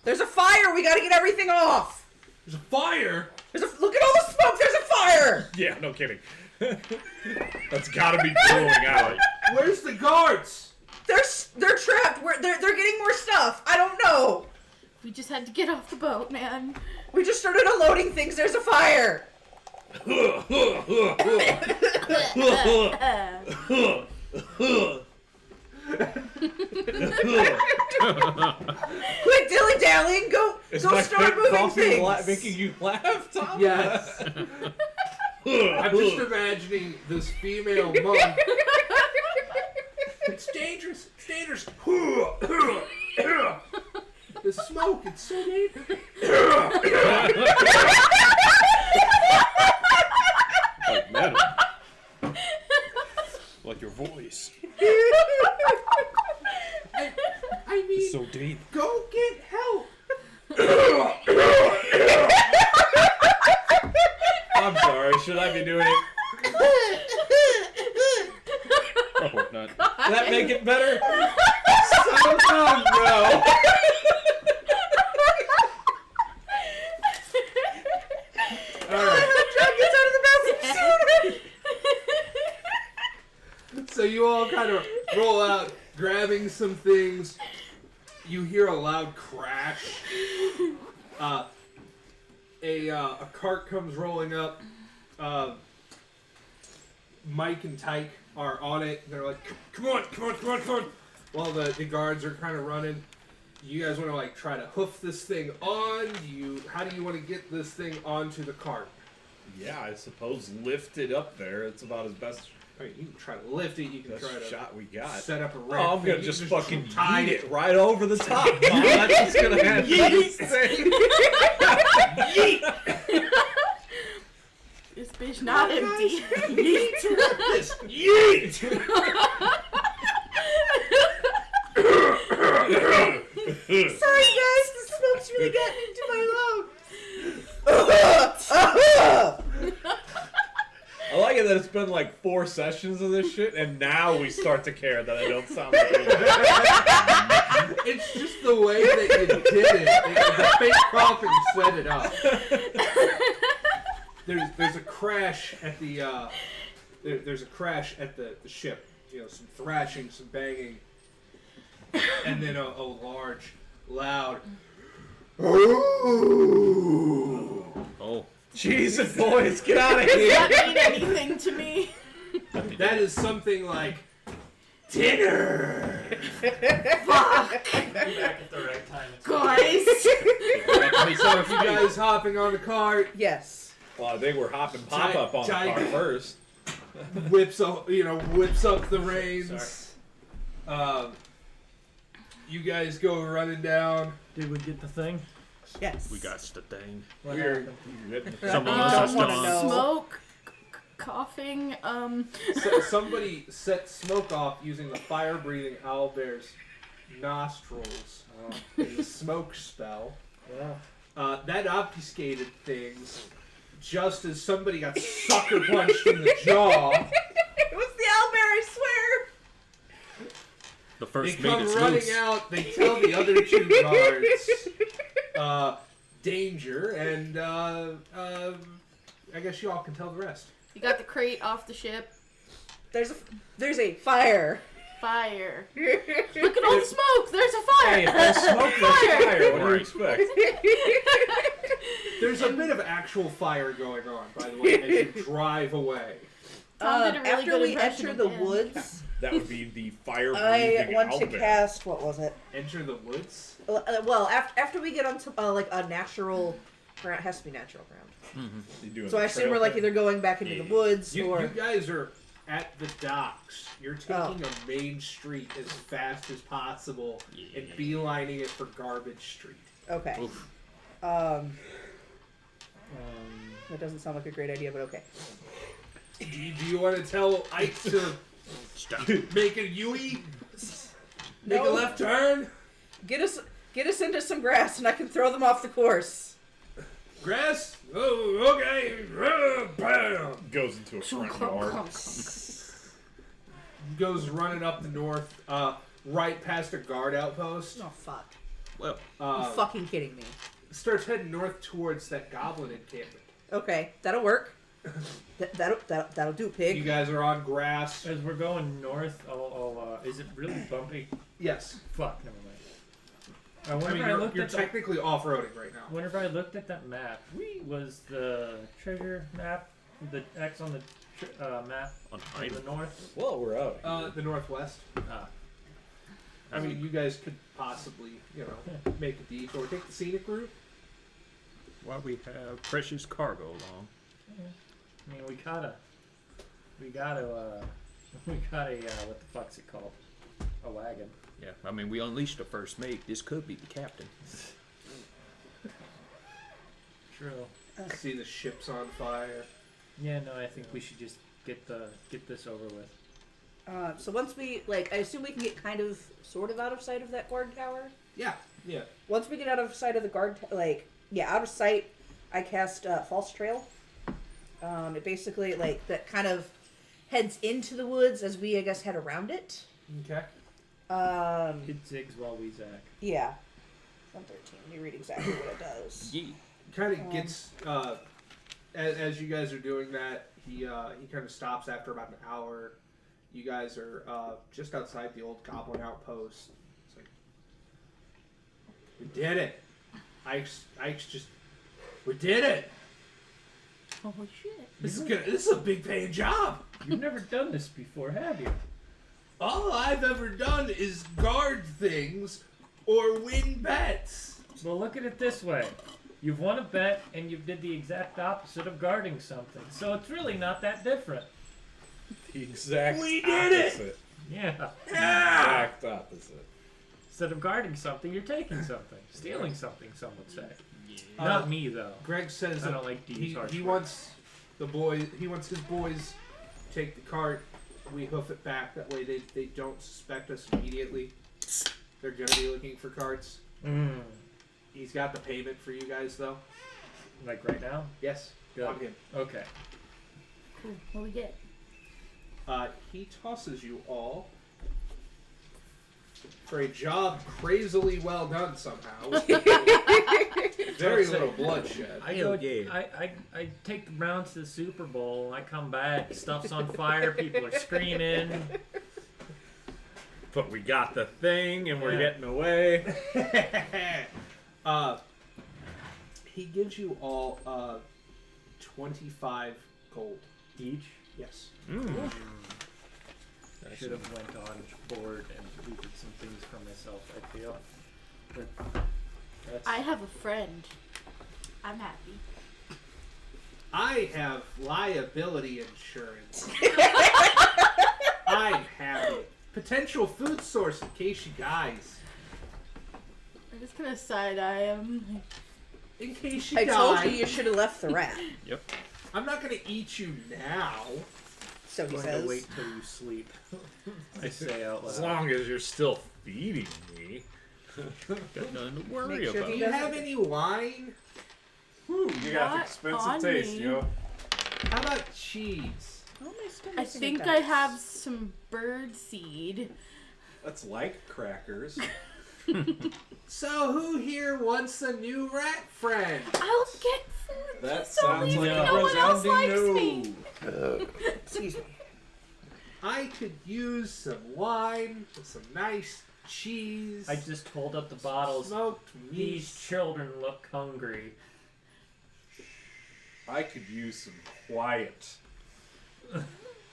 S6: There's a fire. We gotta get everything off.
S5: There's a fire!"
S6: Look at all the smoke. There's a fire.
S2: Yeah, no kidding. That's gotta be blowing out.
S5: Where's the guards?
S6: They're trapped. They're getting more stuff. I don't know.
S3: We just had to get off the boat, man.
S6: We just started unloading things. There's a fire. Quit dilly-dallying. Go start moving things.
S7: Making you laugh, Tom?
S5: Yes. I'm just imagining this female monk. It's dangerous. It's dangerous. The smoke. It's so dangerous.
S4: Like metal. Like your voice.
S5: I mean,
S4: So deep.
S5: go get help.
S7: I'm sorry. Should I be doing it?
S4: Probably not.
S7: Does that make it better?
S5: Oh no. So you all kind of roll out, grabbing some things. You hear a loud crash. A cart comes rolling up. Mike and Tyke are on it. They're like, come on. While the guards are kind of running. You guys want to like try to hoof this thing on? How do you want to get this thing onto the cart?
S7: Yeah, I suppose lift it up there. It's about as best
S5: I mean, you can try to lift it. You can try to
S7: shot we got.
S5: set up a ramp.
S7: Oh, I'm gonna
S5: You
S7: just
S5: can
S7: fucking
S5: tie
S7: yeet it right over the top. Mom. That's what's gonna happen.
S3: This bitch not empty.
S5: This yeet!
S6: Sorry, guys. The smoke's really getting into my lungs.
S7: I like it that it's been like 4 sessions of this shit, and now we start to care that I don't sound like it.
S5: It's just the way that you did it. The fake coughing set it up. There's a crash at the there's a crash at the ship. You know, some thrashing, some banging, and then a large, loud.
S4: Oh.
S7: Jesus, boys, get out of
S3: Does
S7: here!
S3: that mean anything to me?
S5: That is something like dinner.
S3: Fuck,
S1: Back at the right time.
S3: guys.
S5: So if you guys hopping on the cart,
S6: Yes.
S7: Well, they were hopping pop up on the car first.
S5: whips up the reins. You guys go running down.
S1: Did we get the thing?
S6: Yes.
S4: We got the thing.
S1: What
S7: We're
S1: happened?
S4: Some of
S6: I
S4: us
S6: don't
S4: are
S6: wanna
S4: gone.
S6: know.
S3: Smoke, coughing.
S5: So somebody set smoke off using the fire-breathing owlbear's nostrils in the smoke spell.
S1: Yeah.
S5: That obfuscated things just as somebody got sucker punched in the jaw.
S6: It was the owlbear, I swear.
S4: The
S5: They
S4: first mate
S5: come
S4: is
S5: running
S4: loose.
S5: out. They tell the other 2 guards danger, and I guess you all can tell the rest.
S3: You got the crate off the ship.
S6: There's a fire.
S3: Fire. Look at all the smoke. There's a fire.
S7: Hey, if there's smoke, there's fire. What do you
S4: Right.
S7: expect?
S5: There's a bit of actual fire going on, by the way, as you drive away.
S3: Tom did a really
S6: After
S3: good
S6: we
S3: impression
S6: enter
S3: of
S6: the
S3: Ben.
S6: woods,
S7: That would be the fire
S6: I
S7: breathing
S6: want to
S7: owlbear.
S6: cast, what was it?
S5: Enter the woods?
S6: Well, after we get onto like a natural ground, it has to be natural ground.
S7: You doing
S6: So
S7: the
S6: I assume
S7: trail
S6: we're like
S7: thing?
S6: either going back into the woods
S5: You
S6: or
S5: guys are at the docks. You're taking a main street as fast as possible and beelining it for Garbage Street.
S6: okay.
S4: Oof.
S6: That doesn't sound like a great idea, but okay.
S5: Do you want to tell Ike to
S4: Stop.
S5: make a U-E? Make
S6: No.
S5: a left turn?
S6: Get us into some grass, and I can throw them off the course.
S5: Grass? Oh, okay. Bam!
S7: Goes into a front yard.
S5: Goes running up the north, right past a guard outpost.
S6: Oh fuck!
S4: Well,
S6: You fucking kidding me?
S5: Starts heading north towards that goblin encampment.
S6: Okay, that'll work. That'll do,
S5: You
S6: pig.
S5: guys are on grass.
S1: As we're going north, is it really bumpy?
S5: Yes.
S1: Fuck, never mind.
S5: I mean, you're technically off-roading right now.
S1: Whenever I looked at that map, was the treasure map, the X on the map
S4: on
S1: in the
S4: Hyde.
S1: north?
S7: Well, we're out.
S5: The northwest. I mean, you guys could possibly, make a detour. Take the scenic route.
S4: While we have precious cargo along.
S1: I mean, we got a, what the fuck's it called? A wagon.
S4: Yeah, I mean, we unleashed the first mate. This could be the captain.
S1: True.
S5: I see the ship's on fire.
S1: Yeah, no, I think we should just get this over with.
S6: So once we, I assume we can get kind of, sort of out of sight of that guard tower?
S5: Yeah.
S6: Once we get out of sight of the guard, out of sight, I cast False Trail. It basically, that kind of heads into the woods as we, I guess, head around it.
S5: Okay.
S1: It zigs while we zag.
S6: Yeah. 113. Let me read exactly what it does.
S4: Yeah.
S5: Kind of gets, as you guys are doing that, he kind of stops after about an hour. You guys are just outside the old Goblin outpost. It's like, we did it. Ike's we did it.
S3: Holy shit.
S5: This is a big paying job.
S1: You've never done this before, have you?
S5: All I've ever done is guard things or win bets.
S1: Well, look at it this way. You've won a bet, and you did the exact opposite of guarding something. So it's really not that different.
S7: The exact
S5: We did it!
S7: opposite.
S1: Yeah.
S7: The exact opposite.
S1: Instead of guarding something, you're taking something. Stealing something, some would say.
S4: Yeah.
S1: Not me, though.
S5: Greg says
S1: I
S5: that
S1: don't like to use harsh
S5: he
S1: words.
S5: wants his boys to take the cart. We hoof it back. That way they don't suspect us immediately. They're going to be looking for carts.
S1: Mm.
S5: He's got the payment for you guys, though.
S1: Like right now?
S5: Yes.
S1: Good.
S5: On him.
S1: Okay.
S3: Cool. What we get?
S5: He tosses you all for a job crazily well done somehow. Very little bloodshed.
S1: I go. I take the Browns to the Super Bowl. I come back. Stuff's on fire. People are screaming.
S7: But we got the thing, and we're
S1: Yeah.
S7: getting away.
S5: He gives you all 25 gold.
S1: Each.
S5: Yes.
S1: I should have went on board and looted some things for myself, I feel. But that's...
S3: I have a friend. I'm happy.
S5: I have liability insurance. I'm happy. Potential food source in case you guys.
S3: I'm just gonna side-eye him.
S5: In case you
S6: I
S5: die.
S6: told you should have left the rat.
S4: Yep.
S5: I'm not going to eat you now.
S6: So
S1: I'm
S6: he
S1: going
S6: says.
S1: to wait till you sleep. I say out
S7: As
S1: loud.
S7: long as you're still feeding me.
S4: Got nothing to worry
S6: Make sure
S4: about.
S5: Do you have any wine?
S8: You got
S3: Not
S8: expensive
S3: on
S8: taste,
S3: me.
S8: yo.
S5: How about cheese?
S6: How am I still
S3: I
S6: missing
S3: think
S6: a
S3: I
S6: dice?
S3: have some bird seed.
S8: That's like crackers.
S5: So who here wants a new rat friend?
S3: I'll get food.
S8: That
S3: Please don't
S8: sounds
S3: leave
S8: like
S3: me.
S8: a
S3: No one else likes
S8: resounding
S3: me.
S8: no.
S6: Excuse me.
S5: I could use some wine, some nice cheese.
S1: I just hold up the bottles.
S5: Smoked meat.
S1: These children look hungry.
S8: I could use some quiet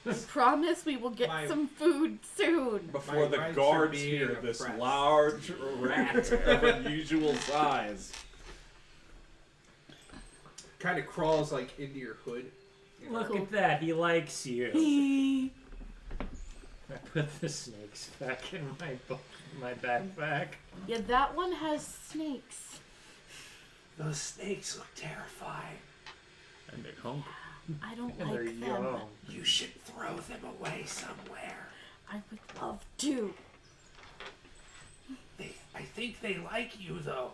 S3: I promise we will get
S5: My-
S3: some food soon.
S8: before
S5: My
S8: the
S5: rights are
S8: guards
S5: being
S8: hear this
S5: oppressed.
S8: large rat of unusual size.
S5: Kind of crawls like into your hood. you know?
S1: Look at that. He likes you.
S3: He
S1: I put the snakes back in my backpack.
S3: Yeah, that one has snakes.
S5: Those snakes look terrifying.
S4: And they're hungry.
S3: I don't
S1: And they're
S3: like them.
S1: young.
S5: You should throw them away somewhere.
S3: I would love to.
S5: I think they like you though.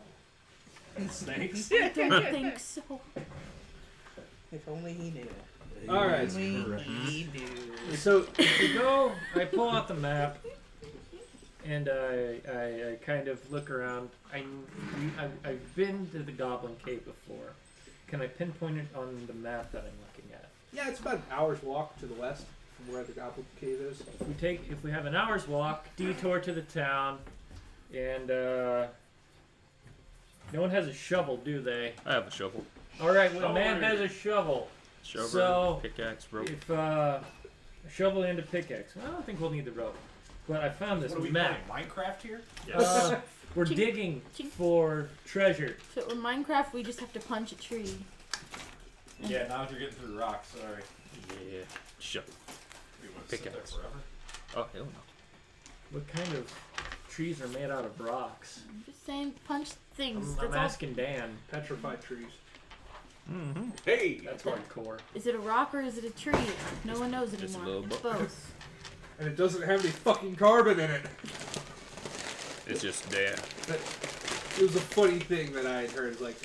S8: Snakes?
S3: I don't think so.
S6: If only he knew.
S5: All right.
S6: If only he knew.
S5: So
S1: We go. I pull out the map, and I kind of look around. I've been to the Goblin Cave before. Can I pinpoint it on the map that I'm looking at?
S5: yeah, it's about an hour's walk to the west from where the Goblin Cave is.
S1: If we have an hour's walk, detour to the town, and no one has a shovel, do they?
S4: I have a shovel.
S1: All right, well, a man has a shovel.
S4: Shovel,
S1: So,
S4: pickaxe, rope.
S1: If a shovel and a pickaxe. Well, I don't think we'll need the rope. But I found this
S9: What are we
S1: map.
S9: playing? Minecraft here?
S1: We're
S3: Ching,
S1: digging
S3: ching.
S1: for treasure.
S3: If it were Minecraft, we just have to punch a tree.
S9: Yeah, now if you're getting through rocks, sorry.
S4: Yeah. Shut.
S9: We want to sit there
S4: Pickaxe.
S9: forever.
S4: Oh hell no.
S1: What kind of trees are made out of rocks?
S3: I'm just saying, punch things.
S1: I'm
S3: That's all.
S1: asking Dan.
S5: Petrified trees.
S9: Hey!
S1: That's hardcore.
S3: Is it a rock or is it a tree? No one knows
S4: just a
S3: anymore.
S4: little
S3: It's
S4: book.
S3: both.
S5: And it doesn't have any fucking carbon in it.
S4: It's just there.
S5: It was a funny thing that I had heard, like,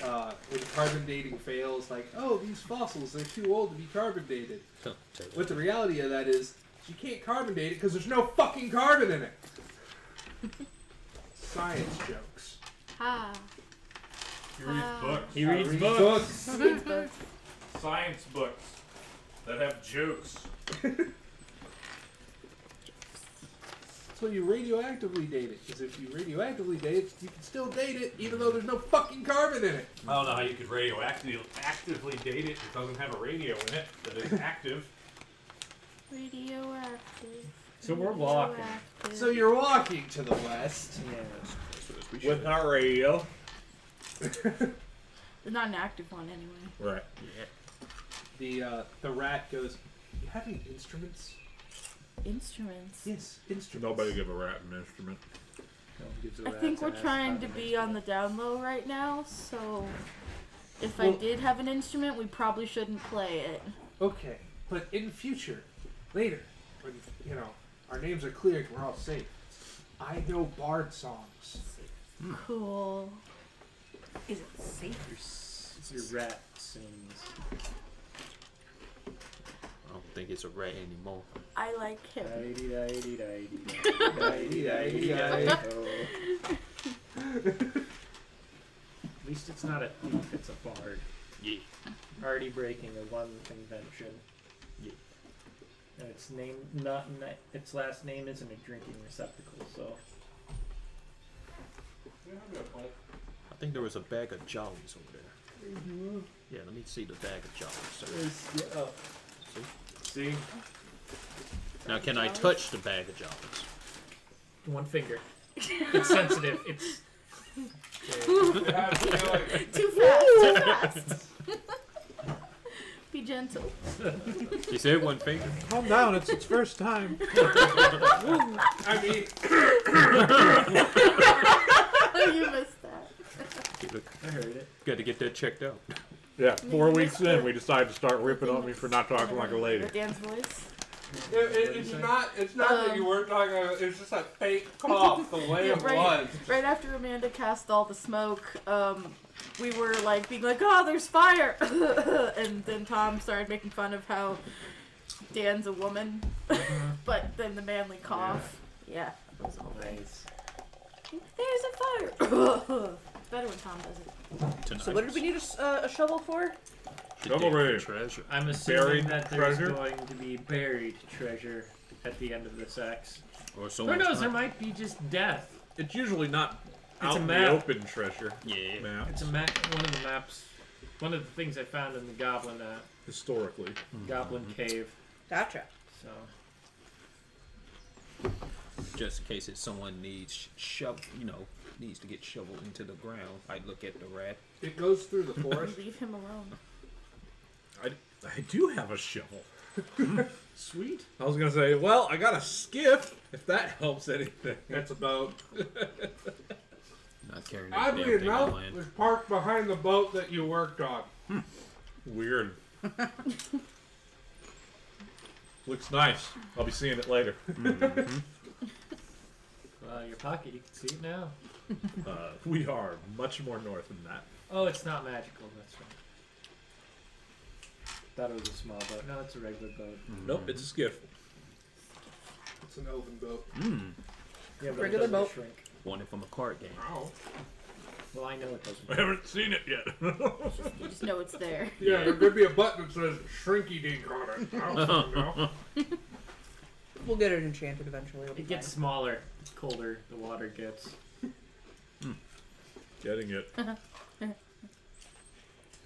S5: when carbon dating fails, like, oh, these fossils, they're too old to be carbon dated. But the reality of that is, you can't carbon date it because there's no fucking carbon in it. Science jokes.
S3: Ha.
S9: He reads books.
S1: He reads
S5: Read
S1: books.
S3: Reads books.
S9: Science books that have jokes.
S5: So you radioactively date it, because if you radioactively date it, you can still date it, even though there's no fucking carbon in it.
S9: I don't know how you could actively date it. It doesn't have a radio in it that is active.
S3: Radioactive.
S1: So we're walking.
S3: Radioactive.
S5: So you're walking to the west.
S1: Yes.
S2: With our radio.
S3: Not an active one, anyway.
S2: Right.
S5: The rat goes, you have any instruments?
S3: Instruments.
S5: Yes, instruments.
S2: Nobody give a rat an instrument.
S3: I think we're trying to be on the down low right now, so if I
S5: Well-
S3: did have an instrument, we probably shouldn't play it.
S5: Okay, but in future, later, when, our names are cleared and we're all safe, I know bard songs.
S3: Cool.
S6: Is it safe?
S1: Your rat sings.
S4: I don't think it's a rat anymore.
S3: I like him.
S1: At least it's not a thief, it's a bard.
S4: Yeah.
S1: Already breaking a one convention.
S4: Yeah.
S1: And its last name isn't a drinking receptacle, so.
S4: I think there was a bag of jollies over there. Yeah, let me see the bag of jollies. Sir. See?
S1: See?
S4: Now, can I touch the bag of jollies?
S1: One finger. It's sensitive. It's.
S3: Too fast. Too fast. Be gentle.
S4: You said one finger.
S2: Calm down, it's its first time.
S5: I mean,
S3: You missed that.
S1: I heard it.
S4: Got to get that checked out.
S2: Yeah, 4 weeks in, we decided to start ripping on me for not talking like a lady.
S3: Or Dan's voice.
S5: it's not that you weren't talking about, it's just a fake cough, the way it was.
S3: Right after Amanda cast all the smoke, we were like being like, "Oh, there's fire," and then Tom started making fun of how Dan's a woman, but then the manly cough. Yeah, that was the whole thing.
S1: Nice.
S3: There's a fire. Better when Tom does it.
S4: Tonight.
S6: So what did we need a shovel for?
S2: Shovelry.
S4: Treasure.
S1: I'm assuming
S2: Buried
S1: that there's
S2: treasure?
S1: going to be buried treasure at the end of this X.
S4: Or
S1: Who
S4: someone's
S1: knows? There
S4: hunt.
S1: might be just death.
S2: It's usually not
S1: It's
S2: out
S1: a
S2: in the
S1: map.
S2: open treasure.
S4: Yeah.
S2: Map.
S1: It's a map. One of the maps. One of the things I found in the Goblin
S2: Historically.
S1: Goblin Cave.
S6: Gotcha.
S1: So
S4: Just in case it's someone needs needs to get shoveled into the ground, I'd look at the rat.
S5: It goes through the forest.
S3: Leave him alone.
S2: I do have a shovel.
S1: sweet.
S2: I was gonna say, well, I got a skiff, if that helps anything.
S5: That's a boat.
S4: Not carrying that
S5: Oddly
S4: damn thing on
S5: enough,
S4: land.
S5: was parked behind the boat that you worked on.
S2: Weird. Looks nice. I'll be seeing it later.
S1: Well, your pocket. You can see it now.
S2: We are much more north than that.
S1: Oh, it's not magical. That's right. Thought it was a small boat. No, it's a regular boat.
S2: Nope, it's a skiff.
S5: It's an elven boat.
S1: Yeah, but
S6: Regular
S1: it doesn't
S6: boat.
S1: shrink.
S4: Wanted from a card game.
S5: Wow.
S1: Well, I know it doesn't.
S2: I haven't seen it yet.
S3: You just know it's there.
S5: Yeah, there could be a button that says Shrinky Dink on it. I don't know.
S6: We'll get it enchanted eventually. It'll be
S1: It gets
S6: fine.
S1: smaller, the colder the water gets.
S2: Getting it.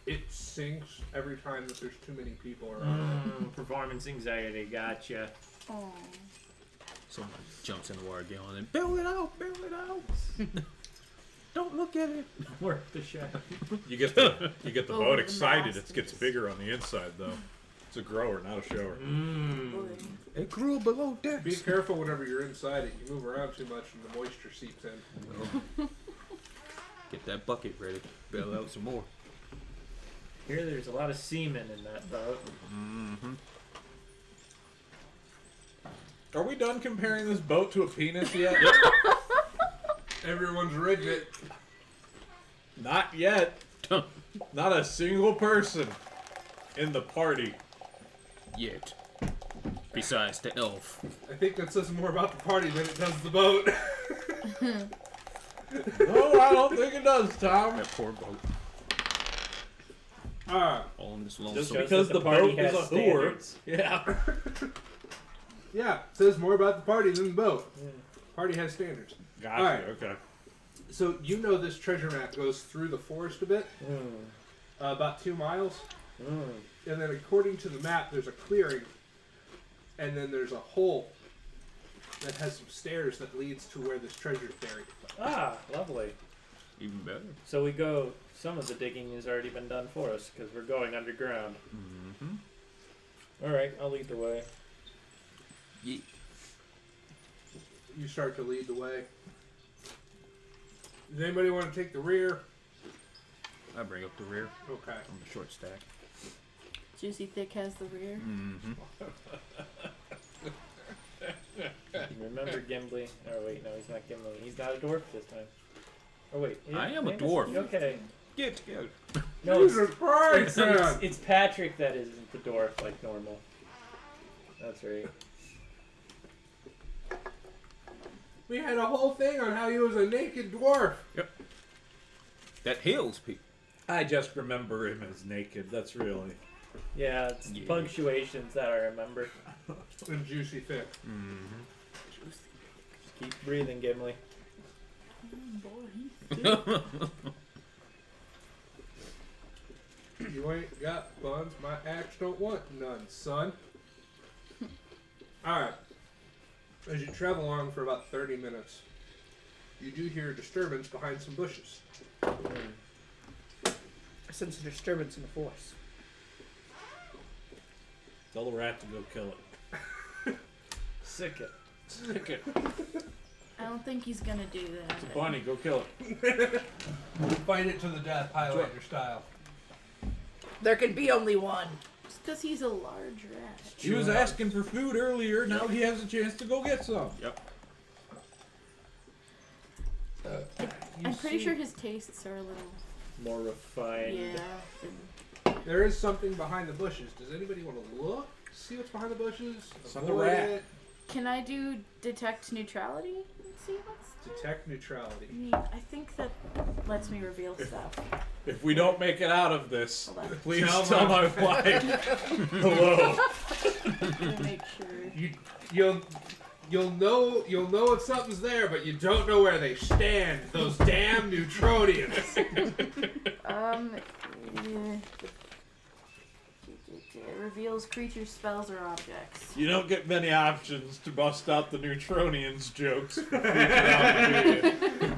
S5: It sinks every time that there's too many people around.
S1: Performance anxiety, gotcha.
S3: Oh.
S4: Someone jumps in the water gallon and bail it out, bail it out. Don't look at it.
S1: Work the shaft.
S2: You get the
S3: Oh,
S2: boat
S3: the
S2: excited.
S3: mast
S2: It gets
S3: is-
S2: bigger on the inside though. It's a grower, not a shower.
S4: It grew below decks.
S5: Be careful whenever you're inside it. You move around too much and the moisture seeps in.
S4: Get that bucket ready. Bail out some more.
S1: Here, there's a lot of semen in that boat.
S2: Mm-hmm. Are we done comparing this boat to a penis yet?
S5: Everyone's rigged it.
S2: Not yet. Not a single person in the party.
S4: Yet. Besides the elf.
S5: I think that says more about the party than it does the boat.
S2: No, I don't think it does, Tom.
S4: That poor boat.
S5: Alright.
S4: All in this
S2: Just
S4: lonesome.
S2: because
S1: that
S2: the
S1: the party
S2: boat is
S1: has
S2: a whore.
S1: standards.
S2: Yeah.
S5: Yeah, it says more about the party than the boat. Party has standards.
S2: Gotcha.
S5: Alright.
S2: Okay.
S5: So you know this treasure map goes through the forest a bit, about 2 miles, and then according to the map, there's a clearing, and then there's a hole that has some stairs that leads to where this treasure's buried.
S1: Ah, lovely.
S4: Even better.
S1: So we go. Some of the digging has already been done for us because we're going underground.
S4: Mm-hmm.
S1: All right, I'll lead the way.
S4: Yeah.
S5: You start to lead the way. Does anybody want to take the rear?
S4: I bring up the rear.
S5: Okay.
S4: On the short stack.
S3: Juicy Thick has the rear.
S4: Mm-hmm.
S1: Remember Gimli? Oh wait, no, he's not Gimli. He's not a dwarf this time. Oh wait,
S4: I am a
S1: maybe it's-
S4: dwarf.
S1: Okay.
S4: Get together.
S1: No,
S5: Jesus Christ, man!
S1: it's Patrick that isn't the dwarf like normal. That's right.
S5: We had a whole thing on how he was a naked dwarf.
S4: That heals people.
S2: I just remember him as naked. That's really.
S1: Yeah, it's
S4: Yeah.
S1: punctuations that I remember.
S5: And juicy thick.
S4: Mm-hmm.
S1: Just keep breathing, Gimli.
S5: You ain't got buns, my axe don't want none, son. Alright. As you travel along for about 30 minutes, you do hear a disturbance behind some bushes.
S6: I sense a disturbance in the force.
S2: Tell the rat to go kill it.
S1: Sick it.
S2: Stick it.
S3: I don't think he's gonna do that.
S2: It's a bunny. Go kill it.
S5: Fight it to the death, Highlander style.
S6: There can be only one.
S3: Just because he's a large rat.
S2: He was asking for food earlier. Now he has a chance to go get some.
S4: Yep.
S3: I'm pretty sure his tastes are a little.
S1: More refined.
S3: Yeah.
S5: There is something behind the bushes. Does anybody want to look? See what's behind the bushes?
S2: It's not the
S5: Avoid
S2: rat.
S5: it?
S3: Can I do detect neutrality and see what's there?
S5: Detect neutrality.
S3: Neat. I think that lets me reveal stuff.
S2: If we don't make it out of this,
S3: Hold on.
S2: please
S5: Tell
S2: tell
S5: my-
S2: my wife hello.
S3: To make sure.
S5: You'll know if something's there, but you don't know where they stand. Those damn Neutronians.
S3: It reveals creatures, spells, or objects.
S2: You don't get many options to bust out the Neutronians jokes. For future opportunity.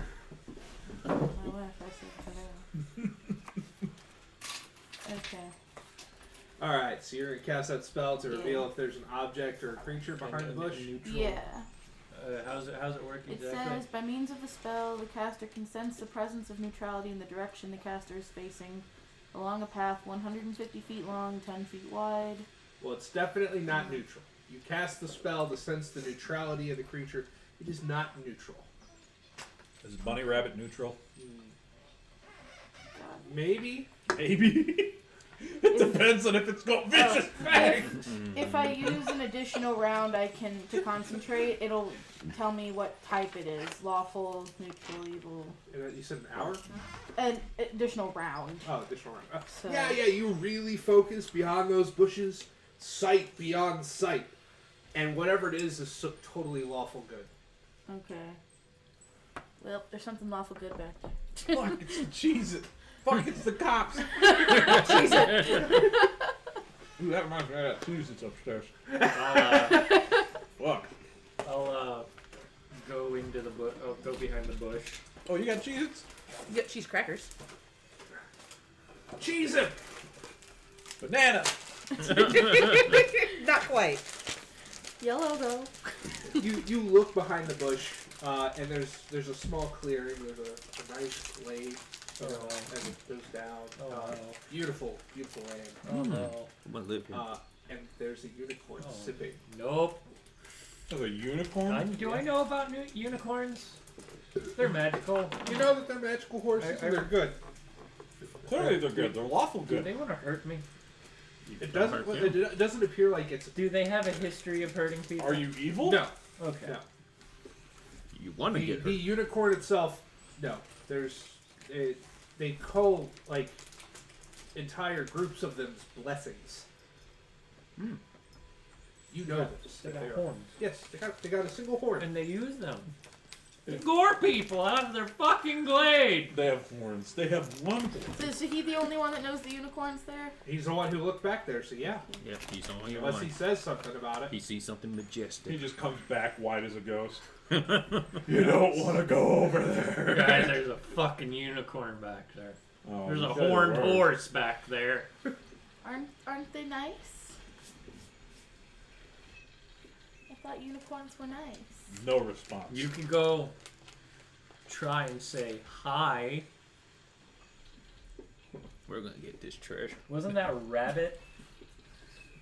S3: What if I said hello? Okay.
S5: Alright, so you're going to cast that spell to reveal if there's an object or a creature behind the bush.
S3: Yeah.
S1: How's it work
S3: It
S1: exactly?
S3: says, by means of the spell, the caster can sense the presence of neutrality in the direction the caster is facing, along a path 150 feet long, 10 feet wide.
S5: Well, it's definitely not neutral. You cast the spell to sense the neutrality of the creature. It is not neutral.
S2: Is bunny rabbit neutral?
S5: Maybe.
S2: Maybe. It depends on if it's got vicious fangs.
S3: If I use an additional round, I can to concentrate. It'll tell me what type it is: lawful, neutral, evil.
S5: And you said an hour?
S3: An additional round.
S5: Oh, additional round.
S3: So-
S5: Yeah, you really focus beyond those bushes, sight beyond sight. And whatever it is so totally lawful good.
S3: Okay. Well, there's something lawful good back there.
S2: Fuck, it's the cheese it. Fuck, it's the cops. Ooh, that reminds me of that cheese that's upstairs. Fuck.
S1: I'll go into the bush. I'll go behind the bush.
S2: Oh, you got cheese?
S6: You got cheese crackers.
S2: Cheese it! Banana!
S6: Not quite.
S3: Yellow though.
S5: You look behind the bush, and there's a small clearing. There's a nice glade, you know, as it goes down.
S1: Oh, no.
S5: Beautiful land.
S1: Oh no.
S4: I'm gonna live here.
S5: And there's a unicorn
S1: Oh.
S5: sipping.
S1: Nope.
S2: There's a unicorn?
S1: Do I know about unicorns? They're magical.
S5: You know that they're magical horses and they're good.
S2: Clearly they're good. They're lawful
S1: Do
S2: good.
S1: they want to hurt me?
S5: It doesn't appear like it's.
S1: Do they have a history of hurting people?
S2: Are you evil?
S5: No.
S1: Okay.
S5: No.
S4: You want to
S5: The,
S4: get
S5: the
S4: hurt.
S5: unicorn itself, no. They call like entire groups of them blessings. You know this.
S1: They
S5: that
S1: got
S5: they are-
S1: horns.
S5: Yes, they got a single horn.
S1: And they use them to gore people out of their fucking glade.
S2: They have horns. They have one horn.
S3: So is he the only one that knows the unicorns there?
S5: He's the one who looked back there, so yeah.
S4: Yep, he's the only
S5: Unless
S4: one.
S5: he says something about it.
S4: He sees something
S2: He
S4: majestic.
S2: just comes back white as a ghost. You don't want to go over there.
S1: Guys, there's a fucking unicorn back there.
S2: Oh,
S1: There's
S2: you
S1: a
S2: said it
S1: horned
S2: worked.
S1: horse back there.
S3: Aren't they nice? I thought unicorns were nice.
S2: No response.
S1: You can go try and say hi.
S4: We're gonna get this treasure.
S1: Wasn't that rabbit?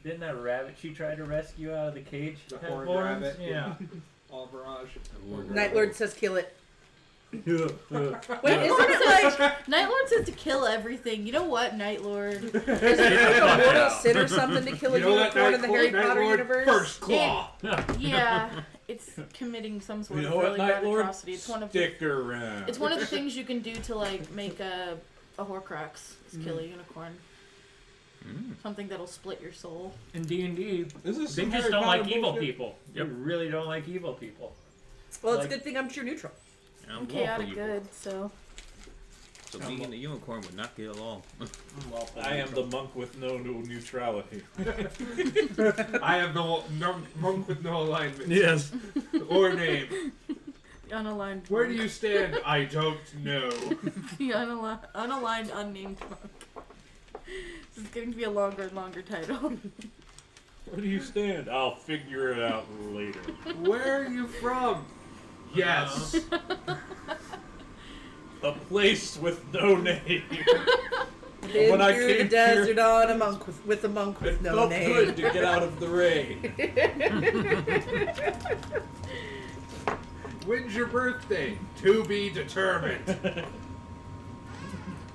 S1: Didn't that rabbit she tried to rescue out of the cage?
S5: The
S1: have
S5: horned
S1: horns?
S5: rabbit.
S1: Yeah.
S5: All barrage.
S6: Night Lord says kill it. Wait, isn't
S3: Night
S6: it like
S3: Lord says to kill everything. You know what, Night Lord?
S6: isn't it like a mortal sin or something to kill a
S5: You know what,
S6: unicorn in the Harry
S5: Night
S6: Potter
S5: Lord?
S6: universe?
S5: First claw.
S3: Yeah, it's committing some sort
S2: You
S3: of
S2: know what,
S3: really bad
S2: Night Lord?
S3: atrocity. It's one of the,
S2: Stick around.
S3: it's one of the things you can do to like make a Horcrux. Is kill a unicorn. Something that'll split your soul.
S1: In D&D,
S2: This is
S1: they
S2: some
S1: just
S2: Harry
S1: don't
S2: Potter
S1: like evil
S2: bullshit.
S1: people. You really don't like evil people.
S6: Well, it's
S1: Like-
S6: a good thing I'm pure neutral.
S4: I'm
S3: I'm
S4: lawful
S3: chaotic
S4: evil.
S3: good, so
S4: So me and the unicorn would not get along.
S2: I am the monk with no neutrality.
S5: I have no monk with no alignment
S2: Yes.
S5: or name.
S3: the unaligned.
S5: Where do
S3: monk.
S5: you stand? I don't know.
S3: The unaligned, unnamed monk. This is getting to be a longer and longer title.
S2: Where do you stand? I'll figure it out later.
S5: Where are you from? Yes.
S2: A place with no name.
S6: Been
S2: When I
S6: through the
S2: came
S6: desert on a monk with a monk with
S2: It
S6: no
S2: felt
S6: name.
S2: good to get out of the rain.
S5: When's your birthday? To be determined.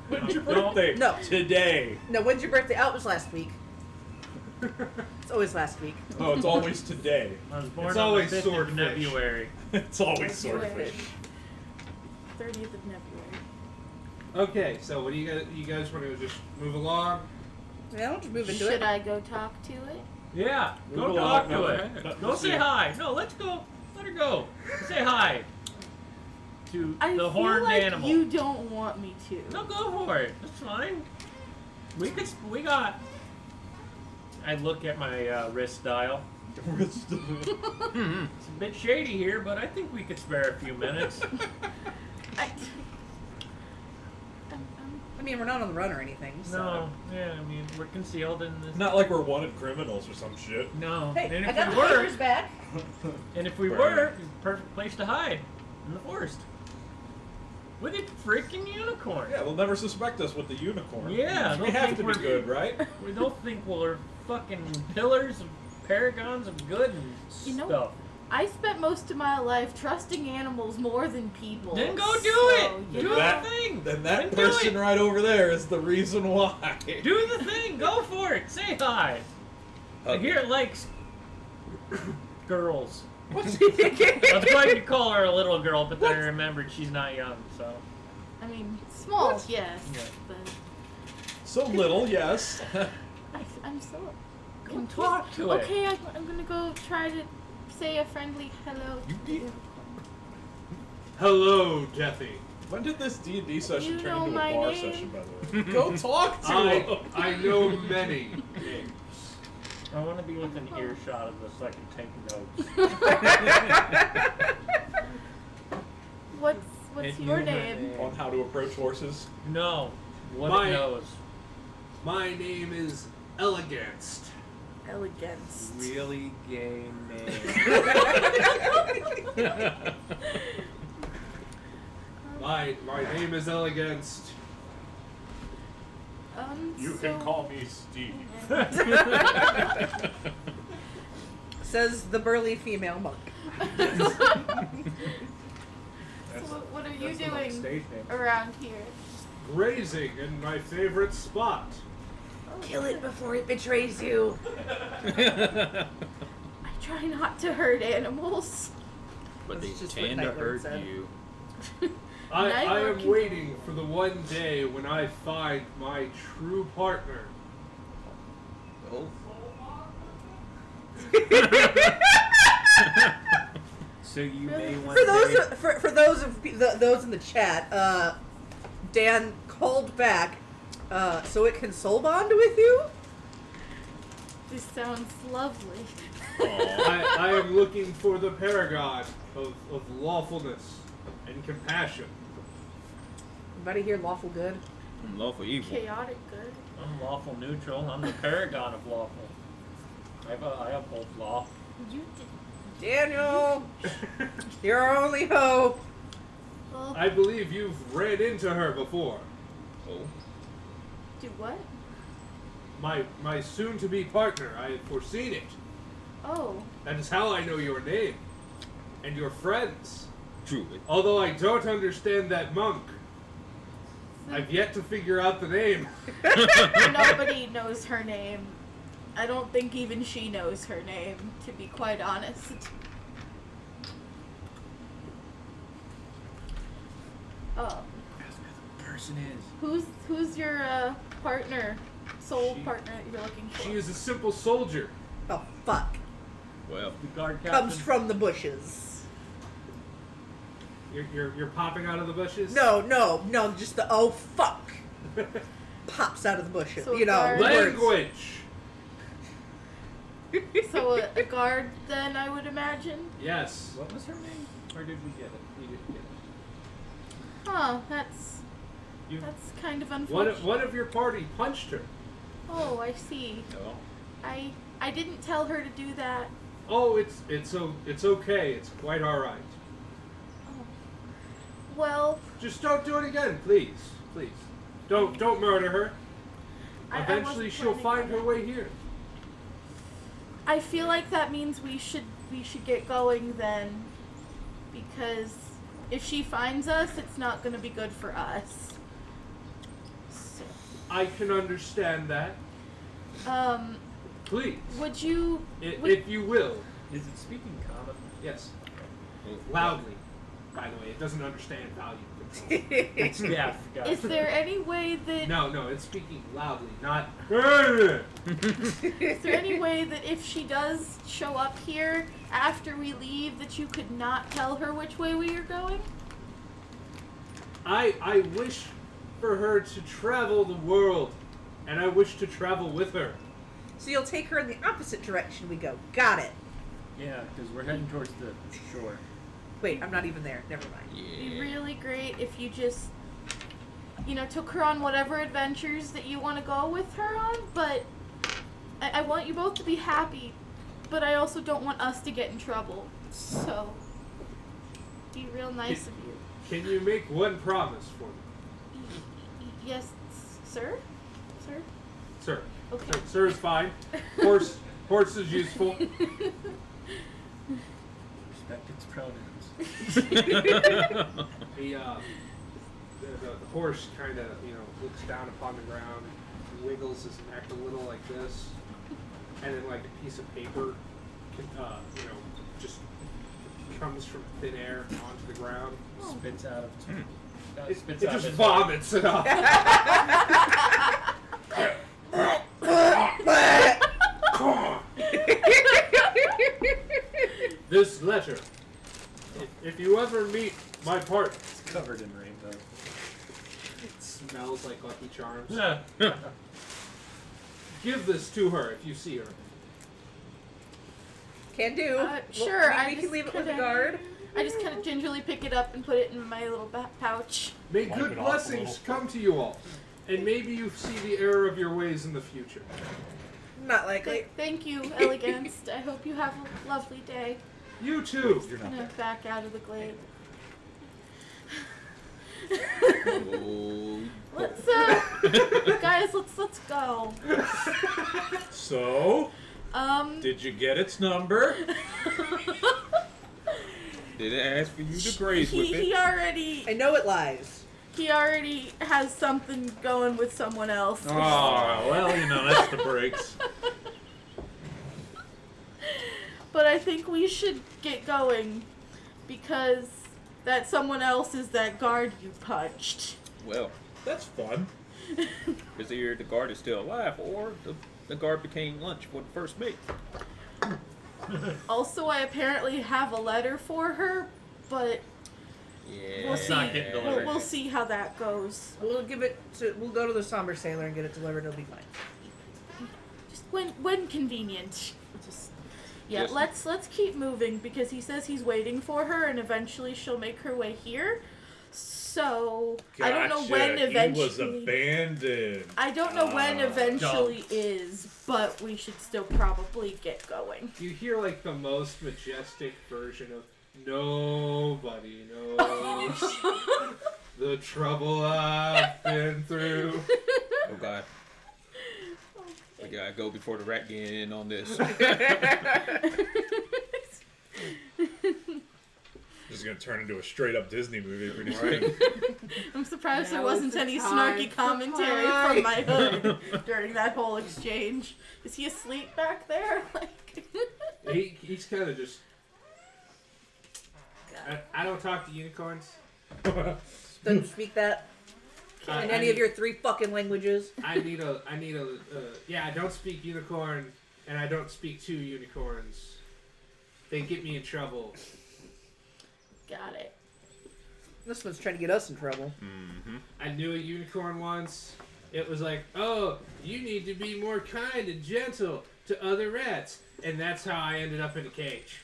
S2: When's your birthday?
S6: No.
S2: Today.
S6: No, when's your birthday? Oh, it was last week. It's always last week.
S2: Oh, it's always today.
S1: I was born
S5: It's
S1: on
S5: always
S1: the 5th of
S5: swordfish.
S1: February.
S2: It's always swordfish.
S3: 30th of February.
S5: Okay, so what do you guys want to just move along?
S6: Yeah, I'll just move into
S3: Should
S6: it.
S3: I go talk to it?
S1: Yeah, go
S2: Move
S1: talk
S2: along,
S1: to
S2: no,
S1: it.
S2: no,
S1: Go
S2: no,
S1: say
S2: see.
S1: hi. No, let's go. Let her go. Say hi to
S3: I
S1: the
S3: feel
S1: horned
S3: like
S1: animal.
S3: you don't want me to.
S1: No, go for it. That's fine. We got. I look at my wrist dial. It's a bit shady here, but I think we could spare a few minutes.
S6: I mean, we're not on the run or anything. So.
S1: No, yeah, I mean we're concealed in this.
S2: Not like we're wanted criminals or some shit.
S1: No,
S6: Hey,
S1: and
S6: I
S1: if
S6: got
S1: we
S6: the
S1: were,
S6: papers back.
S2: Right.
S1: it's a perfect place to hide in the forest with a freaking unicorn.
S2: Yeah, they'll never suspect us with the unicorn.
S1: Yeah,
S2: we
S1: they'll
S2: have
S1: think
S2: to be
S1: we're-
S2: good, right?
S1: We don't think we're fucking pillars of paragons of good and
S3: You know-
S1: stuff.
S3: I spent most of my life trusting animals more than people.
S1: Then go do
S3: so,
S1: it.
S3: You
S1: Do
S3: know,
S2: that-
S1: the thing.
S2: Then
S1: Then
S2: that
S1: do
S2: person
S1: it.
S2: right over there is the reason why.
S1: Do the thing. Go for it. Say hi. I hear it likes girls. I was going to call her a little girl, but then I remembered she's not young, so.
S3: I mean, small, yes,
S1: Yeah.
S3: but
S2: So little, yes.
S3: I'm so.
S1: Go talk to it.
S3: Okay, I'm gonna go try to say a friendly hello.
S2: You
S3: to
S2: did-
S3: you.
S5: Hello, Deathy.
S2: When did this D&D session
S3: You
S2: turn
S3: know
S2: into a
S3: my
S2: bar
S3: name?
S2: session, by the way? Go talk to him.
S5: I know many names.
S1: I want to be within earshot of this so I can take notes.
S3: What's your name?
S2: On how to approach horses.
S1: No. What
S5: My-
S1: it knows.
S5: My name is Eleganced.
S3: Elegance.
S8: Really gay name.
S5: My name is Eleganced.
S9: You can call me Steve.
S6: Says the burly female monk.
S3: So what are you
S9: That's the monk
S3: doing
S9: stage name.
S3: around here?
S5: Grazing in my favorite spot.
S6: Kill it before it betrays you.
S3: I try not to hurt animals.
S4: But they
S6: That's just what
S4: tend to
S6: Nightwing
S4: hurt
S6: said.
S4: you.
S5: I
S3: Nightwing
S5: am waiting for the one day when I find my true partner.
S4: Oh.
S8: So you may want
S6: For those in the chat, Dan called back, so it can soul bond with you.
S3: This sounds lovely.
S5: I am looking for the paragon of lawfulness and compassion.
S6: Anybody here lawful good?
S4: Love for evil.
S3: Chaotic good.
S1: I'm lawful neutral. I'm the paragon of lawful. I uphold law.
S3: You did.
S6: Daniel, you're our only hope.
S3: Well,
S5: I believe you've ran into her before.
S4: Oh.
S3: do what?
S5: My soon-to-be partner. I had foreseen it.
S3: Oh.
S5: That is how I know your name and your friends.
S4: True.
S5: Although I don't understand that monk. I've yet to figure out the name.
S3: Nobody knows her name. I don't think even she knows her name, to be quite honest.
S8: person is.
S3: Who's your partner, soul partner that you're looking for?
S5: She is a simple soldier.
S6: Oh fuck!
S4: Well,
S1: The guard captain.
S6: Comes from the bushes.
S5: You're popping out of the bushes?
S6: No, just the oh fuck pops out of the bushes.
S3: So
S6: You know,
S3: guard-
S6: the words.
S5: Language!
S3: So a guard, then, I would imagine?
S5: Yes.
S1: What was her name? Or did we get it? We didn't get it.
S3: Huh, that's
S1: You-
S3: kind of
S5: One
S3: unfortunate.
S5: one of your party punched her.
S3: Oh, I see.
S4: no.
S3: I didn't tell her to do that.
S5: Oh, it's okay. It's quite all right.
S3: Well,
S5: Just don't do it again, please. Please. Don't murder her.
S3: I
S5: Eventually
S3: wasn't
S5: she'll
S3: planning
S5: find
S3: on
S5: her
S3: that.
S5: way here.
S3: I feel like that means we should get going then, because if she finds us, it's not going to be good for us. So,
S5: I can understand that. Please.
S3: would you?
S5: If you will.
S1: Is it speaking common?
S5: Yes. Loudly. By the way, it doesn't understand volume control.
S1: It's deaf. Guys.
S3: Is there any way that?
S5: No, it's speaking loudly, not.
S3: Is there any way that if she does show up here after we leave, that you could not tell her which way we are going?
S5: I wish for her to travel the world, and I wish to travel with her.
S6: So you'll take her in the opposite direction we go. Got it.
S1: Yeah, because we're heading towards the shore.
S6: Wait, I'm not even there. Never mind.
S3: It'd be really great if you just, took her on whatever adventures that you want to go with her on, but I want you both to be happy, but I also don't want us to get in trouble. So, be real nice of you.
S5: Can you make one promise for me?
S3: Yes, sir? Sir?
S5: Sir.
S3: Okay.
S5: Sir is fine. Horse is useful.
S1: Respect its pronouns.
S5: The horse kind of, looks down upon the ground, wiggles his neck a little like this, and then like a piece of paper, just comes from thin air onto the ground.
S1: Spits out of
S5: It
S1: spits
S5: just
S1: out of its
S5: vomits it up. This letter, if you ever meet my partner,
S1: It's covered in rainbow.
S5: it smells like Lucky Charms.
S1: Yeah.
S5: Give this to her if you see her.
S6: Can do.
S3: Sure,
S6: We can leave it with the guard.
S3: I just kind of gingerly pick it up and put it in my little pouch.
S5: May
S9: Wipe
S5: good
S9: it off a
S5: blessings
S9: little.
S5: come to you all, and maybe you see the error of your ways in the future.
S6: Not likely.
S3: Thank you, Elegance. I hope you have a lovely day.
S5: You too.
S2: You're not
S3: I'm gonna back out of the glade.
S4: Oh,
S3: Let's guys, let's go.
S2: So, did you get its number?
S4: didn't ask for you to graze with it.
S3: He already
S6: I know it lies.
S3: has something going with someone else.
S2: Oh, well, that's the breaks.
S3: But I think we should get going because that someone else is that guard you punched.
S4: Well,
S2: That's fun.
S4: because either the guard is still alive or the guard became lunch for the first mate.
S3: Also, I apparently have a letter for her, but
S4: Yeah.
S3: we'll see.
S1: not getting delivered.
S3: We'll see how that goes.
S6: We'll go to the Somber Sailor and get it delivered. It'll be fine.
S3: Just when convenient. Just yeah.
S4: Just-
S3: Let's keep moving because he says he's waiting for her, and eventually she'll make her way here. So I don't know when
S2: He was
S3: eventually.
S2: abandoned.
S3: I don't know when eventually
S1: dumped.
S3: is, but we should still probably get going.
S5: You hear like the most majestic version of nobody knows the trouble I've been through.
S4: Oh God. We gotta go before the rat get in on this.
S2: This is gonna turn into a straight up Disney movie pretty
S4: Right.
S2: soon.
S3: I'm surprised there
S6: Now
S3: wasn't
S6: is the
S3: any
S6: time
S3: snarky
S6: to
S3: commentary
S6: fight.
S3: from my hood during that whole exchange. Is he asleep back there? Like,
S5: He's kind of just. I don't talk to unicorns.
S6: Don't speak that in any of your 3 fucking languages.
S5: I need a. Yeah, I don't speak unicorn, and I don't speak 2 unicorns. They get me in trouble.
S3: got it.
S6: This one's trying to get us in trouble.
S5: I knew a unicorn once. It was like, oh, you need to be more kind and gentle to other rats. And that's how I ended up in a cage.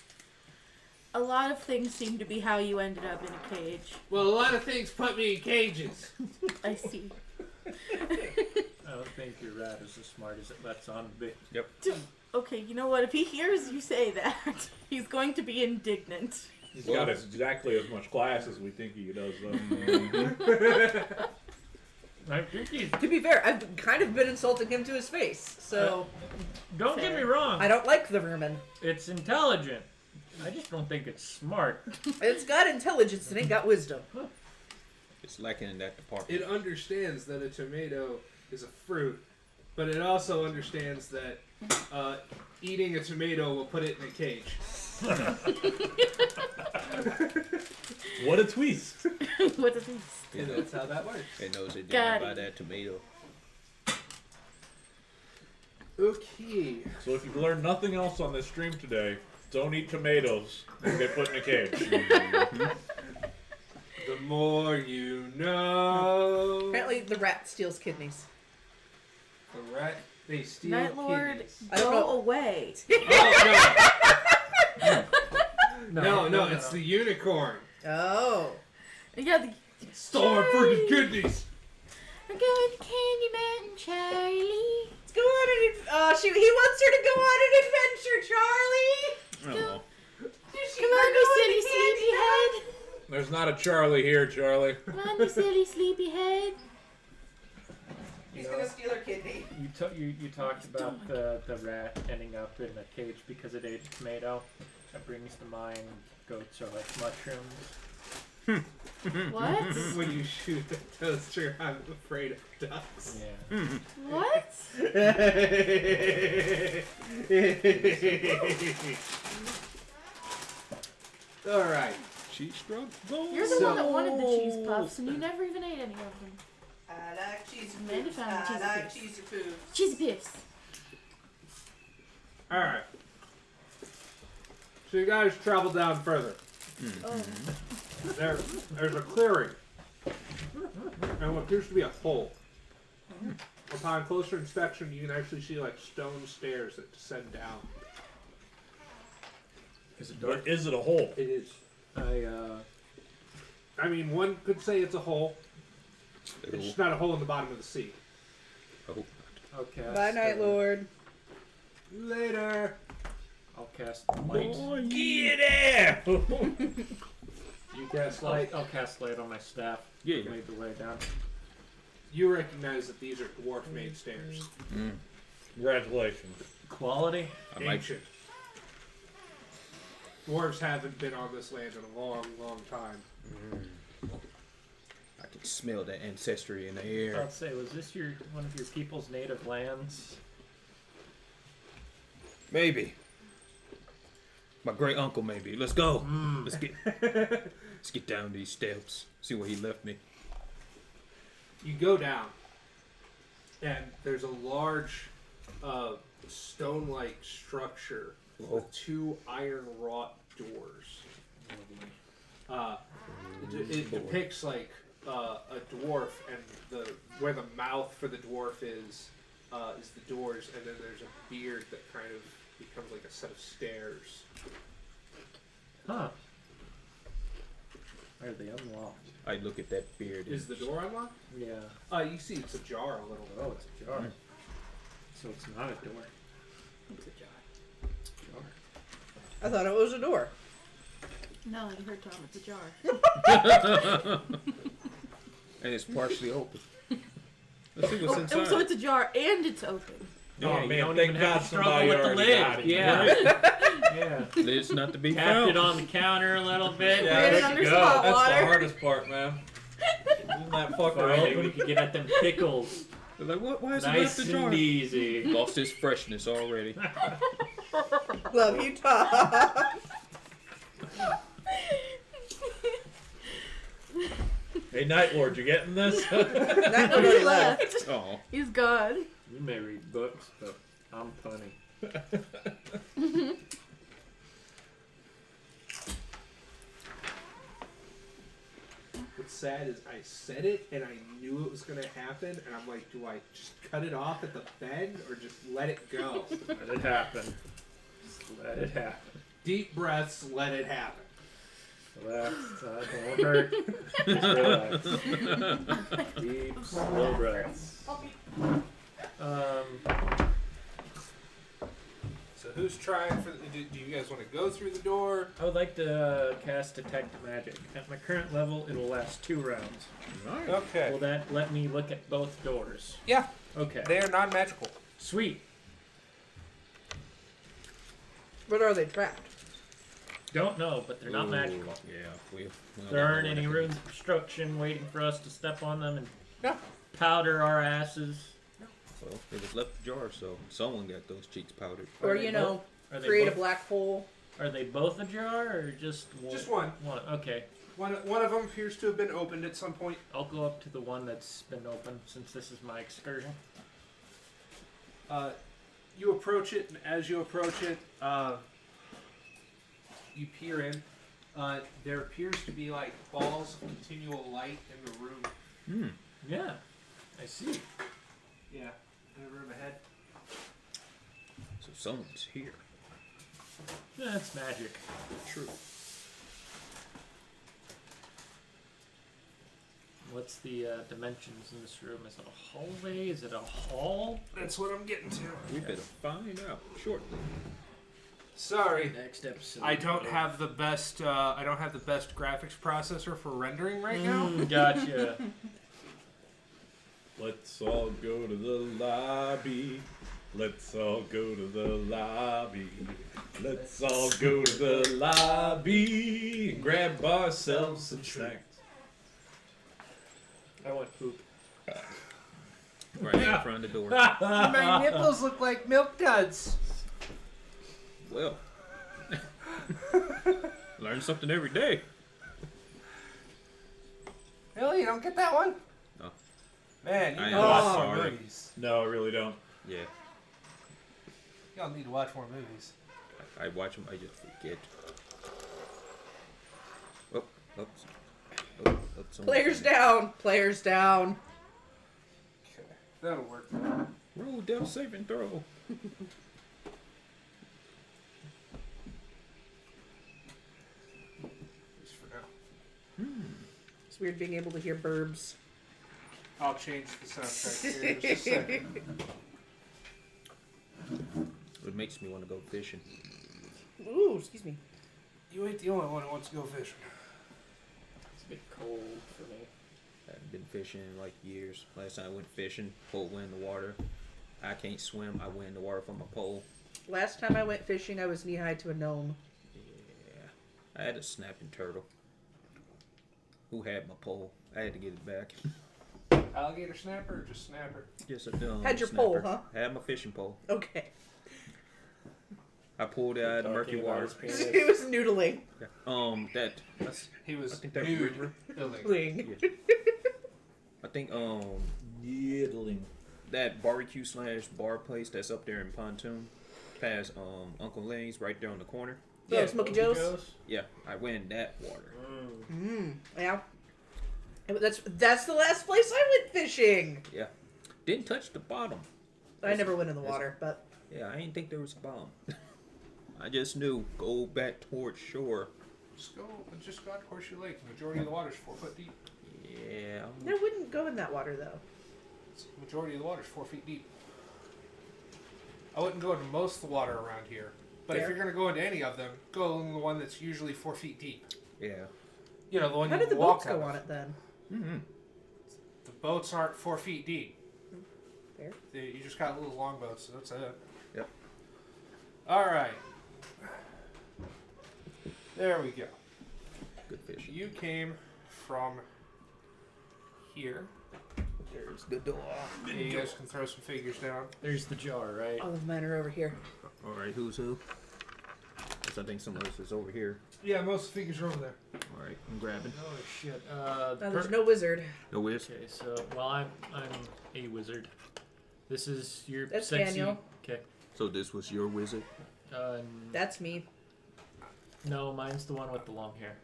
S3: A lot of things seem to be how you ended up in a cage.
S5: Well, a lot of things put me in cages.
S3: I see.
S1: I don't think your rat is as smart as it lets on to be.
S3: Okay, you know what? If he hears you say that, he's going to be indignant.
S2: He's got exactly as much class as we think he does, though.
S1: I think he's,
S6: To be fair, I've kind of been insulting him to his face, so
S1: don't get me wrong.
S6: I don't like the vermin.
S1: It's intelligent. I just don't think it's smart.
S6: It's got intelligence and ain't got wisdom.
S4: It's lacking in that department.
S5: It understands that a tomato is a fruit, but it also understands that eating a tomato will put it in a cage.
S2: What a twist!
S3: What does he
S5: And that's how that works.
S4: It knows it
S3: Got
S4: didn't buy
S3: it.
S4: that tomato.
S5: Okay.
S2: So if you've learned nothing else on this stream today, don't eat tomatoes and get put in a cage.
S5: The more you know.
S6: Apparently, the rat steals kidneys.
S5: The rat, they steal
S3: Night Lord,
S5: kidneys.
S6: I don't know.
S3: go away.
S5: Oh, no, it's the unicorn.
S6: Oh.
S3: Yeah, the
S5: Stole her freaking kidneys.
S3: I'm going to Candyman, Charlie.
S6: Let's go on an he wants her to go on an adventure, Charlie!
S4: Oh,
S3: Come on, you silly sleepyhead.
S2: There's not a Charlie here, Charlie.
S3: Come on, you silly sleepyhead.
S6: He's gonna steal her kidney.
S1: You talked about the rat ending up in a cage because it ate a tomato. That brings to mind goats are like mushrooms.
S3: What?
S5: When you shoot a toaster, I'm afraid of ducks.
S1: Yeah.
S3: What?
S5: Alright.
S4: cheese struck.
S3: You're the one that wanted the cheese puffs, and you never even ate any of them.
S6: I like cheesy
S3: Maybe
S6: foods.
S3: found
S6: I
S3: cheesy
S6: like
S3: foods.
S6: cheesy foods.
S3: Cheesy puffs.
S5: Alright. So you guys travel down further.
S3: Oh.
S5: There's a clearing. And what appears to be a hole. Upon closer inspection, you can actually see like stone stairs that descend down.
S1: Is it dark?
S2: But is it a hole?
S5: It is.
S1: I
S5: I mean, one could say it's a hole. It's just not a hole in the bottom of the sea.
S4: Oh,
S1: I'll cast.
S6: Bye, Night Lord.
S5: Later.
S1: I'll cast light.
S2: Get out!
S5: You cast light.
S1: I'll cast light on my staff.
S4: Yeah.
S1: Lead the way down.
S5: You recognize that these are dwarf-made stairs.
S2: Congratulations.
S1: Quality.
S4: I might.
S5: Ancient. Dwarves haven't been on this land in a long, long time.
S4: I can smell the ancestry in the air.
S1: I'd say, was this one of your people's native lands?
S4: Maybe. My great uncle, maybe. Let's go. Let's get down these steps. See where he left me.
S5: You go down, and there's a large stone-like structure with two iron-wrought doors. It depicts like a dwarf, and where the mouth for the dwarf is the doors, and then there's a beard that kind of becomes like a set of stairs.
S1: Huh. Are they unlocked?
S4: I look at that beard.
S5: Is the door unlocked?
S1: Yeah.
S5: You see it's ajar a little bit.
S1: Oh, it's a jar. So it's not a door.
S3: It's a jar.
S1: Jar.
S6: I thought it was a door.
S3: No, you heard Tom. It's a jar.
S4: And it's partially open. Let's see what's inside.
S3: So it's a jar and it's open.
S2: Oh,
S1: you
S2: man,
S1: don't
S2: thank
S1: even
S2: God
S1: have to struggle
S2: somebody
S1: with the
S2: already
S1: lid.
S2: got it.
S1: Yeah. Yeah.
S4: Lid's not to be
S1: Tapped
S4: found.
S1: it on the counter a little bit.
S2: Yeah,
S3: Ran it
S2: there
S3: under
S2: you go.
S3: hot
S2: That's
S3: water.
S2: the hardest part, man. Isn't that fucker
S1: Finally, we
S2: open?
S1: could get at them pickles.
S4: They're like, what? Why is it
S1: Nice
S4: left the jar?
S1: and easy.
S4: Lost its freshness already.
S6: Love you, Tom.
S2: Hey, Night Lord, you getting this?
S6: Night Lord already left.
S4: Oh,
S3: He's gone.
S1: You may read books, but I'm funny.
S5: What's sad is I said it and I knew it was going to happen, and I'm like, do I just cut it off at the bend or just let it go?
S1: Let it happen. Just let it happen.
S5: Deep breaths, let it happen.
S1: Left side won't hurt. Just relax. Deep, slow breaths.
S5: So who's trying for? Do you guys want to go through the door?
S1: I would like to cast Detect Magic. At my current level, it'll last 2 rounds.
S5: Okay.
S1: Will that let me look at both doors?
S5: Yeah,
S1: Okay.
S5: they are non-magical.
S1: Sweet.
S6: But are they trapped?
S1: Don't know, but they're not magical.
S4: Yeah, we
S1: There aren't any runes of destruction waiting for us to step on them and
S5: No.
S1: powder our asses.
S4: Well, it was left the jar, so someone got those cheeks powdered.
S6: Or,
S1: Are they
S6: you know,
S1: Are they
S6: create a
S1: both,
S6: black hole.
S1: Are they both ajar or just one?
S5: Just one.
S1: One. Okay.
S5: One of them appears to have been opened at some point.
S1: I'll go up to the one that's been open since this is my excursion.
S5: You approach it, and as you approach it, you peer in. There appears to be like balls of continual light in the room.
S1: Yeah. I see.
S5: Yeah, in the room ahead.
S4: So someone's here.
S1: Yeah, it's magic.
S4: True.
S1: What's the dimensions in this room? Is it a hallway? Is it a hall?
S5: That's what I'm getting to.
S4: We better find out shortly.
S5: Sorry,
S1: Next episode.
S5: I don't have the best. I don't have the best graphics processor for rendering right now.
S1: Gotcha.
S2: Let's all go to the lobby. Let's all go to the lobby. Let's all go to the lobby and grab ourselves some snacks.
S1: I want poop.
S4: Right in front of the door.
S5: My nipples look like milk duds.
S4: Well, learn something every day.
S5: Really, you don't get that one?
S4: No.
S5: Man, you
S4: I
S5: need
S4: am
S5: to watch more
S4: sorry.
S5: movies.
S2: No, I really don't.
S4: Yeah,
S5: Y'all need to watch more movies.
S4: I watch them. I just forget. Oh, oops. Oh, someone-
S6: Players down. Players down.
S5: Okay, that'll work.
S4: Roll death saving throw.
S6: weird being able to hear burbs.
S5: I'll change the soundtrack here in just a second.
S4: It makes me want to go fishing.
S6: Ooh, excuse me.
S5: You ain't the only one who wants to go fishing.
S1: It's a bit cold for me.
S4: I haven't been fishing in like years. Last time I went fishing, pulled wind in the water. I can't swim. I went in the water from a pole.
S6: Last time I went fishing, I was knee-high to a gnome.
S4: Yeah. I had a snapping turtle. Who had my pole? I had to get it back.
S5: Alligator snapper or just snapper?
S4: Yes, I
S6: Had your pole, huh?
S4: I had my fishing pole.
S6: Okay.
S4: I pulled it out of the murky
S1: Talking about
S4: water.
S1: his penis.
S6: It was noodling.
S4: That's
S5: He was
S4: I think that's
S5: nude.
S4: river.
S6: Ling.
S4: I think
S7: Yiddling.
S4: that barbecue / bar place that's up there in Pontoon, past Uncle Lane's, right there on the corner.
S6: Yeah, Smoky Joe's.
S4: Yeah, I went in that water.
S6: Yeah. That's the last place I went fishing.
S4: Yeah, didn't touch the bottom.
S6: I never went in the water, but
S4: Yeah, I didn't think there was a bomb. I just knew go back towards shore.
S5: Just go out to Horseshoe Lake. The majority of the water's 4 foot deep.
S4: Yeah.
S6: I wouldn't go in that water though.
S5: The majority of the water's 4 feet deep. I wouldn't go into most of the water around here. But if
S6: Fair.
S5: you're going to go into any of them, go in the one that's usually 4 feet deep.
S4: Yeah.
S5: You know, the one
S6: How
S5: you
S6: did the
S5: can walk
S6: boats go
S5: out
S6: on
S5: of.
S6: it then?
S4: Mm-hmm.
S5: The boats aren't 4 feet deep.
S6: Fair.
S5: You just got little longboats, so that's it.
S4: Yep.
S5: All right. There we go.
S4: Good fish.
S5: You came from here.
S4: There's the door.
S5: You guys can throw some figures down.
S1: There's the jar, right?
S6: All of mine are over here.
S4: All right, who's who? 'Cause I think some of us is over here.
S5: Yeah, most of the figures are over there.
S4: All right, I'm grabbing.
S1: Oh shit.
S6: There's no wizard.
S4: No whiz.
S1: Okay, so I'm a wizard. This is your
S6: That's
S1: sexy.
S6: Daniel.
S1: Okay.
S4: So this was your wizard.
S6: That's me.
S1: No, mine's the one with the long hair.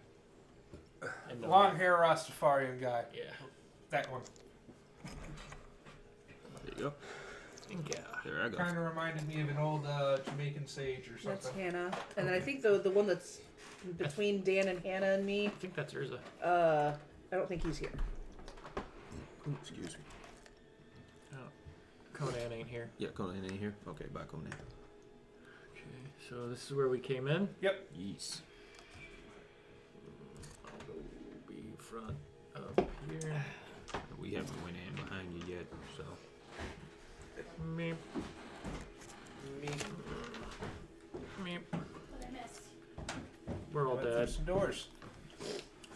S1: And the
S5: Long hair Rastafarian guy.
S1: Yeah.
S5: That one.
S4: There you go.
S1: Yeah.
S4: There I go.
S5: Kind of reminded me of an old Jamaican sage or
S6: That's
S5: something.
S6: Hannah. And then I think the one that's between Dan and Hannah and me,
S1: I think that's Urza.
S6: I don't think he's here.
S4: Ooh, excuse me.
S1: Conan ain't here.
S4: Yeah, Conan in here. Okay, bye Conan.
S1: Okay, so this is where we came in.
S5: Yep.
S4: Yes.
S1: I'll go be front up here.
S4: We haven't went in behind you yet, so.
S1: Meep. Meep. Meep.
S3: What I missed?
S1: We're all
S5: Went through
S1: dead.
S5: some doors.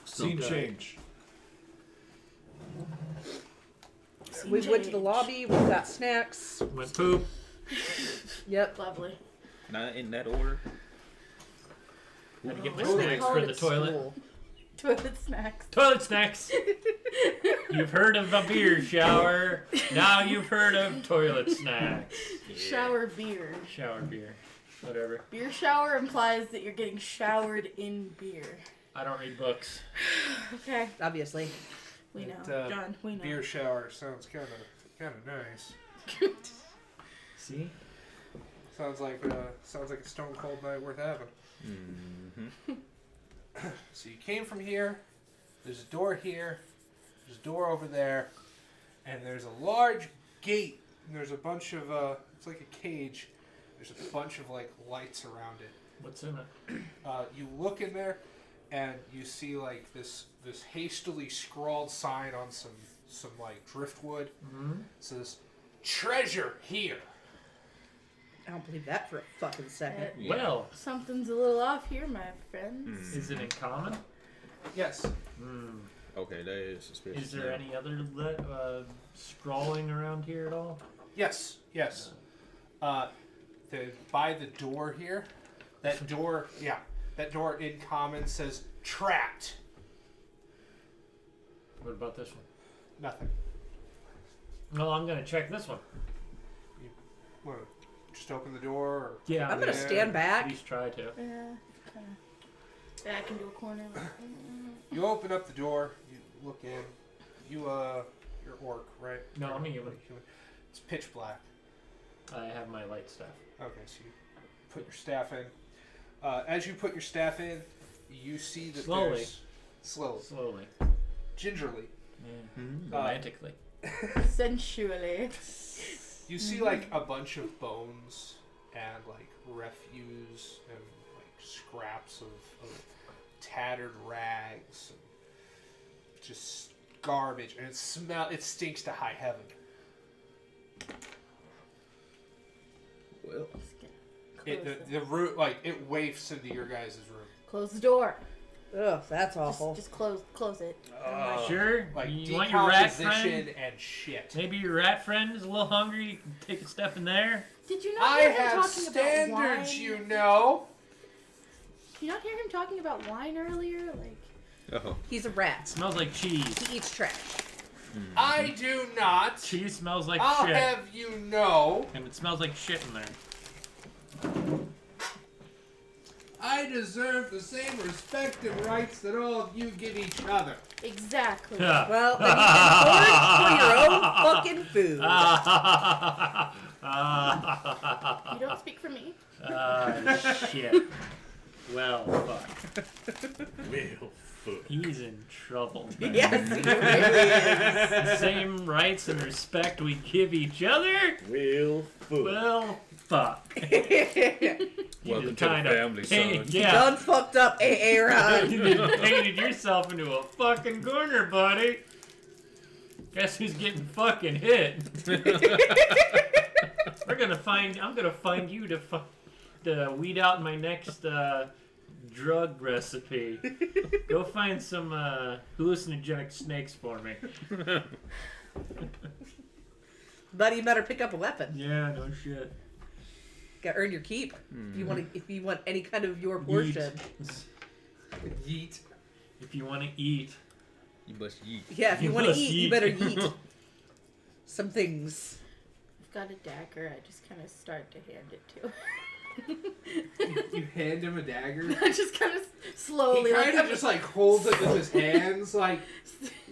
S7: Scene
S1: Okay.
S7: change.
S6: We went to the lobby. We got snacks.
S1: Went poop.
S6: Yep.
S3: Lovely.
S4: Not in that order.
S1: Had to get my
S6: What do they
S1: snacks
S6: call
S1: for
S6: it
S1: the
S6: at
S1: toilet.
S6: school?
S3: Toilet snacks.
S1: Toilet snacks. You've heard of a beer shower. Now you've heard of toilet snacks.
S3: Shower beer.
S1: Shower beer. Whatever.
S3: Beer shower implies that you're getting showered in beer.
S1: I don't read books.
S3: Okay.
S6: Obviously.
S3: We know.
S5: That,
S3: John, we know.
S5: Beer shower sounds kind of nice.
S1: See?
S5: Sounds like a stone cold night worth having.
S4: Mm-hmm.
S5: So you came from here. There's a door here. There's a door over there, and there's a large gate. And there's a bunch of it's like a cage. There's a bunch of like lights around it.
S1: What's in it?
S5: You look in there, and you see like this hastily scrawled sign on some like driftwood.
S1: Mm-hmm.
S5: It says treasure here.
S6: I don't believe that for a fucking second.
S4: Yeah.
S1: Well,
S3: Something's a little off here, my friends.
S1: is it in common?
S5: Yes.
S4: Okay, that is suspicious.
S1: Is there any other scrawling around here at all?
S5: Yes. By the door here, that door in common says trapped.
S1: What about this one?
S5: Nothing.
S1: Well, I'm gonna check this one.
S5: What, just open the door? Or?
S1: Yeah,
S6: I'm gonna
S5: Yeah.
S6: stand
S1: at
S6: back.
S1: least try to.
S3: Yeah. Back into a corner.
S5: You open up the door. You look in. You're orc, right?
S1: No, I'm a human.
S5: It's pitch black.
S1: I have my light staff.
S5: Okay, so you put your staff in. As you put your staff in, you see that
S1: Slowly.
S5: there's... Slowly.
S1: Slowly.
S5: gingerly.
S1: Romantically.
S3: Sensually.
S5: You see like a bunch of bones and like refuse and like scraps of tattered rags and just garbage, and it stinks to high heaven.
S2: Well,
S5: The room, like, it wafts into your guys' room.
S3: Close the door.
S6: Ugh, that's awful.
S3: Just close it.
S1: Sure.
S5: Like
S1: You want your rat
S5: decomposition
S1: friend?
S5: and shit.
S1: Maybe your rat friend is a little hungry. You can take a step in there.
S3: Did you not
S5: I
S3: hear him
S5: have
S3: talking about wine?
S5: standards, you know.
S3: Did you not hear him talking about wine earlier? Like,
S2: oh,
S6: He's a rat.
S1: Smells like cheese.
S6: He eats trash.
S5: I do not.
S1: Cheese smells like
S5: I'll
S1: shit.
S5: have you know,
S1: And it smells like shit in there.
S5: I deserve the same respect and rights that all of you give each other.
S3: exactly.
S6: Well, then you can forage for your own fucking food.
S3: You don't speak for me.
S1: Shit. Well, fuck.
S7: Well, fuck.
S1: He's in trouble.
S6: Yes, he really
S1: The same rights and respect we give each other?
S7: Well, fuck.
S1: Well, fuck.
S6: is.
S7: Welcome
S1: just
S7: to the
S1: kinda
S7: family, son.
S1: Yeah.
S6: Done fucked up, Aaron.
S1: You just painted yourself into a fucking corner, buddy. Guess who's getting fucking hit? I'm gonna find you to weed out my next drug recipe. Go find some hallucinogenic snakes for me.
S6: Buddy, you better pick up a weapon.
S1: Yeah, no shit.
S6: Gotta earn your keep. If you want any kind of your portion.
S5: Yeet.
S1: If you want to eat.
S2: you must eat.
S6: Yeah, if you want to
S1: must
S6: eat, you
S1: eat.
S6: better eat some things.
S3: I've got a dagger. I just kind of start to hand it to him.
S5: You hand him a dagger.
S3: I just kind of slowly,
S5: He
S3: like,
S5: kind of just like holds it with his hands, like,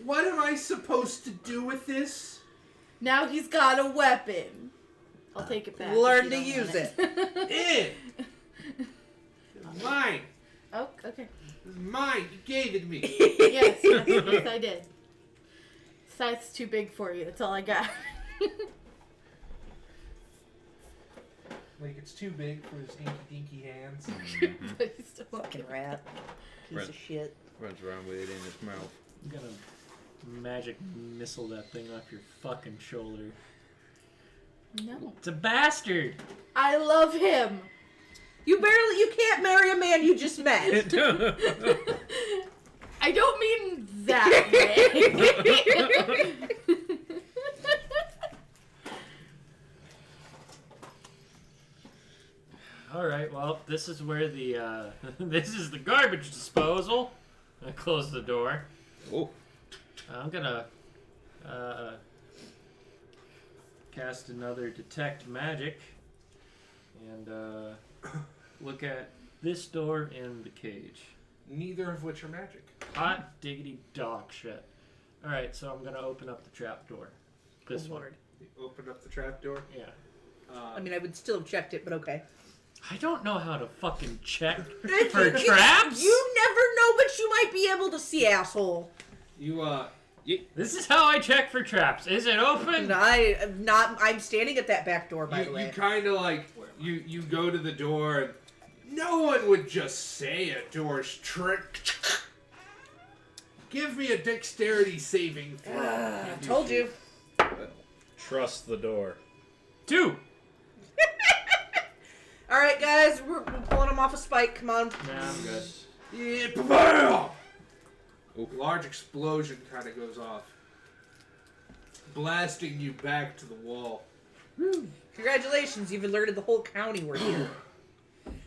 S5: what am I supposed to do with this?
S3: now he's got a weapon. I'll take it back.
S6: Learn
S3: if
S6: to
S3: you don't
S6: use
S3: want
S5: It's mine.
S3: Oh, okay.
S5: It's mine. You gave it me.
S3: Yes, yes, I did. Scythe's too big for you. That's all I got.
S5: Like, it's too big for his inky dinky hands.
S3: But he's still
S6: Fucking rat. Piece
S2: Right.
S6: of shit.
S2: Runs around with it in his mouth.
S1: I'm gonna magic missile that thing off your fucking shoulder.
S3: No.
S1: It's a bastard!
S3: I love him.
S6: You can't marry a man you just met.
S3: I don't mean that way.
S1: Alright, well, this is where the, this is the garbage disposal. I close the door.
S2: Oh,
S1: I'm gonna, cast another detect magic. And, look at this door and the cage.
S5: Neither of which are magic.
S1: Hot diggity dog shit. Alright, so I'm gonna open up the trap door. This
S6: Oh,
S1: one.
S6: Lord.
S5: You opened up the trapdoor.
S1: Yeah.
S6: I mean, I would still have checked it, but okay.
S1: I don't know how to fucking check
S6: If
S1: for
S6: you-
S1: traps.
S6: You never know, but you might be able to see, asshole.
S5: You,
S1: This is how I check for traps. Is it open?
S6: I'm standing at that back door, by the
S5: you
S6: way.
S5: kind of like, you go to the door and no one would just say a door's trick. Give me a dexterity saving throw.
S6: Told you.
S7: Trust the door.
S1: 2.
S6: All right, guys, we're pulling him off a spike. Come on.
S1: Nah, I'm good.
S5: Yeah, ba-bam! Large explosion kind of goes off, blasting you back to the wall.
S6: Congratulations, you've alerted the whole county we're here.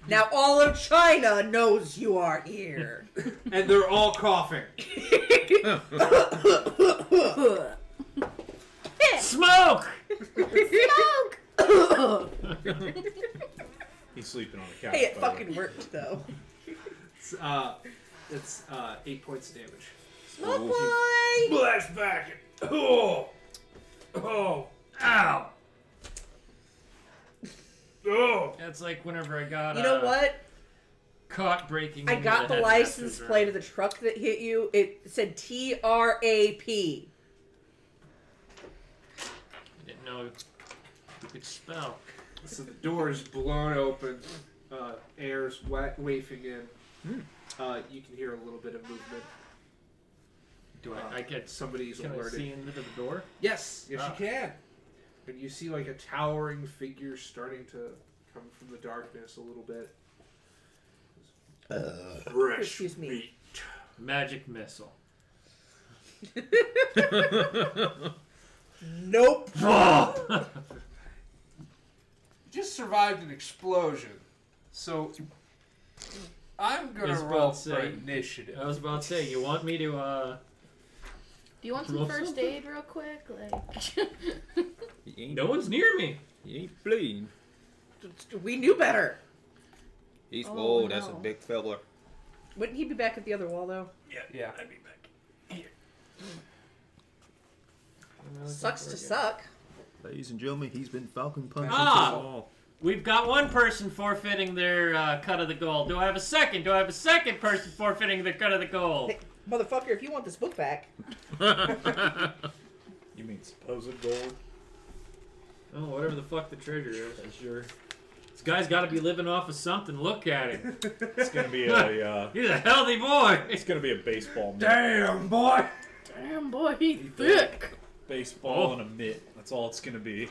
S6: Now all of China knows you are here.
S5: And they're all coughing.
S1: Smoke!
S3: Smoke!
S7: He's sleeping on the couch.
S6: Hey, it
S7: by the way.
S6: fucking worked, though.
S5: It's 8 points of damage.
S6: Smoke boy!
S5: Blast back. Oh. Oh.
S1: Ow!
S5: Oh.
S1: That's like whenever I got.
S6: You know what?
S1: caught breaking.
S6: I
S1: into
S6: got the
S1: headmaster's
S6: license
S1: room.
S6: plate of the truck that hit you. It said TRAP.
S1: I didn't know you could spell.
S5: So the door is blown open. Air's wafting in. You can hear a little bit of movement.
S1: Do I get
S5: Somebody's
S1: Can I
S5: alerted.
S1: see into the door?
S5: Yes, you can. And you see like a towering figure starting to come from the darkness a little bit. Fresh
S6: Excuse me.
S5: meat.
S1: Magic missile.
S6: Nope.
S5: Just survived an explosion, so I'm
S1: I
S5: gonna
S1: was about
S5: roll
S1: to
S5: for
S1: say-
S5: initiative.
S1: I was about to say, you want me to
S3: Do you want some
S1: Roll
S3: first
S1: something?
S3: aid real quick? Like,
S8: He ain't,
S1: No one's near me.
S8: he ain't bleeding.
S6: We knew better.
S8: He's
S3: Oh,
S8: that's a
S3: no.
S8: big fella.
S6: Wouldn't he be back at the other wall though?
S5: Yeah.
S1: I'd be back.
S6: Sucks to suck.
S4: Ladies and gentlemen, he's been falcon punched
S1: Ah!
S4: into the wall.
S1: We've got one person forfeiting their cut of the gold. Do I have a second? Do I have a second person forfeiting their cut of the gold?
S6: Hey, motherfucker, if you want this book back,
S2: You mean supposed gold?
S1: Oh, whatever the fuck the treasure is.
S2: That's your.
S1: This guy's got to be living off of something. Look at him.
S2: It's gonna be a.
S1: He's a healthy boy.
S2: It's gonna be a baseball mitt.
S5: Damn boy!
S3: damn boy, he's thick.
S2: Baseball
S1: Oh.
S2: and a mitt. That's all it's gonna be.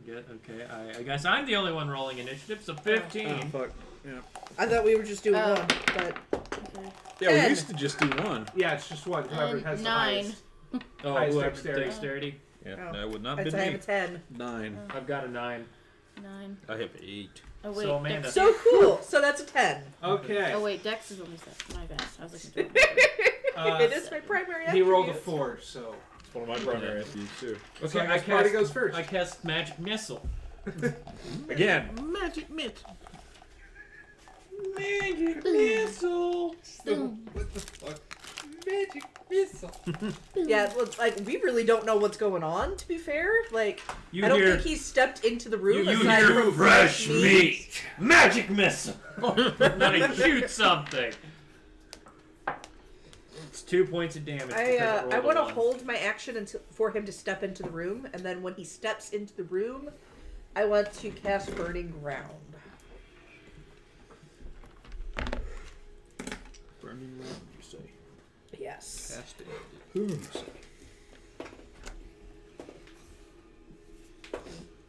S1: Good. Okay. I guess I'm the only one rolling initiative. So 15.
S2: Oh, fuck. Yeah.
S6: I thought we were just doing
S3: Oh.
S6: one, but
S3: Okay.
S2: Yeah, we
S6: 10.
S2: used to just do one.
S5: Yeah, it's just one. Whoever has the
S3: 9.
S5: highest.
S1: Oh,
S5: Highest
S1: whoever
S5: dexterity.
S1: dexterity.
S8: Yeah,
S6: Oh.
S8: that would not
S6: I
S8: be
S6: have
S8: me.
S6: a 10.
S2: 9.
S1: I've got a 9.
S3: 9.
S8: I have 8.
S3: Oh wait,
S1: So, Amanda.
S3: Dex.
S6: So cool. So that's a 10.
S5: Okay.
S3: Oh wait, Dex is only 7. My bad. I was looking at
S6: It is my primary
S5: He rolled a
S6: attribute.
S5: 4, so.
S2: It's one of my primary attributes too.
S5: So I guess Marty goes first.
S1: I cast magic missile.
S2: Again.
S4: Magic mitt.
S1: Magic missile.
S5: What the fuck? Magic missile.
S6: Yeah, well, like we really don't know what's going on. To be fair, like
S1: You
S6: I don't
S1: hear-
S6: think he's stepped into the room.
S1: You
S6: aside
S1: hear
S6: from
S1: fresh meat. Magic missile. Then he shoots something. It's 2 points of damage. because it
S6: I
S1: rolled
S6: want
S1: a
S6: to
S1: 1.
S6: hold my action until for him to step into the room, and then when he steps into the room, I want to cast Burning Ground.
S4: Burning round, you say.
S6: Yes.
S4: Cast it. You say.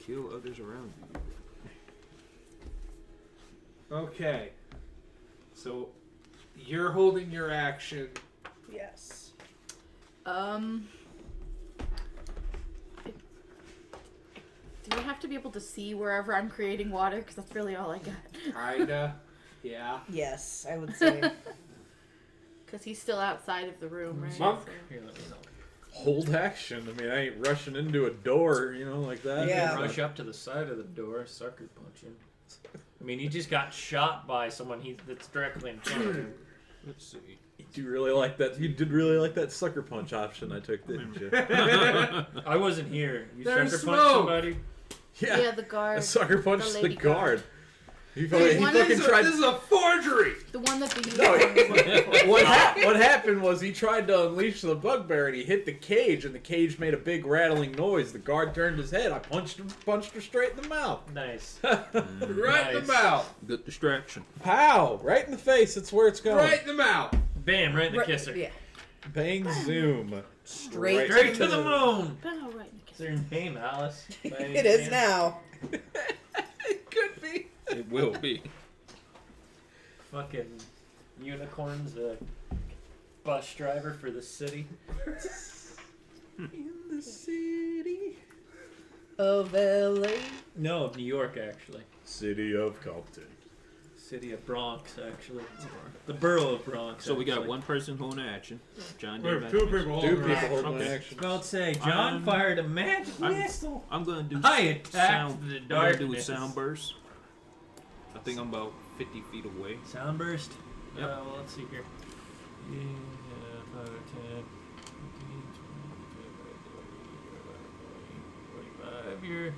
S4: Kill others around you.
S5: Okay. So, you're holding your action.
S6: Yes.
S3: Do I have to be able to see wherever I'm creating water? Because that's really all I got.
S5: Kinda. Yeah.
S6: Yes, I would say.
S3: Because he's still outside of the room, right?
S5: Monk.
S3: So-
S1: Here, let me know.
S2: Hold action. I mean, I ain't rushing into a door, like that.
S6: Yeah.
S1: Rush up to the side of the door, sucker punch him. I mean, he just got shot by someone that's directly in front of him.
S4: Let's see.
S2: You do really like that. You did really like that sucker punch option I took, didn't you?
S1: I wasn't here. You
S5: There's
S1: sucker punch
S5: smoke.
S1: somebody?
S3: Yeah, the guard.
S2: A sucker punched the
S3: lady
S2: guard. He
S3: Hey,
S2: fucking,
S3: one
S2: fucking tried.
S5: This is a forgery!
S3: The one that the
S2: No,
S3: unicorn was looking for.
S2: what happened was he tried to unleash the bugbear and he hit the cage and the cage made a big rattling noise. The guard turned his head. I punched her straight in the mouth.
S1: Nice.
S5: Right in the
S1: Nice.
S5: mouth!
S4: Good distraction.
S2: Pow! Right in the face. That's where it's going.
S5: Right in the mouth!
S1: Bam, right in the
S6: Right-
S1: kisser.
S6: Yeah.
S2: Bang zoom.
S6: Straight.
S1: Straight to the moon.
S3: Bow right in the
S1: Is there your name, Alice? by any
S6: It is
S1: chance?
S6: now.
S2: It could be.
S4: It will be.
S1: Fucking unicorn's a bus driver for the city.
S2: In the city.
S6: Of LA.
S1: No, of New York, actually.
S2: City of Compton.
S1: City of Bronx, actually. The borough of Bronx.
S4: So we got
S1: actually.
S4: one person holding action. John
S5: We
S4: did
S5: have
S4: magic.
S5: two people
S2: Two
S5: holding
S2: people
S5: action.
S2: holding
S4: Okay.
S2: action.
S1: Don't say John fired a magic
S4: I'm-
S1: missile.
S4: I'm gonna do
S1: I attacked
S4: sound.
S1: the
S4: I'm gonna do a
S1: darkness.
S4: sound burst. I think I'm about 50 feet away.
S1: Sound burst.
S4: Yep.
S1: Well, let's see here. Yeah, 5, 10, 15, 20, 25, you're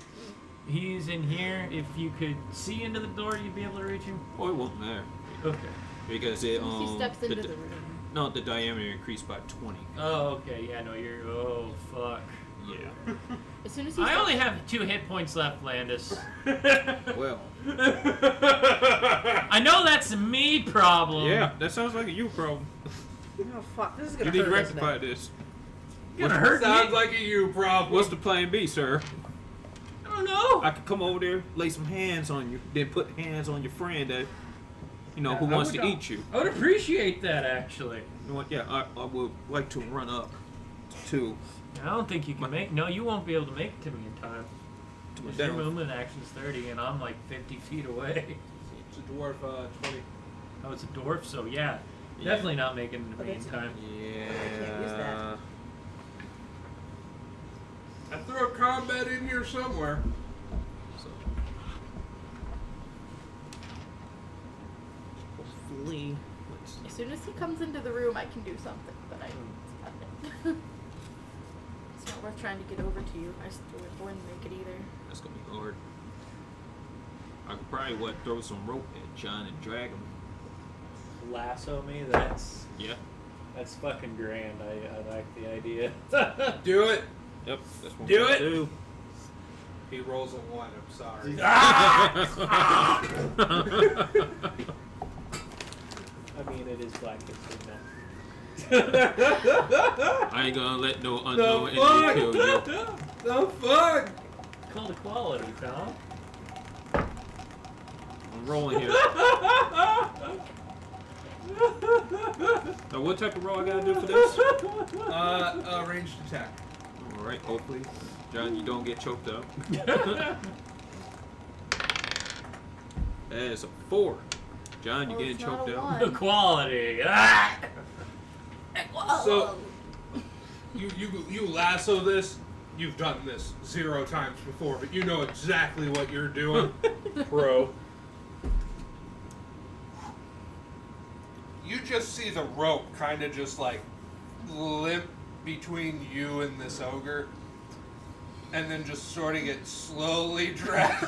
S1: He's in here. If you could see into the door, you'd be able to reach him.
S4: Oh, it won't matter.
S1: Okay.
S4: Because it,
S3: He steps into the room.
S4: No, the diameter increased by 20.
S1: Oh, okay. Yeah, no, you're. Oh, fuck.
S4: Yeah.
S3: As soon as he
S1: I
S3: steps,
S1: only have 2 hit points left, Landis.
S4: Well.
S1: I know that's a me problem.
S4: Yeah, that sounds like a you problem.
S6: Oh fuck, this is
S4: You
S6: gonna
S4: need to
S6: hurt, isn't
S4: rectify
S6: it?
S4: this.
S1: Gonna hurt
S5: Sounds
S1: me.
S5: like a you problem.
S4: What's the plan B, sir?
S1: I don't know.
S4: I could come over there, lay some hands on you, then put hands on your friend that, you know, who wants to eat you.
S1: I would appreciate that, actually.
S4: You know what? Yeah, I would like to run up to
S1: I don't think you can make. No, you won't be able to make it to me in time.
S4: my
S1: Your
S4: down.
S1: movement action's 30, and I'm like 50 feet away.
S5: It's a dwarf 20.
S1: Oh, it's a dwarf, so yeah.
S4: Yeah.
S1: Definitely not making it to me in
S6: that's-
S1: time.
S4: Yeah.
S6: can't use that.
S5: I threw a combat in here somewhere.
S4: So, hopefully, let's
S3: as soon as he comes into the room, I can do something, but I. It's not worth trying to get over to you. I still wouldn't make it either.
S4: That's gonna be hard. I could probably throw some rope at John and drag him.
S1: Lasso me? That's
S4: Yeah.
S1: fucking grand. I like the idea.
S5: Do it.
S4: Yep. That's what
S1: Do
S4: we're
S1: it.
S4: gonna do.
S5: He rolls a 1. I'm sorry.
S1: I mean, it is Black History Month.
S4: I ain't gonna let no unknown enemy kill you.
S5: The fuck?
S1: Called equality, Tom.
S4: I'm rolling here. Now, what type of roll I gotta do for this?
S5: Ranged attack.
S4: All right. Hopefully, John, you don't get choked up. That is a 4. John, you
S3: Oh,
S4: getting
S3: it's not
S4: choked
S3: a
S4: up?
S3: one.
S1: Equality. Ah!
S5: So you lasso this. You've done this 0 times before, but you know exactly what you're doing.
S2: Pro.
S5: You just see the rope kind of just like limp between you and this ogre, and then just sort of get slowly dragged.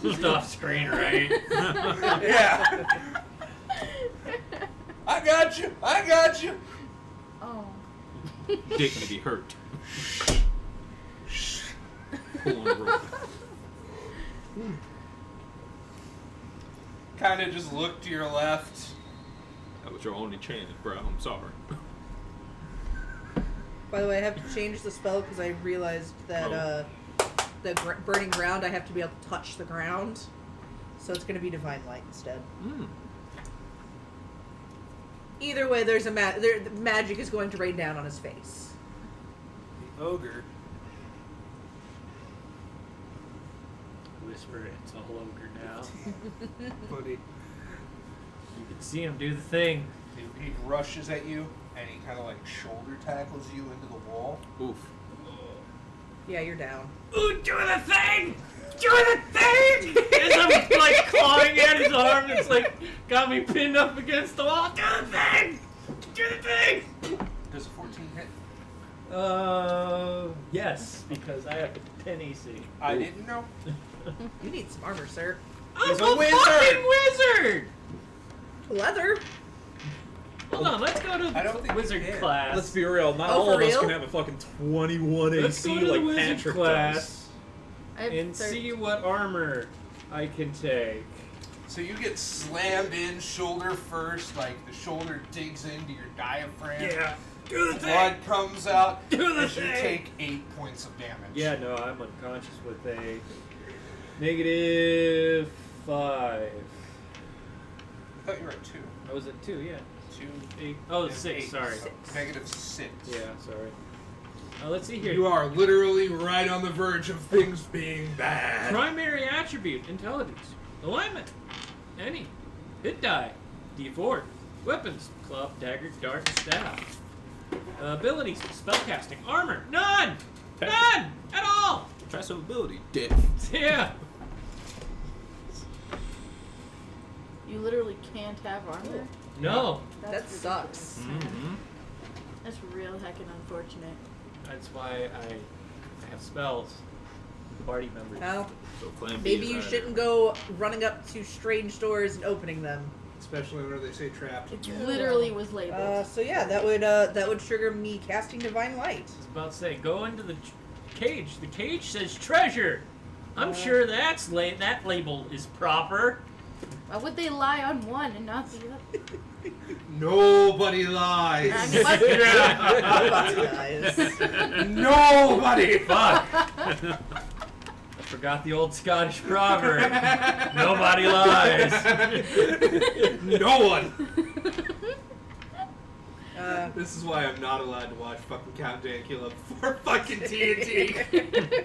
S1: Just off screen, right?
S5: Yeah. I got you. I got you.
S3: Oh.
S4: Dignity hurt. Pull on the rope.
S5: Kind of just look to your left.
S4: That was your only chance, bro. I'm sorry.
S6: By the way, I have to change the spell because I realized that burning ground, I have to be able to touch the ground. So it's going to be divine light instead. Either way, there's the magic is going to rain down on his face.
S5: The ogre.
S1: Whisper, it's all ogre now.
S5: Buddy.
S1: You can see him do the thing.
S5: He rushes at you, and he kind of like shoulder tackles you into the wall.
S4: Oof.
S6: Yeah, you're down.
S1: Ooh, do the thing! Do the thing! As I'm like clawing at his arm, it's like got me pinned up against the wall. Do the thing! Do the thing!
S5: Does a 14 hit?
S1: Yes, because I have a 10 EC.
S5: I didn't know.
S6: You need some armor, sir.
S1: I'm
S5: He's a
S1: a
S5: wizard!
S1: fucking wizard!
S6: Leather?
S1: Hold on, let's go to
S5: I don't think
S1: wizard
S5: you can.
S1: class.
S2: Let's be real. Not
S6: Oh,
S2: all
S6: for
S2: of us
S6: real?
S2: can have a fucking 21
S1: Let's
S2: AC
S1: go to the
S2: like
S1: wizard
S2: Patrick
S1: class
S2: does.
S3: I have
S1: and see what armor I can take.
S5: So you get slammed in shoulder first, like the shoulder digs into your diaphragm.
S1: Do the
S5: Blood comes out.
S1: Do the
S5: as you
S1: thing.
S5: take 8 points of damage.
S1: Yeah, no, I'm unconscious with a -5.
S5: I thought you were at 2.
S1: I was at 2, yeah.
S5: 2.
S1: 8. Oh,
S5: and
S1: 6,
S5: 8,
S1: sorry.
S5: so -6.
S1: Yeah, sorry. Let's see here.
S5: You are literally right on the verge of things being bad.
S1: Primary attribute, intelligence. Alignment, any. Hit die, D4. Weapons, club, dagger, dart, and staff. Abilities, spellcasting, armor, none! None! At all!
S4: Passive ability, death.
S1: Yeah.
S3: You literally can't have armor.
S1: No.
S6: That
S3: That's
S6: sucks.
S3: ridiculous.
S4: Mm-hmm.
S3: That's real heckin' unfortunate.
S1: That's why I have spells. Party members.
S6: Well,
S4: So Plan B
S6: maybe
S4: is
S6: you
S4: out of
S6: shouldn't go running up to strange doors and opening them.
S5: Especially whenever they say trapped.
S3: It literally was labeled.
S6: So yeah, that would trigger me casting Divine Light.
S1: I was about to say, go into the cage. The cage says treasure. I'm sure that label is proper.
S3: Why would they lie on one and not the other?
S5: Nobody lies.
S6: Guys.
S5: Nobody.
S1: Fuck. I forgot the old Scottish proverb. Nobody lies.
S5: No one.
S6: Uh,
S5: This is why I'm not allowed to watch fucking Count Dankula for fucking TNT.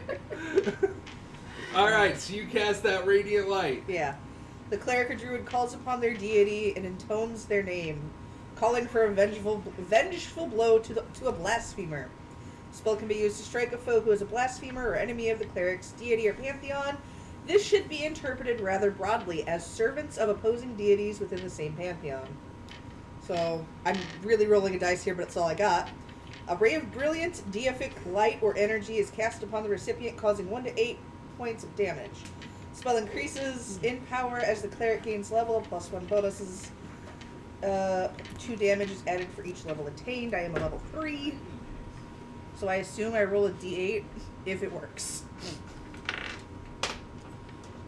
S5: Alright, so you cast that radiant light.
S6: yeah. The cleric or druid calls upon their deity and intones their name, calling for a vengeful blow to a blasphemer. The spell can be used to strike a foe who is a blasphemer or enemy of the cleric's deity or pantheon. This should be interpreted rather broadly as servants of opposing deities within the same pantheon. So, I'm really rolling a dice here, but that's all I got. A ray of brilliant, deific light or energy is cast upon the recipient, causing 1 to 8 points of damage. Spell increases in power as the cleric gains level, +1 bonuses. 2 damage is added for each level attained. I am a level 3. So I assume I roll a d8 if it works.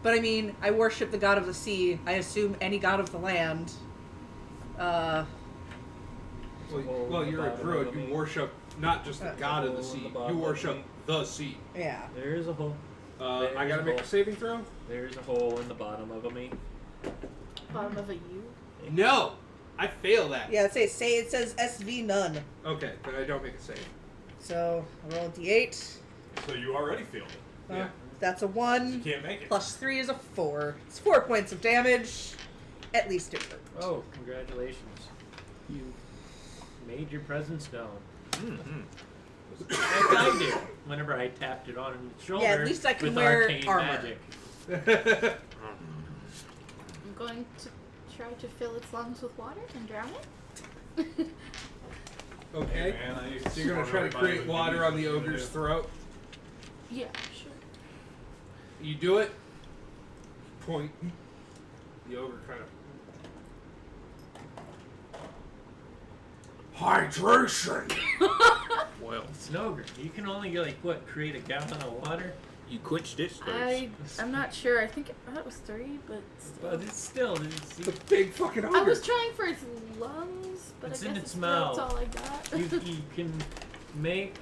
S6: But I mean, I worship the god of the sea. I assume any god of the land.
S5: Well, you're a druid. You worship not just the god of the sea. You worship the sea.
S6: Yeah.
S1: There is a hole.
S5: I gotta make a saving throw?
S1: There's a hole in the bottom of a me.
S3: Bottom of a U.
S5: No! I fail that.
S6: Yeah, it says SV none.
S5: Okay, then I don't make a save.
S6: So I roll a d8.
S9: So you already failed it.
S5: Yeah.
S6: That's a
S9: You
S6: 1.
S9: can't make it.
S6: +3 is a 4. It's 4 points of damage. At least it worked.
S1: Oh, congratulations. You made your presence known.
S9: Mm-hmm.
S1: Like I did whenever I tapped it on his shoulder
S6: Yeah, at least I can
S1: with
S6: wear
S1: arcane
S6: armor.
S1: magic.
S3: I'm going to try to fill its lungs with water and drown it.
S5: Okay.
S9: Hey, man, I used
S5: So you're gonna try to
S9: everybody
S5: create
S9: with
S5: water
S9: these
S5: on the
S9: things to
S5: ogre's
S9: do.
S5: throat.
S3: Yeah, sure.
S5: You do it. Point. The ogre kind of. Hydration.
S4: Well,
S1: It's an ogre. You can only create a gallon of water?
S4: you quench this thirst.
S3: I'm not sure. I think that was 3, but still.
S1: But it's still
S5: The big fucking ogre.
S3: I was trying for its lungs, but
S1: It's
S3: I
S1: in
S3: guess
S1: its
S3: that's
S1: mouth.
S3: all I got.
S1: you can make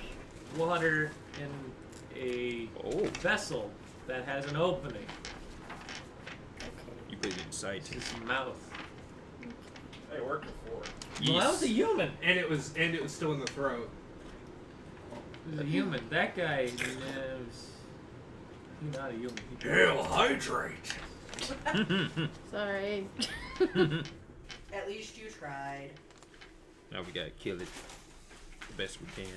S1: water in a vessel that has an opening.
S4: You put it inside.
S1: It's his mouth.
S9: Hey, it worked before.
S1: Well, that was a human.
S5: And it was still in the throat.
S1: It was a human. That guy knows. He's not a human.
S5: Hell, hydrate.
S3: Sorry.
S6: At least you tried.
S4: Now we gotta kill it the best we can.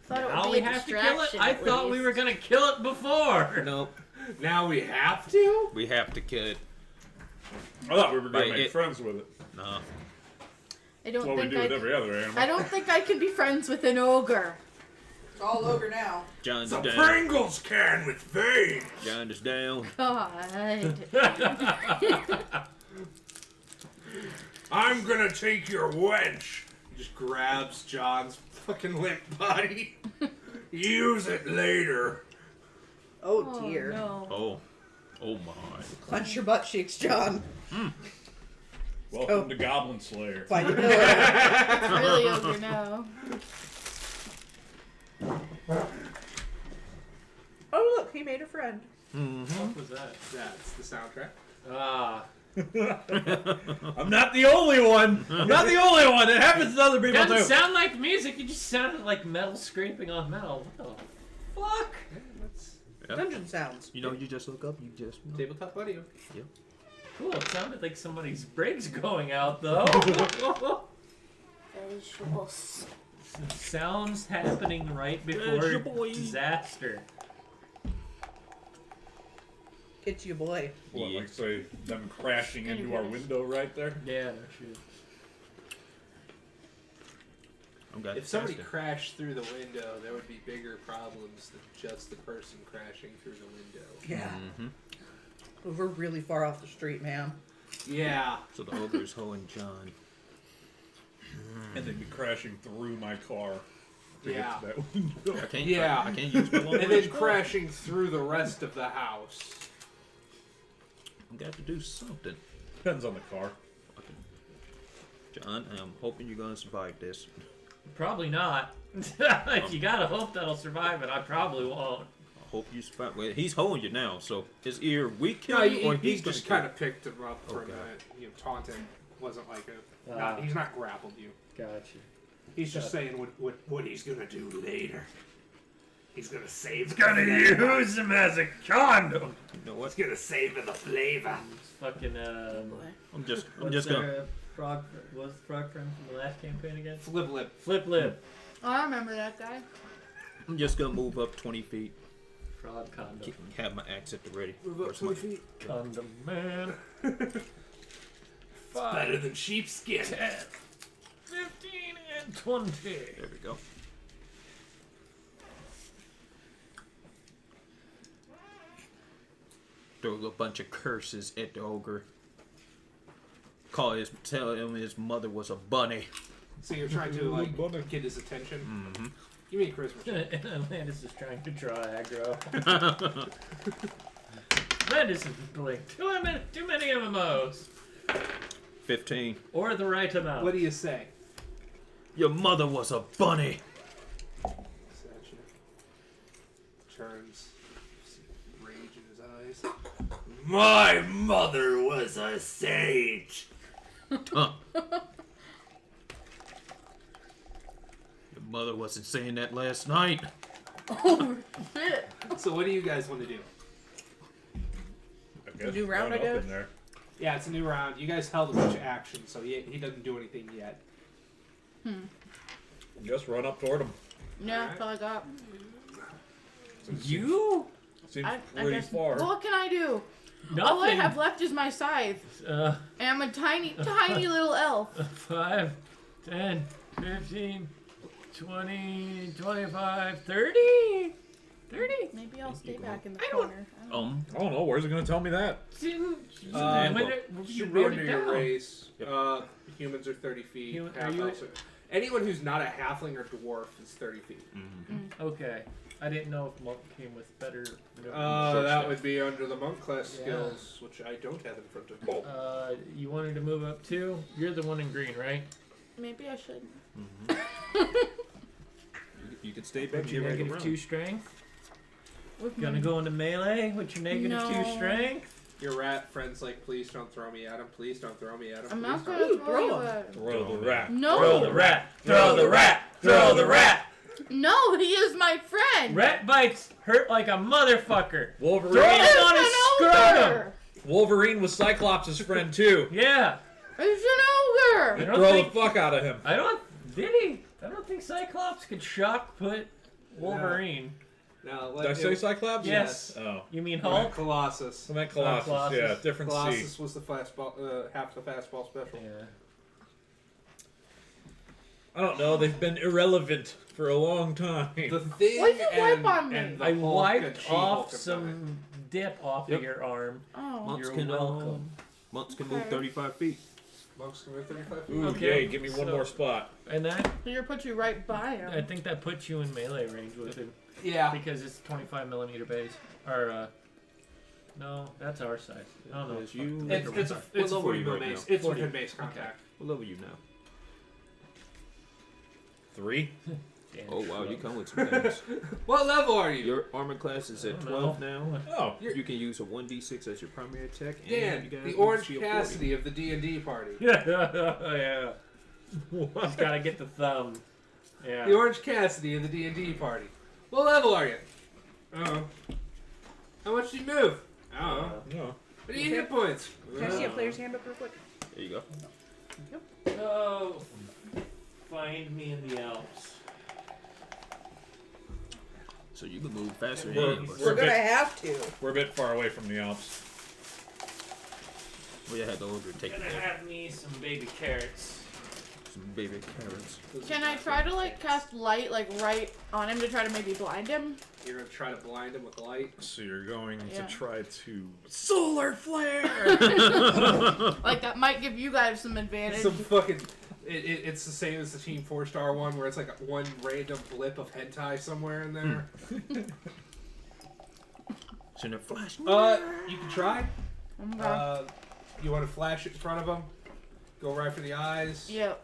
S3: Thought it would
S1: Now
S3: be
S1: we
S3: a
S1: have to kill it?
S3: distraction
S1: I
S3: at
S1: thought we
S3: least.
S1: were gonna kill it before.
S4: Nope.
S5: Now we have to?
S4: We have to kill it.
S2: I thought we were going
S4: Like
S2: to make
S4: it-
S2: friends with it.
S4: No.
S3: I
S2: That's
S3: don't
S2: what we
S3: think
S2: do with every other animal.
S3: I don't think I can be friends with an ogre.
S6: It's all over now.
S4: John's
S5: The
S4: down.
S5: Pringles can with veins.
S4: John is down.
S3: God.
S5: I'm gonna take your wench. He just grabs John's fucking limp body. Use it later.
S6: Oh dear.
S3: No.
S4: Oh. Oh my.
S6: Clench your butt cheeks, John.
S2: Welcome to Goblin Slayer.
S6: Find your pillow.
S3: It's really ogre now.
S6: Oh look, he made a friend.
S1: What was that?
S5: That's the soundtrack.
S1: Ah.
S2: I'm not the only one. I'm not the only one. It happens to other people
S1: Doesn't
S2: too.
S1: sound like music. It just sounded like metal scraping on metal. What the fuck?
S5: That's
S6: Dungeon sounds.
S4: You know, you just look up, you just.
S5: tabletop audio.
S1: Cool. It sounded like somebody's brakes going out though.
S3: Vegetables.
S1: Sounds happening right before
S4: Vegetable.
S1: disaster.
S6: It's you, boy.
S2: What,
S4: Yeah.
S2: like say them crashing
S3: Gonna
S2: into
S3: be
S2: our
S3: nice.
S2: window right there?
S1: Yeah, no shit.
S4: I'm glad
S5: If somebody
S4: testing.
S5: crashed through the window, there would be bigger problems than just the person crashing through the window.
S6: Yeah.
S4: Mm-hmm.
S6: We're really far off the street, man.
S5: Yeah.
S4: So the ogre's hoeing John.
S2: And they'd be crashing through my car. To
S5: Yeah.
S2: Get to that window.
S4: I can't.
S5: Yeah.
S4: I can't use my long
S5: And
S4: range
S5: then
S4: gun.
S5: crashing through the rest of the house.
S4: I got to do something.
S2: Depends on the car.
S4: John, I'm hoping you're gonna survive this.
S1: Probably not. If you gotta hope that'll survive it, I probably won't.
S4: I hope you survive. Well, he's holding you now, so his ear weak kill
S5: No,
S4: you, or
S5: he
S4: he's
S5: just
S4: gonna
S5: kind of picked him up for a
S4: Okay.
S5: minute. You know, taunting wasn't like a.
S1: Ah.
S5: He's not grappled you.
S1: Gotcha.
S5: He's just saying what he's gonna do later. He's gonna save.
S1: Gonna use him as a condom.
S4: You know what?
S5: He's gonna savor the flavor.
S1: Fucking
S4: I'm just
S1: what's
S4: gonna.
S1: their frog? What's the frog friend from the last campaign again?
S5: Flip lip.
S1: Flip lip.
S3: Oh, I remember that guy.
S4: I'm just gonna move up 20 feet.
S1: Frog condom.
S4: Have my axe at the ready.
S5: Move up
S4: Where's my-
S5: 20 feet.
S1: Condom man.
S5: Better than sheepskin.
S1: 10, 15, and 20.
S4: There we go. Throw a bunch of curses at the ogre. Tell him his mother was a bunny.
S5: So you're trying to like get his attention.
S4: Mm-hmm.
S5: Give me a charisma check.
S1: And Atlantis is trying to draw aggro. Atlantis is playing too many MMOs.
S4: 15.
S1: Or the right amount.
S5: What do you say?
S4: Your mother was a bunny.
S5: Satchel turns, rage in his eyes. My mother was a sage.
S4: Huh. Your mother wasn't saying that last night.
S3: Oh, shit.
S5: So what do you guys want to do?
S2: I guess
S6: New round,
S2: run
S6: I
S2: up
S6: guess?
S2: in there.
S5: Yeah, it's a new round. You guys held a bunch of action, so he doesn't do anything yet.
S2: Just run up toward him.
S3: Yeah, that's all I got.
S1: You?
S2: Seems
S3: I
S2: pretty
S3: guess.
S2: far.
S3: What can I do?
S1: Nothing.
S3: All I have left is my scythe. And I'm a tiny, tiny little elf.
S1: 5, 10, 15, 20, 25, 30? 30?
S3: Maybe I'll stay back in the
S1: I don't-
S3: corner. I don't know.
S2: I don't know. Where's it going to tell me that?
S1: You
S5: Should be
S1: wrote
S5: under
S1: it
S5: your
S1: down.
S5: race. Humans are 30 feet.
S1: Human- are
S5: half
S1: you-
S5: elves are- Anyone who's not a halfling or dwarf is 30 feet.
S1: Okay. I didn't know if monk came with better.
S5: That would be under the monk class
S1: Yeah.
S5: skills, which I don't have in front of me.
S1: You wanted to move up too? You're the one in green, right?
S3: Maybe I should.
S4: You can stay back
S1: What's your
S4: here right
S1: negative
S4: around.
S1: 2 strength?
S3: With
S1: Gonna go into melee with your negative 2
S3: No.
S1: strength?
S5: Your rat friend's like, please don't throw me at him. Please don't throw me at him.
S3: I'm
S5: please
S3: not
S5: don't."
S3: gonna
S6: Ooh,
S3: throw
S6: throw
S3: you
S6: him.
S3: at him.
S2: Throw the rat.
S3: No.
S1: Throw the rat! Throw the rat! Throw the rat!
S3: No, he is my friend.
S1: Rat bites hurt like a motherfucker.
S2: Wolverine.
S1: Throw it on his
S3: It's an
S1: scrotum!
S3: ogre.
S2: Wolverine was Cyclops' friend too.
S1: Yeah.
S3: It's an ogre.
S1: I don't
S2: Throw
S1: think.
S2: the fuck out of him.
S1: I don't. Did he? I don't think Cyclops could shock put Wolverine.
S5: Now,
S2: Did I say Cyclops?
S1: Yes.
S2: Oh.
S1: You mean
S5: Hulk?
S1: Hulk?
S5: Colossus.
S2: I meant Colossus.
S1: Colossus.
S2: Yeah, different C.
S5: Colossus was the fastball, half the fastball special.
S1: Yeah.
S2: I don't know. They've been irrelevant for a long time.
S5: The thing
S3: Why'd you
S5: and,
S3: wipe on me?
S5: and the
S1: I
S5: Hulk and
S1: wiped
S5: She-Hulk
S1: off
S5: have done
S1: some dip off
S4: Yep.
S1: of your arm.
S3: Oh.
S4: Monks
S1: You're
S4: can
S1: welcome.
S4: Monks can move
S3: Okay.
S4: 35 feet.
S5: it. Monks can move 35 feet.
S2: Ooh,
S1: Okay,
S2: yay, give me one
S1: so-
S2: more spot.
S1: And that,
S3: So you're put you right by
S1: I
S3: him.
S1: think that puts you in melee range with him
S5: Yeah.
S1: because it's 25 millimeter base. Or no, that's our size. I don't know.
S4: As you.
S5: It's a
S4: What level are
S5: 40
S4: you
S5: mil
S4: right
S5: base.
S4: now?
S5: It's
S1: 40.
S5: within base contact.
S4: What level are you now?
S2: 3.
S1: Damn,
S4: Oh wow, you
S1: shrub.
S4: come with some things.
S5: What level are you?
S4: Your armor class is at
S1: I don't
S4: 12 now.
S2: Oh.
S4: You can use a 1d6 as your primary attack, and
S5: Dan,
S4: you got
S5: the Orange
S4: AC of 40.
S5: Cassidy of the D&D party.
S1: Yeah. He's gotta get the thumb. Yeah.
S5: The Orange Cassidy of the D&D party. What level are you? Oh. How much do you move? Oh.
S2: No.
S5: What are your hit points?
S6: Can I see a player's handbook real quick?
S4: There you go.
S1: Oh, find me in the Alps.
S4: So you can move faster than
S2: We're-
S4: any of us.
S6: We're
S2: a
S6: gonna
S2: bit-
S6: have to.
S2: We're a bit far away from the Alps.
S4: We had the ogre take
S1: Gonna
S4: that.
S1: have me some baby carrots.
S4: some baby carrots.
S3: Can I try to like cast light like right on him to try to maybe blind him?
S5: You're gonna try to blind him with light.
S2: So you're going
S3: Yeah.
S2: to try to solar flare.
S3: Like that might give you guys some advantage.
S5: Some fucking. It's the same as the Team 4-star one, where it's like one random blip of hentai somewhere in there.
S4: It's in a flash.
S5: You can try.
S3: Okay.
S5: You want to flash it in front of him? Go right for the eyes.
S3: Yep.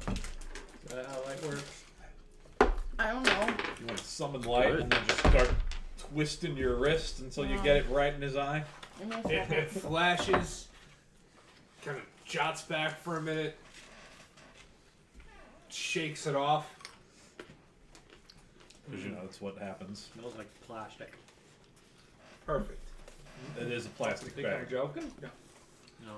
S1: Is that how light works?
S3: I don't know.
S2: You want to summon light and then just start twisting your wrist until you get it right in his eye.
S3: Give me a
S5: It
S3: second.
S5: flashes, kind of jots back for a minute, shakes it off.
S2: Because you know that's what happens.
S1: Smells like plastic.
S5: Perfect.
S2: It is a plastic
S1: Think I'm
S2: bag.
S1: joking?
S5: No.
S1: No.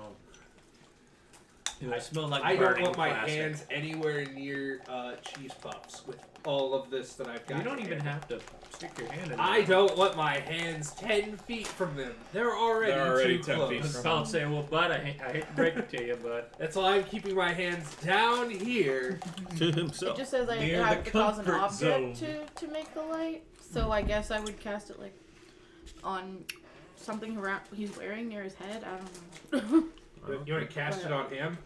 S1: Do I smell like
S5: I don't
S1: burning
S5: want my
S1: plastic?
S5: hands anywhere near cheese puffs with all of this that I've got.
S1: You don't
S5: here.
S1: even have to stick your hand in.
S5: I don't want my hands 10 feet from them. They're already
S2: They're already
S5: too
S2: 10 feet
S5: close.
S2: from
S1: Don't say, well, bud, I hate to break it to you, but
S5: That's why I'm keeping my hands down here.
S4: To
S3: It
S4: himself.
S3: just says I
S2: Near
S3: have
S2: the
S3: to cause an
S2: comfort
S3: object
S2: zone.
S3: to make the light. So I guess I would cast it like on something around he's wearing near his head. I don't know.
S5: You want to cast it on him?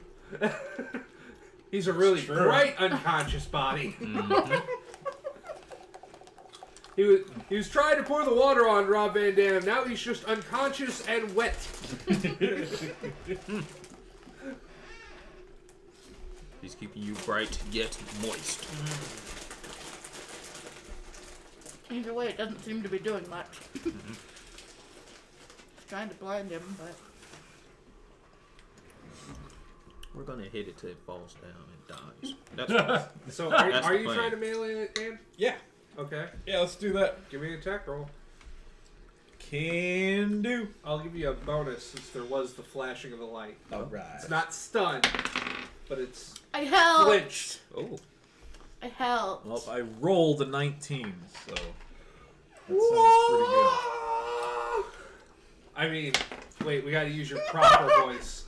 S5: He's a really
S2: Sure.
S5: bright unconscious body.
S4: Mhm.
S5: He was trying to pour the water on Rob Van Dam. Now he's just unconscious and wet.
S4: He's keeping you bright yet moist.
S3: Either way, it doesn't seem to be doing much. Trying to blind him, but
S4: We're gonna hit it till it falls down and dies. That's fine.
S5: So
S4: That's
S5: are
S4: the
S5: you
S4: plan.
S5: trying to melee it, Dan?
S2: Yeah.
S5: Okay.
S2: Yeah, let's do that.
S5: Give me an attack roll.
S2: Can do.
S5: I'll give you a bonus since there was the flashing of the light.
S2: Alright.
S5: It's not stunned, but it's
S3: I helped.
S5: flinched.
S4: Oh,
S3: I helped.
S2: Well, I rolled a 19, so that sounds pretty good.
S5: I mean, wait, we gotta use your proper voice.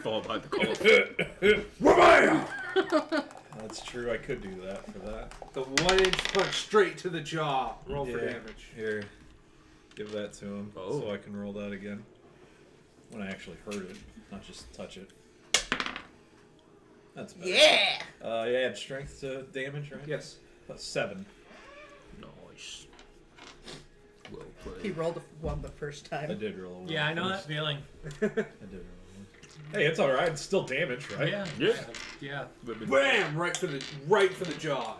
S4: fall by the call.
S2: That's true. I could do that for that.
S5: The 1-inch punch straight to the jaw. Roll for
S2: Yeah.
S5: damage.
S2: Here, give that to him
S4: Oh.
S2: so I can roll that again. When I actually hurt it, not just touch it. That's better.
S6: Yeah.
S2: You add strength to damage, right?
S5: Yes.
S2: 7.
S4: Nice. Well
S6: He
S4: played.
S6: rolled a 1 the first
S2: I
S6: time.
S2: did roll a 1.
S1: yeah, I know that feeling.
S2: I did roll a 1. Hey, it's alright. It's still damage, right?
S1: Yeah.
S4: Yeah.
S1: Yeah.
S5: Bam! Right for the jaw.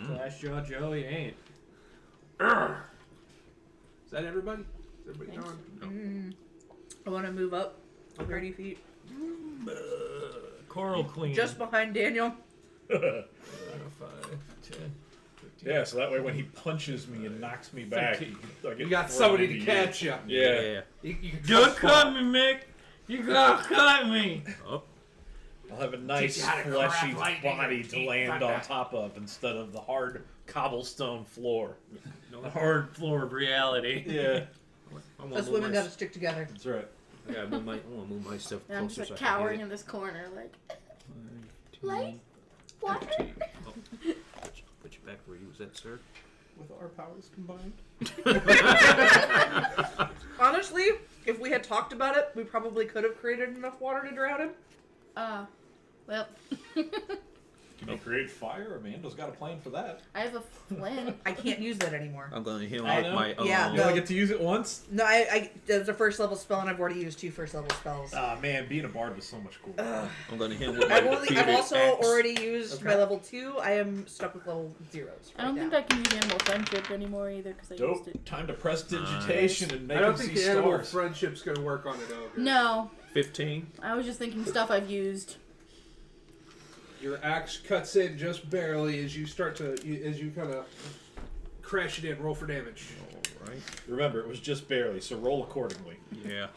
S1: Flash Joe Joey ain't.
S5: Is that everybody? Is everybody gone?
S6: I want to move up 30 feet.
S1: Coral Queen.
S6: Just behind Daniel.
S1: 5, 10, 15.
S2: Yeah, so that way when he punches me and knocks me back, I get
S5: You got
S2: thrown
S5: somebody
S2: into
S5: to
S2: you.
S5: catch you.
S2: Yeah.
S5: You can
S1: Don't
S5: trust
S1: cut
S5: fall.
S1: me, Mick! You gotta cut me!
S4: Oh,
S2: I'll have a nice
S5: Teach you how to
S2: fleshy
S5: craft lightning
S2: body
S5: and
S2: to
S5: eat
S2: land
S5: thunder.
S2: on top of instead of the hard cobblestone floor.
S1: The hard floor of reality.
S2: Yeah,
S4: I wanna
S6: Us
S4: move
S6: women
S4: my-
S6: got to stick together.
S2: that's right.
S4: I gotta move I wanna move myself
S3: And I'm
S4: closer
S3: just like
S4: so I can
S3: cowering
S4: hit
S3: in this corner, like,
S4: it.
S3: light? Water?
S4: 15. Oh, put you back where you was at, sir.
S2: With our powers combined.
S6: Honestly, if we had talked about it, we probably could have created enough water to drown him.
S3: Well,
S2: Can you create fire? Amanda's got a plan for that.
S3: I have a flint.
S6: I can't use that anymore.
S4: I'm gonna hit him
S2: I
S4: with
S2: know.
S4: my
S6: Yeah,
S2: You
S6: no.
S2: only get to use it once?
S6: No, it was a first level spell, and I've already used 2 first level spells.
S2: Ah, man, being a bard was so much cooler.
S4: I'm gonna hit him with my
S6: I've
S4: bearded
S6: also
S4: axe.
S6: already used
S5: Okay.
S6: my level 2. I am stuck with level 0s.
S3: I don't think I can use animal friendship anymore either because I used
S2: Dope.
S3: it.
S2: Time to prestidigitation and make
S5: I don't
S2: him
S5: think
S2: see
S5: the animal
S2: stars.
S5: friendship's gonna work on an ogre.
S3: No,
S4: 15.
S3: I was just thinking stuff I've used.
S5: Your axe cuts in just barely as you start to, as you kind of crash it in. Roll for damage.
S4: Alright.
S2: Remember, it was just barely, so roll accordingly.
S4: Yeah.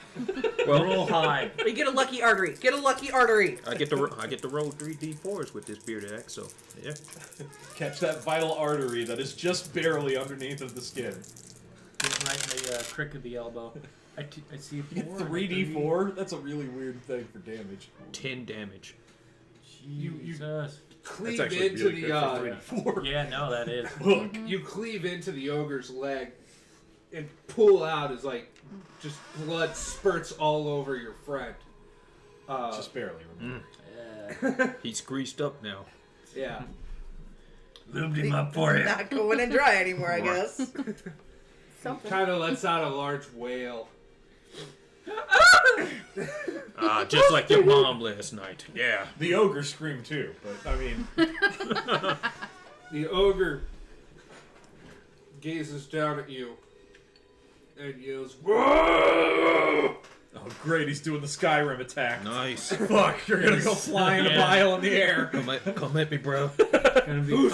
S1: Roll high.
S6: We get a lucky artery. Get a lucky artery.
S4: I get to roll 3d4s with this bearded axe, so yeah.
S2: Catch that vital artery that is just barely underneath of the skin.
S1: Getting right in the crick of the elbow. I see 4.
S2: 3d4? That's a really weird thing for damage.
S4: 10 damage.
S1: Jesus.
S5: Cleave
S2: That's actually
S5: into
S2: really
S5: the
S2: good for 3d4.
S1: Yeah, no, that is.
S2: Look.
S5: you cleave into the ogre's leg and pull out as like just blood spurts all over your friend.
S2: Just barely.
S4: He's greased up now.
S5: Yeah.
S1: Lubed him up for you.
S6: Not going in dry anymore, I guess.
S3: Something.
S5: Kind of lets out a large wail.
S4: Just like your mom last night. Yeah.
S2: The ogre screamed too, but I mean,
S5: The ogre gazes down at you and yells, "Whoa!"
S2: oh great, he's doing the Skyrim attack.
S4: Nice.
S2: Fuck, you're gonna go flying a mile in the air.
S4: Come at me, bro.
S1: Gonna be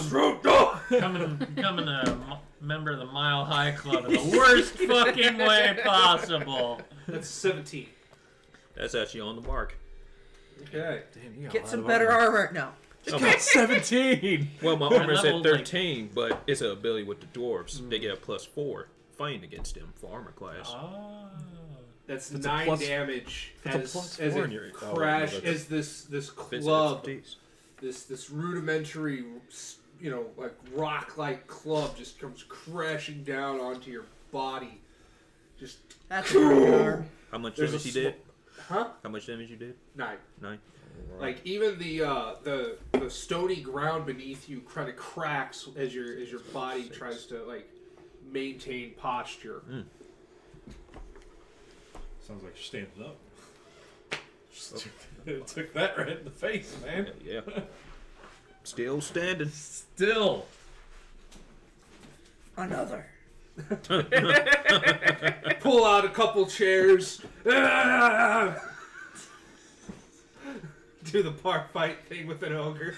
S1: becoming a member of the Mile High Club in the worst fucking way possible.
S5: That's 17.
S4: That's actually on the mark.
S5: Okay.
S2: Damn, you got
S6: Get some better armor. No.
S2: got 17.
S4: Well, my armor's at
S1: leveled, like-
S4: 13, but it's an ability with the dwarves. They get a +4 fighting against them for armor class.
S1: Oh.
S5: That's
S2: That's a
S5: 9
S2: plus-
S5: damage
S2: that's a
S5: as,
S2: plus
S5: as
S2: 4
S5: it
S2: in your- oh,
S5: crash
S2: no, that's-
S5: as this
S4: Physics
S5: club,
S4: expertise.
S5: this rudimentary, like rock-like club just comes crashing down onto your body. Just
S6: That's a good arm.
S4: How much
S5: There's
S4: damage
S5: a
S4: you did?
S5: huh?
S4: How much damage you did?
S5: 9.
S4: 9.
S5: Like even the stony ground beneath you kind of cracks as your body tries to like maintain posture.
S2: Sounds like you're standing up. Just took that right in the face, man.
S4: Yeah. Still standing.
S2: Still.
S6: Another.
S5: Pull out a couple chairs. Do the park fight thing with an ogre.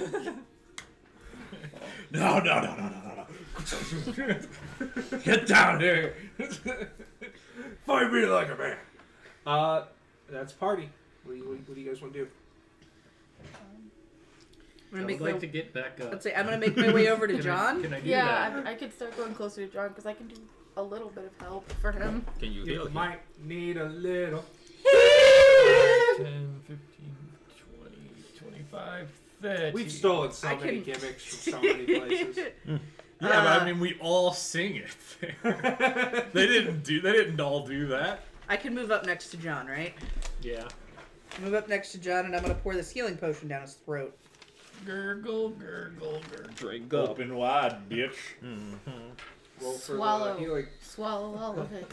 S2: No. Get down here. Fight me like a man.
S5: That's party. What do you guys want to do?
S6: I'm
S1: I
S6: gonna
S1: would
S6: make
S1: like to get back up.
S6: Let's say I'm gonna make my way over to
S1: Can
S6: John.
S1: I do
S3: Yeah,
S1: that?
S3: I could start going closer to John because I can do a little bit of help for him.
S4: Can you heal
S5: You
S4: him?
S5: might need a little.
S1: 10, 15, 20, 25, 30.
S5: We've stolen so
S6: I
S5: many
S6: can-
S5: gimmicks from so many places.
S2: Yeah, but I mean, we all sing it. They didn't all do that.
S6: I can move up next to John, right?
S1: Yeah.
S6: Move up next to John, and I'm gonna pour this healing potion down his throat.
S1: Gurgle, gurgle, gurgle.
S4: Drink up.
S2: Open wide, bitch.
S5: Roll for
S3: Swallow.
S5: healing.
S3: Swallow all of it.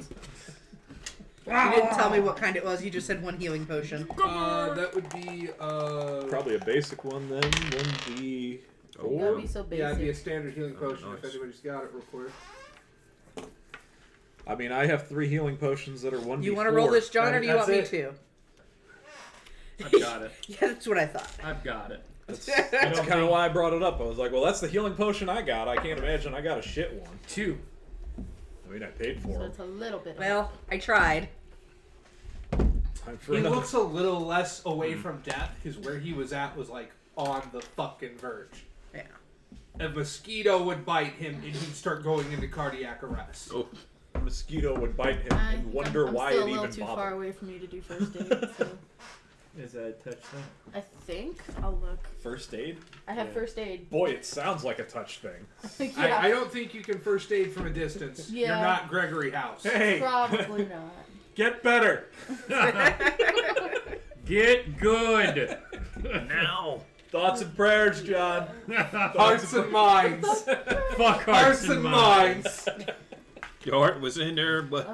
S6: You didn't tell me what kind it was. You just said one healing potion.
S5: That would be
S2: Probably a basic one then. 1d4.
S3: That'd be so
S5: yeah, it'd be a
S3: basic.
S5: standard healing potion if
S4: nice.
S5: anybody's got it real quick.
S2: I mean, I have 3 healing potions that are 1d4.
S6: You want to roll this, John, or do you
S5: That's
S6: want me
S5: it.
S6: to?
S1: I've got it.
S6: Yeah, that's what I thought.
S1: I've got it.
S2: That's kind of why I brought it up. I was like, well, that's the healing potion I got. I can't imagine I got a shit one.
S1: 2.
S2: I mean, I paid for
S3: So
S2: it.
S3: it's a little bit.
S6: Well, I tried.
S2: Time for
S5: He
S2: another.
S5: looks a little less away from death because where he was at was like on the fucking verge.
S6: Yeah.
S5: A mosquito would bite him and he'd start going into cardiac arrest.
S4: Oh,
S2: A mosquito would bite him and wonder
S3: I'm
S2: why
S3: still
S2: it
S3: a little
S2: even
S3: too far
S2: bothered.
S3: away from you to do first aid. So
S1: Is that a touch thing?
S3: I think I'll look.
S2: First aid?
S3: I have
S1: Yeah.
S3: first aid.
S2: Boy, it sounds like a touch thing.
S3: Yeah,
S5: I don't think you can first aid from a distance. You're
S3: Yeah.
S5: not Gregory House.
S2: Hey,
S3: probably not.
S2: get better.
S1: Get good.
S4: now.
S2: Thoughts and prayers, John.
S5: Hearts and minds.
S1: Fuck
S5: Hearts and minds.
S4: Your heart was in there, but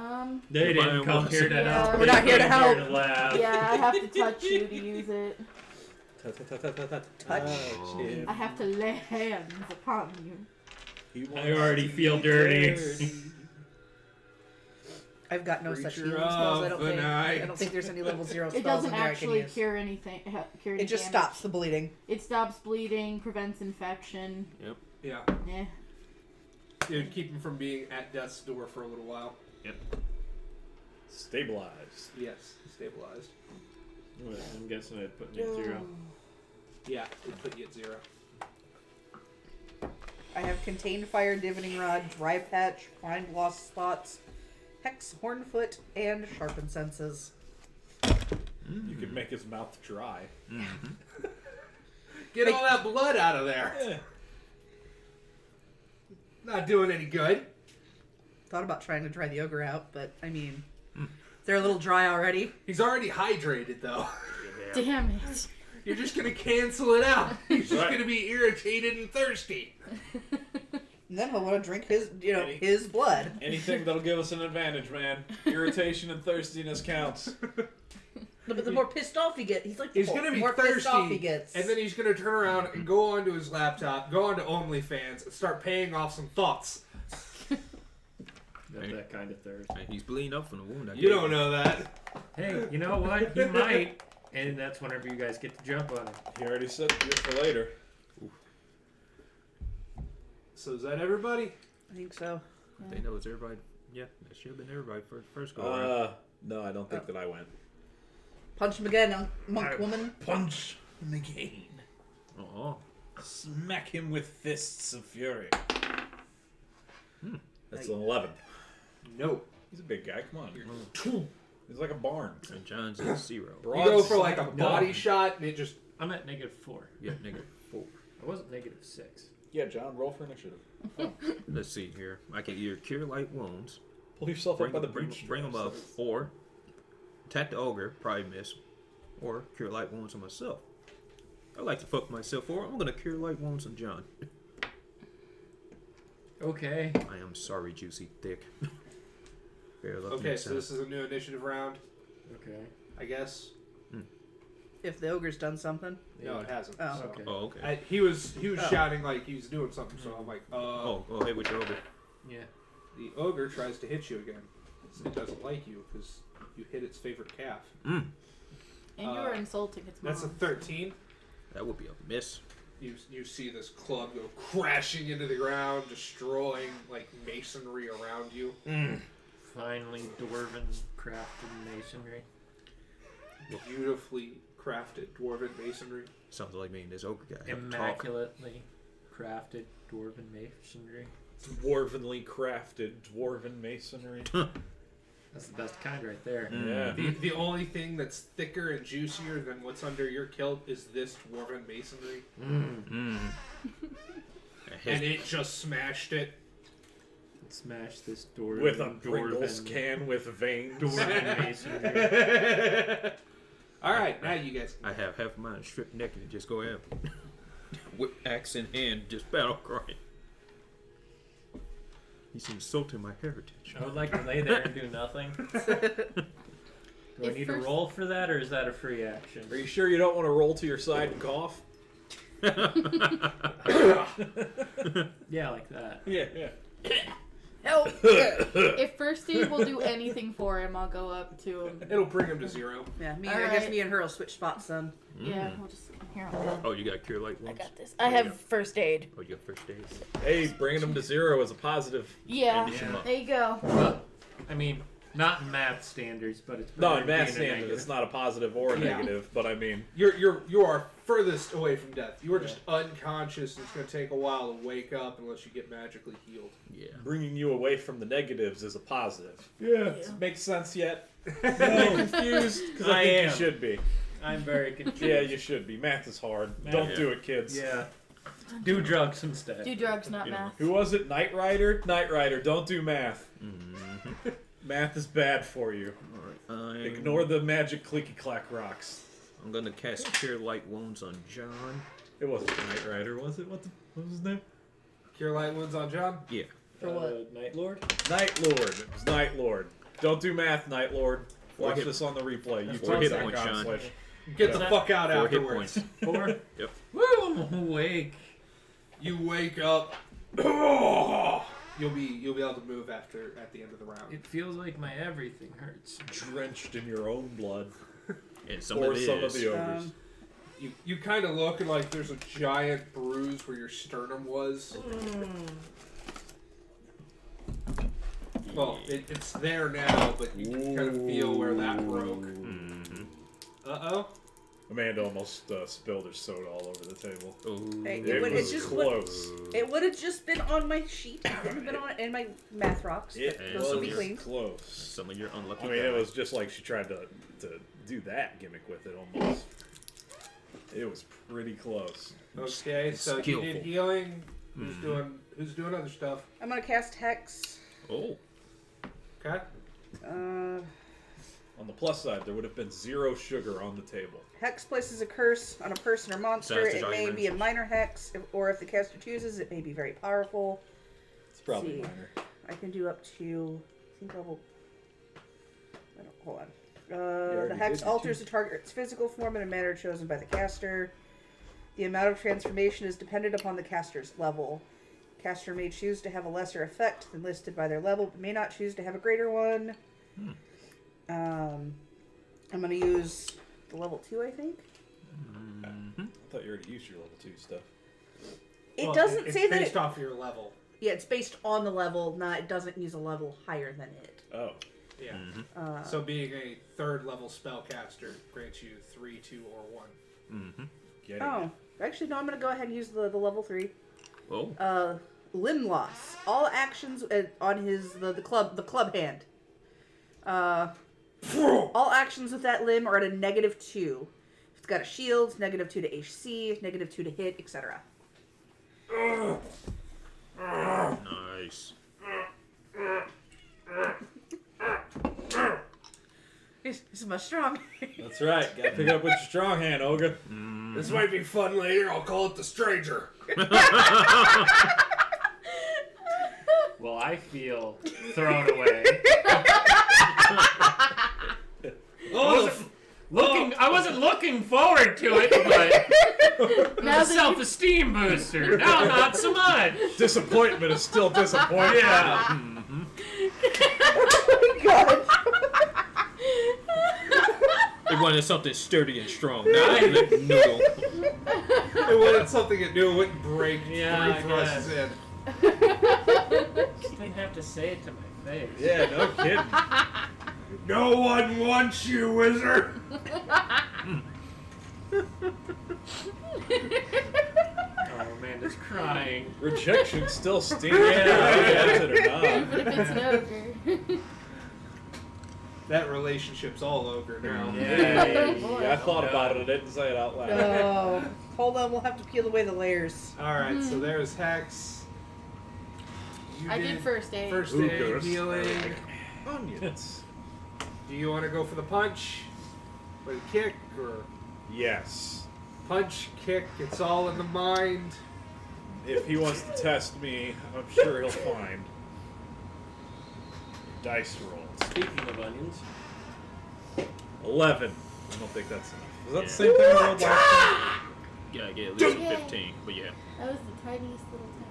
S1: They didn't come here to
S3: Yeah.
S1: help.
S3: We're
S6: not here to
S1: They came
S6: help.
S1: to laugh.
S3: Yeah, I have to touch you to use it.
S6: Touch.
S3: I have to lay hands upon you.
S1: I already feel dirty.
S6: I've got no such
S5: Creature
S6: healing spells. I
S5: of
S6: don't
S5: the
S6: think.
S5: night.
S6: I don't think there's any level 0 spells
S3: It doesn't
S6: in there I
S3: actually
S6: can use.
S3: cure anything. Cure any
S6: It just
S3: damage.
S6: stops the bleeding.
S3: It stops bleeding, prevents infection.
S5: Yeah.
S3: Yeah.
S5: It would keep him from being at death's door for a little while.
S2: Stabilized.
S5: Yes, stabilized.
S1: I'm guessing I'd put me at 0.
S5: Yeah, it'd put you at 0.
S6: I have contained fire, divining rod, dry patch, find lost spots, Hex, Hornfoot, and Sharpen Senses.
S2: You can make his mouth dry.
S5: Get all that blood out of there.
S2: Yeah.
S5: Not doing any good.
S6: Thought about trying to dry the ogre out, but I mean, they're a little dry already.
S5: He's already hydrated, though.
S3: Damn it.
S5: You're just gonna cancel it out. He's just
S2: Right.
S5: gonna be irritated and thirsty.
S6: And then he'll want to drink his, his blood.
S2: Anything that'll give us an advantage, man. Irritation and thirstiness counts.
S6: But the more pissed off he gets, he's like the
S5: He's gonna be
S6: more pissed off he
S5: thirsty,
S6: gets.
S5: and then he's gonna turn around and go onto his laptop, go onto OnlyFans, and start paying off some thoughts.
S1: Not that kind of thirst.
S4: And he's bleeding up from the wound.
S5: You don't know that.
S1: Hey, you know what? He might. And that's whenever you guys get to jump on him.
S2: He already said it for later.
S5: So is that everybody?
S6: I think so.
S4: They know it's everybody. Yeah, that should have been everybody for the first go around.
S2: No, I don't think that I went.
S6: Punch him again, monk woman.
S2: Punch him again.
S4: Oh,
S2: Smack him with fists of fury. That's an 11.
S5: No.
S2: He's a big guy. Come on. He's like a barn.
S4: and John's at 0.
S5: You go for like a body
S1: No.
S5: shot, and it just
S1: I'm at -4.
S4: Yeah, nigga. 4.
S1: I wasn't -6.
S2: Yeah, John, roll for initiative.
S4: Let's see here. I can either cure light wounds,
S2: Pull yourself
S4: bring,
S2: up by the
S4: bring,
S2: breech.
S4: bring them up, or attack the ogre, probably miss, or cure light wounds on myself. I like to fuck myself, or I'm gonna cure light wounds on John.
S1: Okay.
S4: I am sorry, Juicy Dick. Bear luck
S5: okay.
S4: next
S5: So
S4: time.
S5: this is a new initiative round,
S1: Okay.
S5: I guess.
S6: If the ogre's done something.
S5: No, it hasn't.
S6: Oh.
S5: so.
S1: Okay.
S4: Oh, okay.
S5: He was shouting like he was doing something, so I'm like,
S4: oh, hey, with your ogre.
S1: Yeah.
S5: The ogre tries to hit you again. It doesn't like you because you hit its favorite calf.
S3: And you were insulting its mom.
S5: That's a 13.
S4: That would be a miss.
S5: You see this club go crashing into the ground, destroying like masonry around you.
S1: Finally, dwarven crafted masonry.
S5: Beautifully crafted dwarven masonry.
S4: Sounds like me and this ogre guy have a talk.
S1: Immaculately crafted dwarven masonry.
S2: Dwarvenly crafted dwarven masonry.
S1: That's the best kind right there.
S2: Yeah.
S5: The only thing that's thicker and juicier than what's under your kilt is this dwarven masonry, and it just smashed it.
S1: Smash this dwarven.
S2: With a Pringles can with veins.
S1: Dwarven masonry.
S5: All right, now you guys.
S4: I have half of mine stripped naked and just go out. With axe in hand, just battle crying. He's insulting my heritage.
S1: I would like to lay there and do nothing. Do I
S3: If
S1: need to
S3: first-
S1: roll for that, or is that a free action?
S2: Are you sure you don't want to roll to your side and cough?
S1: Yeah, like that.
S2: Yeah.
S6: Help!
S3: If first aid will do anything for him, I'll go up to him.
S5: It'll bring him to 0.
S6: Yeah,
S3: All
S6: I guess
S3: right.
S6: me and her will switch spots then.
S3: Yeah, we'll just here. I'll go.
S4: Oh, you got cure light
S3: I
S4: wounds?
S3: got this. I have first aid.
S4: Oh, you got first aid?
S2: Hey, bringing them to 0 is a positive.
S3: Yeah,
S1: Yeah.
S3: there you go.
S1: Well, I mean, not in math standards, but it's
S2: No,
S1: better
S2: in
S1: than
S2: math
S1: being a
S2: standards,
S1: negative.
S2: it's not a positive or a
S5: Yeah.
S2: negative, but I mean,
S5: You are furthest away from death. You are just unconscious, and it's going to take a while to wake up unless you get magically healed.
S4: Yeah.
S2: bringing you away from the negatives is a positive.
S1: Yeah.
S2: Does it make sense yet? No, confused? Because I think you should be.
S1: I'm very confused.
S2: Yeah, you should be. Math is hard. Don't
S4: Yeah.
S2: do it, kids.
S1: Yeah. Do drugs instead.
S3: Do drugs, not
S2: You know,
S3: math.
S2: who was it? Knight Rider? Knight Rider, don't do math. Math is bad for you.
S4: Alright,
S2: Ignore the magic clicky clack rocks.
S4: I'm gonna cast cure light wounds on John.
S2: It wasn't Knight Rider, was it? What was his name?
S5: Cure light wounds on John?
S4: Yeah.
S6: For what?
S1: Night Lord?
S2: Night Lord. It was Night Lord. Don't do math, Night Lord. Watch
S4: hit-
S2: this on the replay.
S1: That's
S2: You
S4: hit points, John.
S2: /.
S5: Get the
S1: Yeah.
S5: fuck out
S4: 4 hit
S5: afterwards.
S4: points.
S1: 4?
S4: Yep.
S1: Woo! I'm awake.
S5: You wake up. You'll be able to move at the end of the round.
S1: It feels like my everything hurts.
S2: Drenched in your own blood.
S4: And some
S2: Or
S4: of it
S2: some of
S4: is.
S2: the ogres.
S5: You kind of look and like there's a giant bruise where your sternum was. Well, it's there now, but you can kind of feel where that broke.
S4: Mhm.
S5: Uh-oh.
S2: Amanda almost spilled her soda all over the table.
S6: Hey,
S2: It
S6: would-
S2: was
S6: just
S2: close.
S6: It would have just been on my sheet. It would have been on in my math rocks.
S2: It
S6: But those will be
S2: was
S6: clean.
S2: close.
S4: Some of your unlucky.
S2: I mean, it was just like she tried to do that gimmick with it almost. It was pretty close.
S5: Okay, so you
S4: Skillful.
S5: did healing. Who's doing other stuff?
S6: I'm gonna cast Hex.
S4: Oh.
S5: Okay.
S2: On the plus side, there would have been 0 sugar on the table.
S6: Hex places a curse on a person or monster.
S4: Sounds
S6: It may
S4: desirable.
S6: be a minor hex, or if the caster chooses, it may be very powerful.
S2: It's probably
S6: See.
S2: minor.
S6: I can do up to, I think level. Hold on.
S2: already
S6: The hex
S2: did your
S6: alters the target's physical form in a manner chosen by the caster. The amount of transformation is dependent upon the caster's level. Caster may choose to have a lesser effect than listed by their level, but may not choose to have a greater one. I'm going to use the level 2, I think.
S2: I thought you already used your level 2 stuff.
S6: It doesn't
S5: it's
S6: say that.
S5: based off your level.
S6: Yeah, it's based on the level. Not. It doesn't use a level higher than it.
S2: Oh.
S5: Yeah. So being a 3rd level spellcaster grants you 3, 2, or 1.
S2: Getting
S6: Oh, actually, no. I'm going to go ahead and use the level 3.
S4: Oh.
S6: Limb loss. All actions on his the club hand. All actions with that limb are at a -2. If it's got a shield, -2 to AC, -2 to hit, etc.
S4: Nice.
S6: This is my strong.
S2: That's right. Gotta pick it up with your strong hand, Olga.
S5: This might be fun later. I'll call it the Stranger.
S1: Well, I feel thrown away. I wasn't looking forward to it, but it was a self-esteem booster. Now, not so much.
S2: Disappointment is still disappointment.
S1: Yeah.
S6: Oh my god.
S4: They wanted something sturdy and strong. Now they let noodle.
S5: They wanted something that knew it wouldn't break
S1: Yeah,
S5: 3 thrusts
S1: I
S5: in.
S1: Just didn't have to say it to my face.
S2: Yeah, no kidding.
S5: No one wants you, wizard.
S1: Oh, Amanda's crying.
S2: Rejection still stings.
S1: Yeah.
S2: Whether you want it or not.
S3: Even if it's an ogre.
S5: That relationship's all ogre now.
S2: Yeah, I thought about it. I didn't say it out loud.
S6: Oh, hold on. We'll have to peel away the layers.
S5: All right, so there's Hex. You
S3: I did first aid.
S5: First
S2: Ooh,
S5: aid,
S2: good.
S5: healing.
S2: Onions.
S5: Do you want to go for the punch, or the kick, or
S2: Yes.
S5: punch, kick? It's all in the mind.
S2: If he wants to test me, I'm sure he'll find. Dice roll.
S1: Speaking of onions.
S2: 11. I don't think that's enough. Was that the same thing I rolled last time?
S4: Yeah, I get at least a 15, but yeah.
S3: That was the tiniest little tap.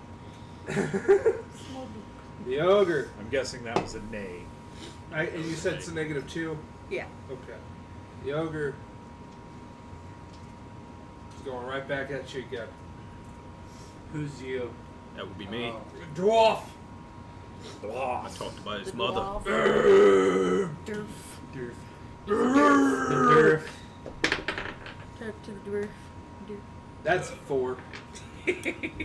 S3: Small bit.
S5: The ogre.
S2: I'm guessing that was a nay.
S5: And you said it's a -2?
S6: Yeah.
S5: Okay. The ogre is going right back at you again.
S1: Who's you?
S4: That would be me.
S1: Oh.
S5: Dwarf!
S4: I talked about his
S3: The
S4: mother.
S3: dwarf. Durf.
S1: Durf. Durf.
S3: Talk to the dwarf. Durf.
S5: That's 4.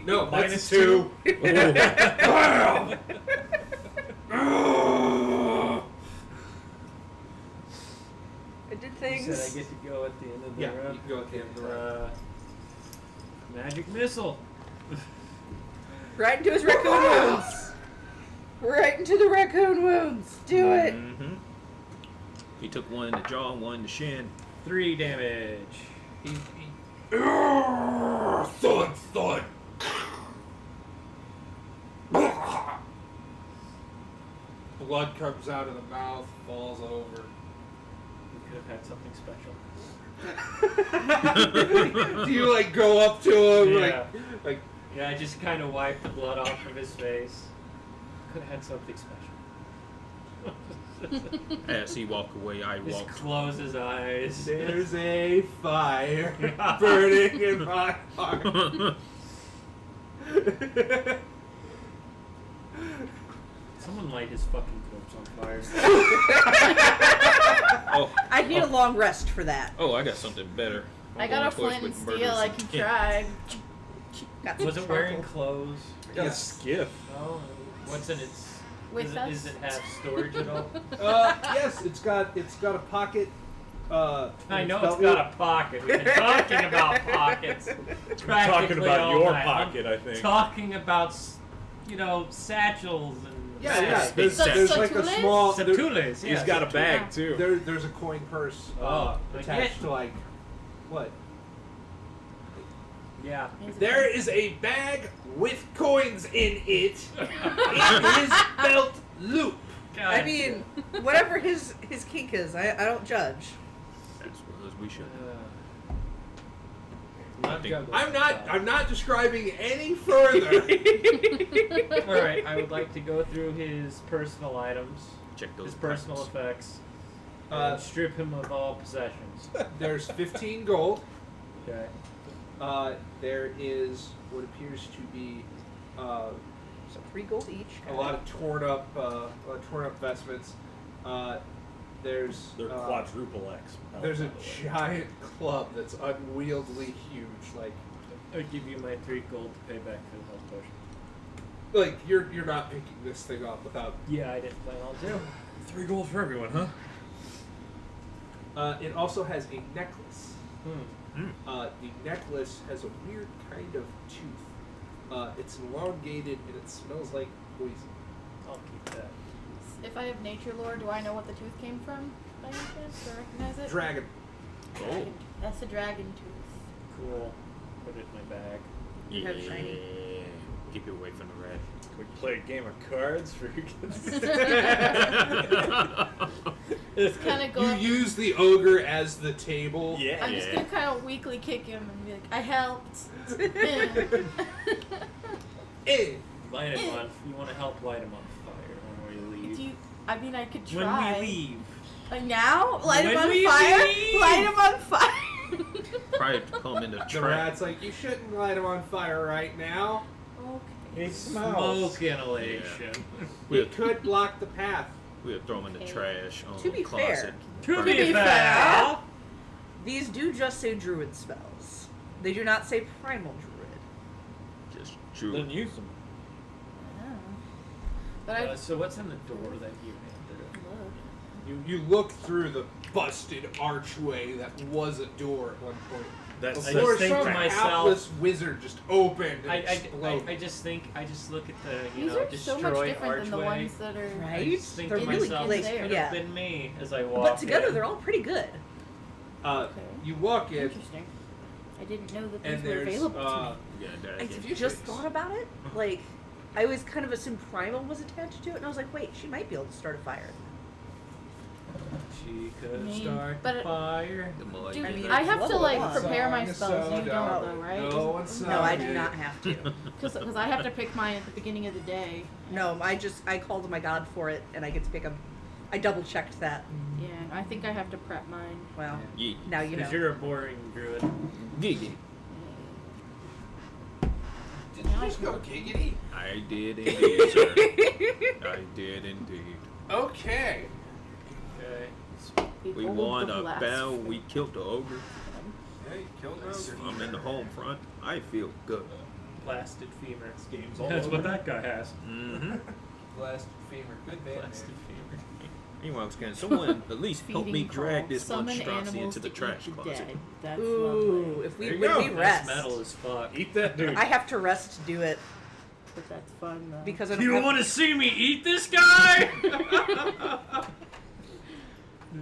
S5: No,
S2: Minus
S5: that's 2.
S2: Bam!
S6: I did
S1: You
S6: things.
S1: said I get to go at the end of the
S5: Yeah,
S1: round.
S5: you can go at the end of the round.
S1: Magic missile.
S6: Right into his raccoon wounds. Right into the raccoon wounds. Do it.
S4: Mm-hmm. He took one in the jaw and one in the shin.
S1: 3 damage.
S5: Thud, thud. Blood comes out of the mouth, falls over.
S1: We could have had something special.
S5: Do you like go up to him
S1: Yeah.
S5: like
S1: Yeah, I just kind of wiped the blood off from his face. Could have had something special.
S4: As he walked away, I
S1: Just
S4: walked.
S1: close his eyes.
S5: there's a fire burning in my heart?
S1: Someone light his fucking corpse on fire.
S4: Oh,
S6: I need a long rest for that.
S4: oh, I got something better.
S3: I got a flint and steel. I can try.
S6: Got some
S1: Was it wearing clothes?
S2: I got a skiff.
S1: Oh, what's in its?
S3: With us.
S1: Does it have storage at all?
S5: Yes, it's got a pocket.
S1: I know it's got a pocket. We've been talking about pockets.
S2: Talking about
S1: all
S2: your
S1: night.
S2: pocket, I think.
S1: Talking about, satchels and.
S5: Yeah. There's
S3: Satchels.
S5: like a small.
S1: Satules,
S2: He's got a bag too.
S5: There's a coin purse
S1: Oh,
S5: attached to like what?
S1: Yeah.
S5: There is a bag with coins in it in his belt loop.
S1: God.
S6: I mean, whatever his kink is, I don't judge.
S4: As well as we should.
S5: I'm not describing any further.
S1: All right, I would like to go through his personal items,
S4: Check those
S1: his personal
S4: buttons.
S1: effects,
S5: Uh,
S1: and strip him of all possessions.
S5: There's 15 gold.
S1: Okay.
S5: There is what appears to be
S6: So 3 gold each.
S5: a lot of torn up vestments. There's
S2: They're quadruple X.
S5: there's a giant club that's unwieldily huge. Like
S1: I'll give you my 3 gold to pay back for the health potion.
S5: you're not picking this thing up without.
S1: Yeah, I didn't plan on to.
S2: 3 gold for everyone, huh?
S5: It also has a necklace.
S1: Hmm.
S5: The necklace has a weird kind of tooth. It's elongated and it smells like poison.
S1: I'll keep that.
S3: If I have nature lore, do I know what the tooth came from? By any chance? Do I recognize it?
S5: Dragon.
S4: Oh.
S3: That's a dragon tooth.
S1: Cool. Put it in my bag.
S6: You have shiny.
S4: Keep it away from the red.
S2: Can we play a game of cards for you kids?
S3: It's kind of
S5: You
S3: going.
S5: use the ogre as the table.
S2: Yeah.
S3: I'm just gonna kind of weakly kick him and be like, I helped.
S5: Eh.
S1: Light him on. You want to help light him on fire when we leave.
S3: I mean, I could try.
S1: When we leave.
S3: Like now? Light him
S1: When
S3: on
S1: we
S3: fire?
S1: leave.
S3: Light him on fire.
S4: Probably come in the
S5: The
S4: trap.
S5: rat's like, you shouldn't light him on fire right now.
S3: Okay.
S2: He smells.
S1: Smoke inhalation.
S4: We'll,
S5: It could block the path.
S4: we'll throw them in the
S3: Okay.
S4: trash.
S6: To be
S4: closet.
S6: fair.
S1: To
S4: Burn
S1: be
S4: it.
S1: fair.
S6: These do just say druid spells. They do not say primal druid.
S4: Just true.
S2: Then use them.
S3: But I
S1: So what's in the door that you entered?
S5: You look through the busted archway that was a door at one point.
S2: That's
S1: I
S5: Before
S1: just think
S5: some
S1: to myself-
S5: hapless wizard just opened and
S1: I
S5: exploded.
S1: just look at the
S3: these are so much
S1: destroyed
S3: different
S1: archway.
S3: than the ones that are.
S1: I
S6: Right?
S1: just think
S6: They're
S1: to
S6: really
S1: myself,
S6: like,
S1: this could
S6: yeah.
S1: have been me as I walk.
S6: But together
S1: in.
S6: they're all pretty good.
S3: Okay.
S5: You walk in,
S3: Interesting. I didn't know that
S5: and
S3: these were
S5: there's
S3: available to me.
S4: Yeah, that
S6: I
S4: is-
S6: just thought about it. Like, I always kind of assumed primal was attached to it, and I was like, wait, she might be able to start a fire.
S1: She could
S3: mean,
S1: start
S3: but
S1: the
S3: it-
S1: fire.
S4: The more
S3: Do
S4: you
S6: I mean,
S3: I have to
S6: level
S3: like
S6: one.
S3: prepare my
S5: Song,
S3: spells. You
S5: so
S3: don't
S5: no.
S3: though, right?
S5: No one's
S6: No, I
S5: sorry.
S6: do not have to.
S3: Because I have to pick mine at the beginning of the day.
S6: No, I called my god for it, and I get to pick them. I double checked that.
S3: Yeah, I think I have to prep mine.
S6: Well,
S4: Yeah.
S6: now you know.
S1: Because you're a boring druid.
S4: Giggity.
S5: Did you just go giggity?
S4: I did indeed, sir. I did indeed.
S5: Okay.
S1: Okay.
S4: We
S3: Behold
S4: won
S3: the
S4: a
S3: blast.
S4: battle. We killed the ogre.
S5: Yeah, you killed an ogre.
S4: I'm in the home front. I feel good.
S1: Blasted femur.
S2: Game's all
S1: That's
S2: over.
S1: what that guy has.
S4: Mm-hmm.
S5: Blasted femur. Good man.
S1: Blasted femur.
S4: Anyway, can someone at least help
S3: Feeding
S4: me drag
S3: call.
S4: this
S3: Summon
S4: monstrosity
S3: animals
S4: into the
S3: to
S4: trash
S3: eat the
S4: closet?
S3: dead. That's
S6: Ooh,
S3: lovely.
S6: if we
S2: There you
S6: when
S2: go.
S6: we
S1: That's
S6: rest,
S1: metal as fuck.
S2: Eat that dude.
S6: I have to rest to do it
S3: But that's fun though.
S6: because I don't
S1: You
S6: have-
S1: want to see me eat this guy?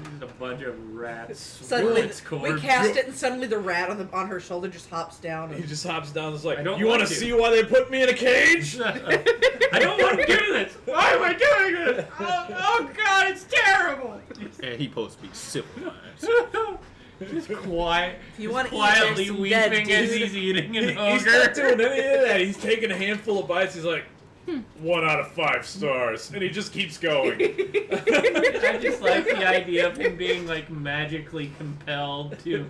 S1: Just a bunch of rats.
S6: Suddenly,
S1: Bullets
S6: we
S1: cord.
S6: cast it, and suddenly the rat on her shoulder just hops down.
S2: He
S6: And,
S2: just hops down and is like,
S1: I don't
S2: you want
S1: want
S2: to
S1: to."
S2: see why they put me in a cage?
S1: I don't want to do this. Why am I doing this? Oh God, it's terrible.
S4: And he supposed to be civilized.
S1: Just quiet.
S6: If you wanna eat,
S1: quietly
S6: there's some
S1: weeping
S6: dead,
S1: as
S6: dude.
S1: he's eating an
S2: He's
S1: ogre.
S2: not doing any of that. He's taking a handful of bites. He's like, 1 out of 5 stars, and he just keeps going.
S1: I just like the idea of him being like magically compelled to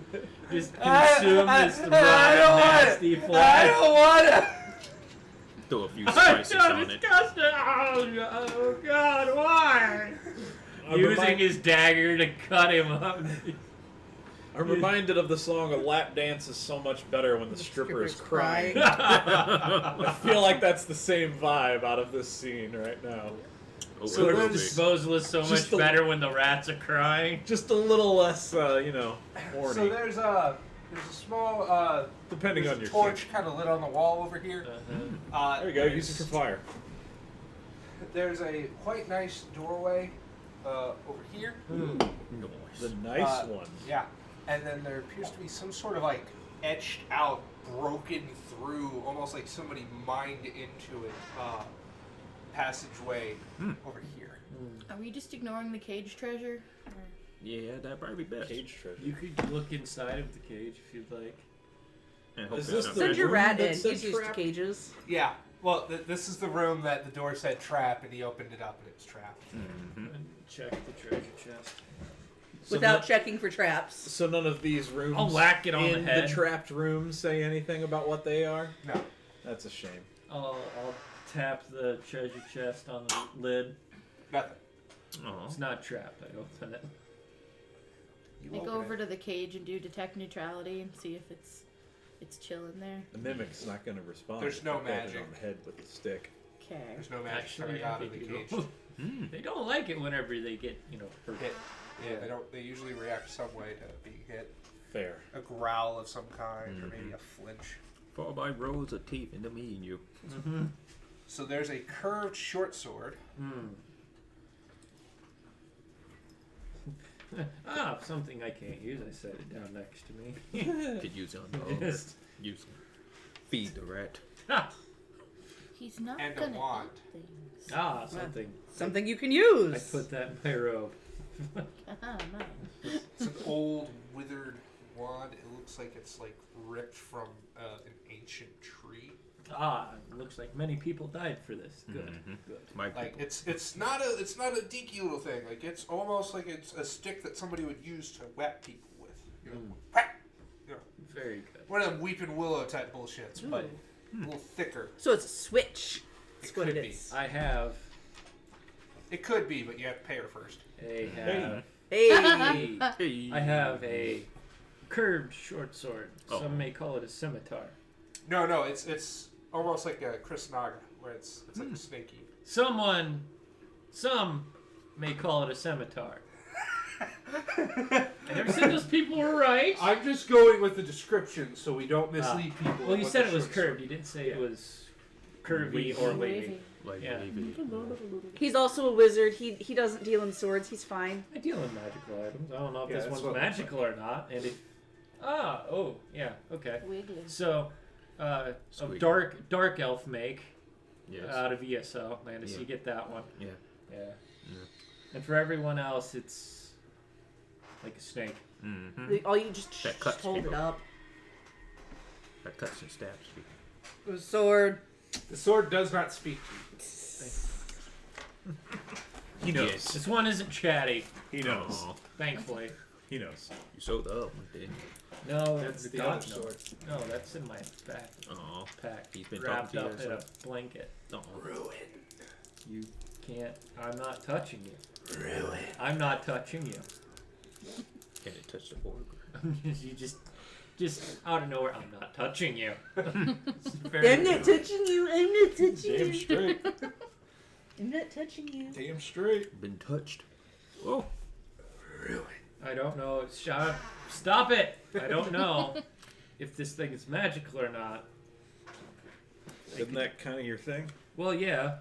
S1: just consume this rotten, nasty flesh.
S5: wanna.
S4: Throw a few
S1: I'm
S4: spices
S1: so
S4: on it.
S1: disgusted. Oh God, why? Using his dagger to cut him up.
S2: I'm reminded of the song "A Lap Dance is so much better when the stripper is crying."
S6: crying.
S2: I feel like that's the same vibe out of this scene right now.
S4: Oh,
S2: So
S4: it will
S2: there's
S4: be.
S1: Disposal is so
S2: Just
S1: much
S2: a-
S1: better when the rats are crying.
S2: Just a little less, horny.
S5: So there's a small
S2: Depending
S5: there's
S2: on
S5: a
S2: your
S5: torch kind of lit on the wall over here.
S2: There you go. Use it for fire.
S5: There's a quite nice doorway over here.
S4: Nice.
S2: The nice one.
S5: Yeah, and then there appears to be some sort of like etched out, broken through, almost like somebody mined into it passageway over here.
S3: Are we just ignoring the cage treasure? Or-
S4: Yeah, that'd probably be best.
S2: Cage treasure.
S1: You could look inside of the cage if you'd like.
S4: And hope
S2: Is
S4: there's
S2: this
S4: not
S2: the
S6: Send your
S2: room
S6: rat
S2: that
S6: in.
S2: said
S6: He's used to
S2: trap?
S6: cages.
S5: Yeah, well, this is the room that the door said trap, and he opened it up and it was trapped.
S1: And check the treasure chest.
S2: So
S6: Without
S2: none-
S6: checking for traps.
S2: So none of these rooms
S1: I'll whack it on the
S2: in
S1: head.
S2: trapped rooms say anything about what they are?
S5: No.
S2: That's a shame.
S1: I'll tap the treasure chest on the lid.
S5: Nothing.
S4: Aw.
S1: It's not trapped. I open it.
S5: You
S3: I go
S5: open
S3: over
S5: it.
S3: to the cage and do detect neutrality and see if it's chill in there.
S2: The mimic's not going to respond.
S5: There's
S2: if
S5: no
S2: you poke it
S5: magic.
S2: on the head with a stick.
S3: Okay.
S5: There's no magic
S1: Actually,
S5: coming
S1: I
S5: out of the
S1: think
S5: cage.
S1: you know. They don't like it whenever they get, hurt.
S5: Hit. Yeah, they don't. They usually react some way to being hit.
S2: Fair.
S5: A growl of some kind, or maybe a flinch.
S4: Followed by rows of teeth into me and you.
S5: So there's a curved short sword.
S1: Something I can't use. I set it down next to me.
S4: Could use it on the other.
S1: Yes.
S4: Use it. Feed the rat.
S3: He's not
S5: And a
S3: gonna
S5: wand.
S3: eat things.
S1: Something.
S6: Something you can use.
S1: I put that in my robe.
S3: Nice.
S5: It's an old, withered wand. It looks like it's like ripped from an ancient tree.
S1: It looks like many people died for this. Good, good.
S4: My
S5: Like
S4: people.
S5: it's not a dinky little thing. Like it's almost like it's a stick that somebody would use to whack people with. You know, whack! You know,
S1: Very good.
S5: one of them weeping willow type bullshits, but a little thicker.
S6: So it's a switch. That's
S5: It
S6: what
S5: could
S6: it
S5: be.
S6: is.
S1: I have
S5: It could be, but you have to pay her first.
S1: Hey.
S4: Hey.
S1: I have a curved short sword.
S4: Oh.
S1: Some may call it a scimitar.
S5: No, it's almost like a Chris Naga, where it's like a snaky.
S1: Some may call it a scimitar. I never said those people were right.
S5: I'm just going with the description so we don't mislead people.
S1: Well, you
S5: with
S1: said
S5: the
S1: it was
S5: short sword.
S1: curved. You didn't say it
S5: Yeah.
S1: was curvy or wavy.
S4: Like
S1: Yeah.
S4: wavy.
S6: He's also a wizard. He doesn't deal in swords. He's fine.
S1: I deal in magical items. I don't know if
S5: Yeah,
S1: this
S5: that's
S1: one's
S5: what it looks
S1: magical or not. And if yeah, okay.
S3: Wiggly.
S1: So, of
S4: Squeaky.
S1: dark elf make
S4: Yes.
S1: out of ESO. Landis,
S4: Yeah.
S1: you get that one.
S4: Yeah.
S1: Yeah. And for everyone else, it's like a snake.
S4: Mm-hmm.
S6: All you just
S4: That cuts
S6: hold
S4: people.
S6: it up.
S4: That cuts and stabs people.
S6: The sword.
S5: The sword does not speak to you.
S2: He knows.
S4: Yes.
S1: This one isn't chatty,
S2: He knows.
S4: Aw.
S1: thankfully.
S2: He knows.
S4: You sold the other one, didn't you?
S1: No,
S5: That's
S1: it's
S5: the
S1: God,
S5: other
S1: no.
S5: sword.
S1: No, that's in my back
S4: Oh.
S1: pack.
S4: He's been
S1: wrapped
S4: talking
S1: up
S4: to
S1: in
S4: you,
S1: a blanket.
S4: Oh.
S1: You can't. I'm not touching you. I'm not touching you.
S4: Can it touch the board?
S1: You just out of nowhere. I'm not touching you. It's
S6: I'm
S1: very
S6: not touching you. I'm not touching
S2: Damn
S6: you.
S2: straight.
S6: I'm not touching you.
S2: Damn straight.
S4: Been touched. Oh.
S1: I don't know. Stop it! I don't know if this thing is magical or not.
S2: Isn't that kind of your thing?
S1: Well, yeah,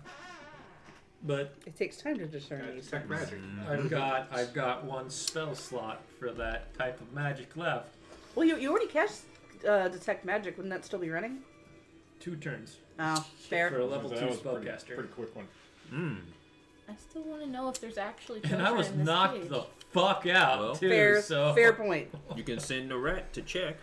S1: but
S6: It takes time to discern these.
S5: Detect magic.
S1: I've got one spell slot for that type of magic left.
S6: Well, you already cast detect magic. Wouldn't that still be running?
S1: 2 turns
S6: Oh,
S1: for a
S6: fair.
S1: level 2 spellcaster.
S2: Pretty quick one.
S3: I still want to know if there's actually
S1: And I
S3: treasure
S1: was
S3: in this
S1: knocked
S3: cage.
S1: the fuck out
S4: Well,
S1: too.
S6: Fair.
S1: So
S6: Fair point.
S4: You can send the rat to check.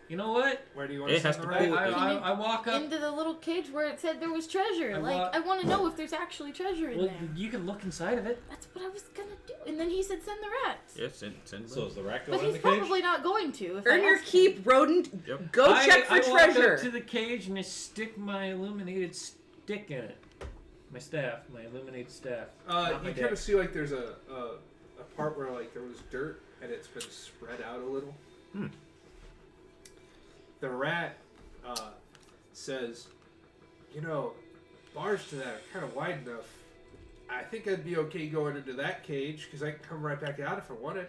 S1: you know what?
S5: Where do you want
S4: It
S5: to
S4: has
S5: send
S4: to
S5: the
S4: pull
S5: rat?
S4: it.
S1: I walk up.
S3: into the little cage where it said there was treasure. I want to know if there's actually treasure in
S1: Well,
S3: there.
S1: you can look inside of it.
S3: That's what I was gonna do. And then he said send the rats.
S4: Yes, send
S2: So is the rat
S3: But
S2: going in
S3: he's
S2: the cage?
S3: probably not going to. If I
S6: Earn your
S3: ask him.
S6: keep, rodent.
S4: Yep.
S6: Go check for
S1: I walk up
S6: treasure.
S1: to the cage and I stick my illuminated stick in it. My staff, my illuminated staff. Not my
S5: You
S1: dick.
S5: kind of see like there's a a part where like there was dirt and it's been spread out a little. The rat says, you know, bars to that are kind of wide enough. I think I'd be okay going into that cage because I can come right back out if I wanted.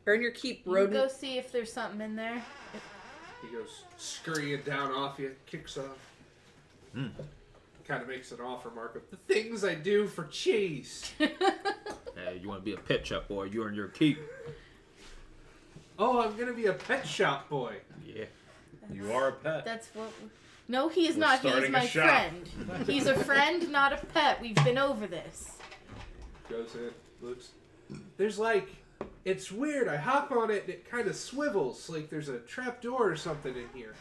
S6: Earn your keep,
S3: You
S6: rodent.
S3: go see if there's something in there.
S5: He goes scurrying down off you, kicks off. Kind of makes an offer, Mark, of the things I do for cheese.
S4: Hey, you want to be a pet shop boy? You earn your keep.
S5: Oh, I'm going to be a pet shop boy.
S4: Yeah.
S2: You are a pet.
S3: That's what. No, he is
S2: We're
S3: not. He is
S2: starting a
S3: my
S2: shop.
S3: friend. He's a friend, not a pet. We've been over this.
S5: Goes in, looks. There's like, it's weird. I hop on it and it kind of swivels. Like there's a trap door or something in here.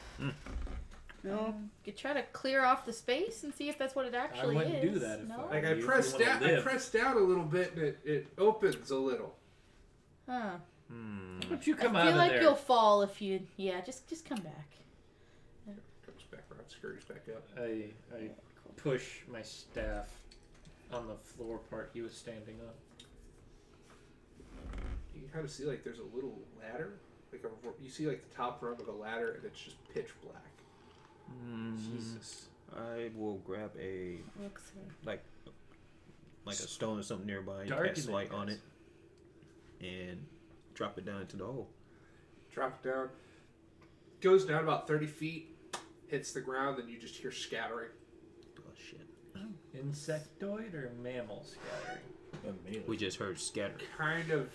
S6: No.
S3: You try to clear off the space and see if that's what it actually
S1: wouldn't
S3: is.
S1: do that if
S3: no?
S1: I-
S5: Like I
S1: If you
S5: press
S1: wanna
S5: down,
S1: live.
S5: a little bit and it opens a little.
S3: Huh.
S1: Why don't you come
S3: I
S1: out
S3: feel
S1: of
S3: like
S1: there?
S3: you'll fall if you. Yeah, just come back.
S5: Comes back around, scurries back up.
S1: I push my staff on the floor part he was standing on.
S5: You can kind of see like there's a little ladder. Like you see like the top rung of a ladder and it's just pitch black.
S1: Jesus.
S4: I will grab a
S3: Looks
S4: like a stone or something nearby and
S1: Dark
S4: cast
S1: in
S4: light
S1: there,
S4: on
S1: guys.
S4: it and drop it down into the hole.
S5: Drop it down. Goes down about 30 feet, hits the ground, then you just hear scattering.
S4: Oh shit.
S1: Insectoid or mammal scattering?
S4: We just heard scatter.
S5: Kind of.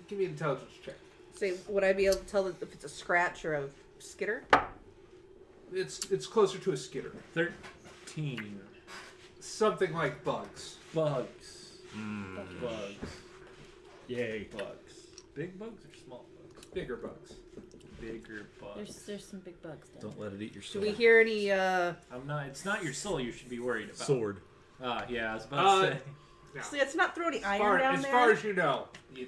S5: Give me an intelligence check.
S6: Say, would I be able to tell if it's a scratch or a skitter?
S5: It's closer to a skitter.
S1: 13.
S5: Something like bugs.
S1: Bugs. Bugs.
S2: Yay.
S1: Bugs. Big bugs or small bugs?
S5: Bigger bugs.
S1: Bigger bugs.
S3: there's some big bugs down.
S4: Don't let it eat your
S6: Do
S4: soul.
S6: we hear any,
S1: I'm not. It's not your soul you should be worried about.
S2: Sword.
S1: Yeah, I was about to say.
S5: No.
S6: See, let's not throw any
S5: As
S6: iron down
S5: as
S6: there.
S5: far as you know. No.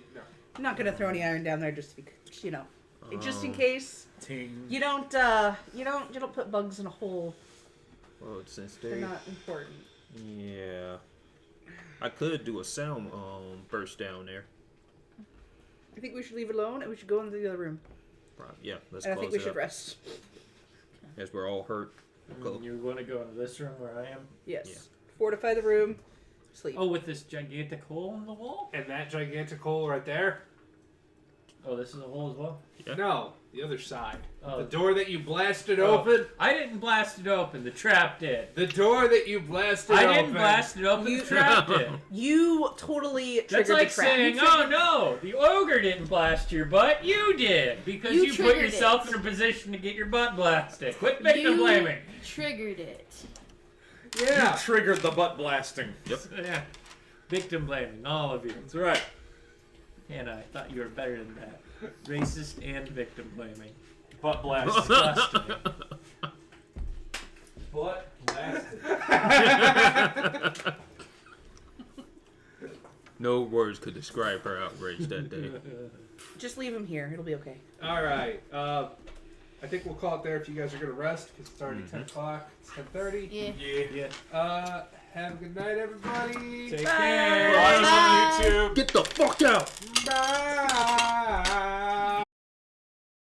S6: I'm not gonna throw any iron down there just to be, just in case.
S2: Ting.
S6: You don't put bugs in a hole.
S4: Well, since
S6: They're
S4: they,
S6: not important.
S4: yeah, I could do a sound burst down there.
S6: I think we should leave it alone and we should go into the other room.
S4: Yeah, let's
S6: And I
S4: close
S6: think we
S4: it
S6: should
S4: up.
S6: rest.
S4: As we're all hurt. Go.
S1: You want to go into this room where I am?
S6: Yes.
S4: Yeah.
S6: Fortify the room. Sleep.
S1: Oh, with this gigantic hole in the wall?
S5: And that gigantic hole right there?
S1: Oh, this is a hole as well?
S4: Yeah.
S5: No, the other side.
S1: Oh.
S5: The door that you blasted
S1: Oh.
S5: open?
S1: I didn't blast it open. The trap did.
S5: The door that you blasted open.
S1: I didn't blast it open.
S6: You-
S1: The trap did.
S6: You totally triggered
S1: That's like
S6: the trap.
S1: saying, oh no, the ogre didn't blast your butt. You did. Because
S3: You
S1: you put
S3: triggered
S1: yourself
S3: it.
S1: in a position to get your butt blasted. Quit victim blaming.
S3: Triggered it.
S5: Yeah.
S2: You triggered the butt blasting.
S1: Yeah. Victim blaming, all of you.
S2: That's right.
S1: And I thought you were better than that. Racist and victim blaming.
S9: Butt blast.
S1: Disgusting.
S9: Butt blasted.
S4: No words could describe her outrage that day.
S6: Just leave him here. It'll be okay.
S5: All right. I think we'll call it there if you guys are going to rest because it's already 10 o'clock. It's 10:30.
S3: Yeah.
S1: Yeah.
S5: Have a good night, everybody.
S1: Take
S6: Bye.
S1: care.
S9: Watch us on YouTube.
S4: Get the fuck out!
S5: Bye.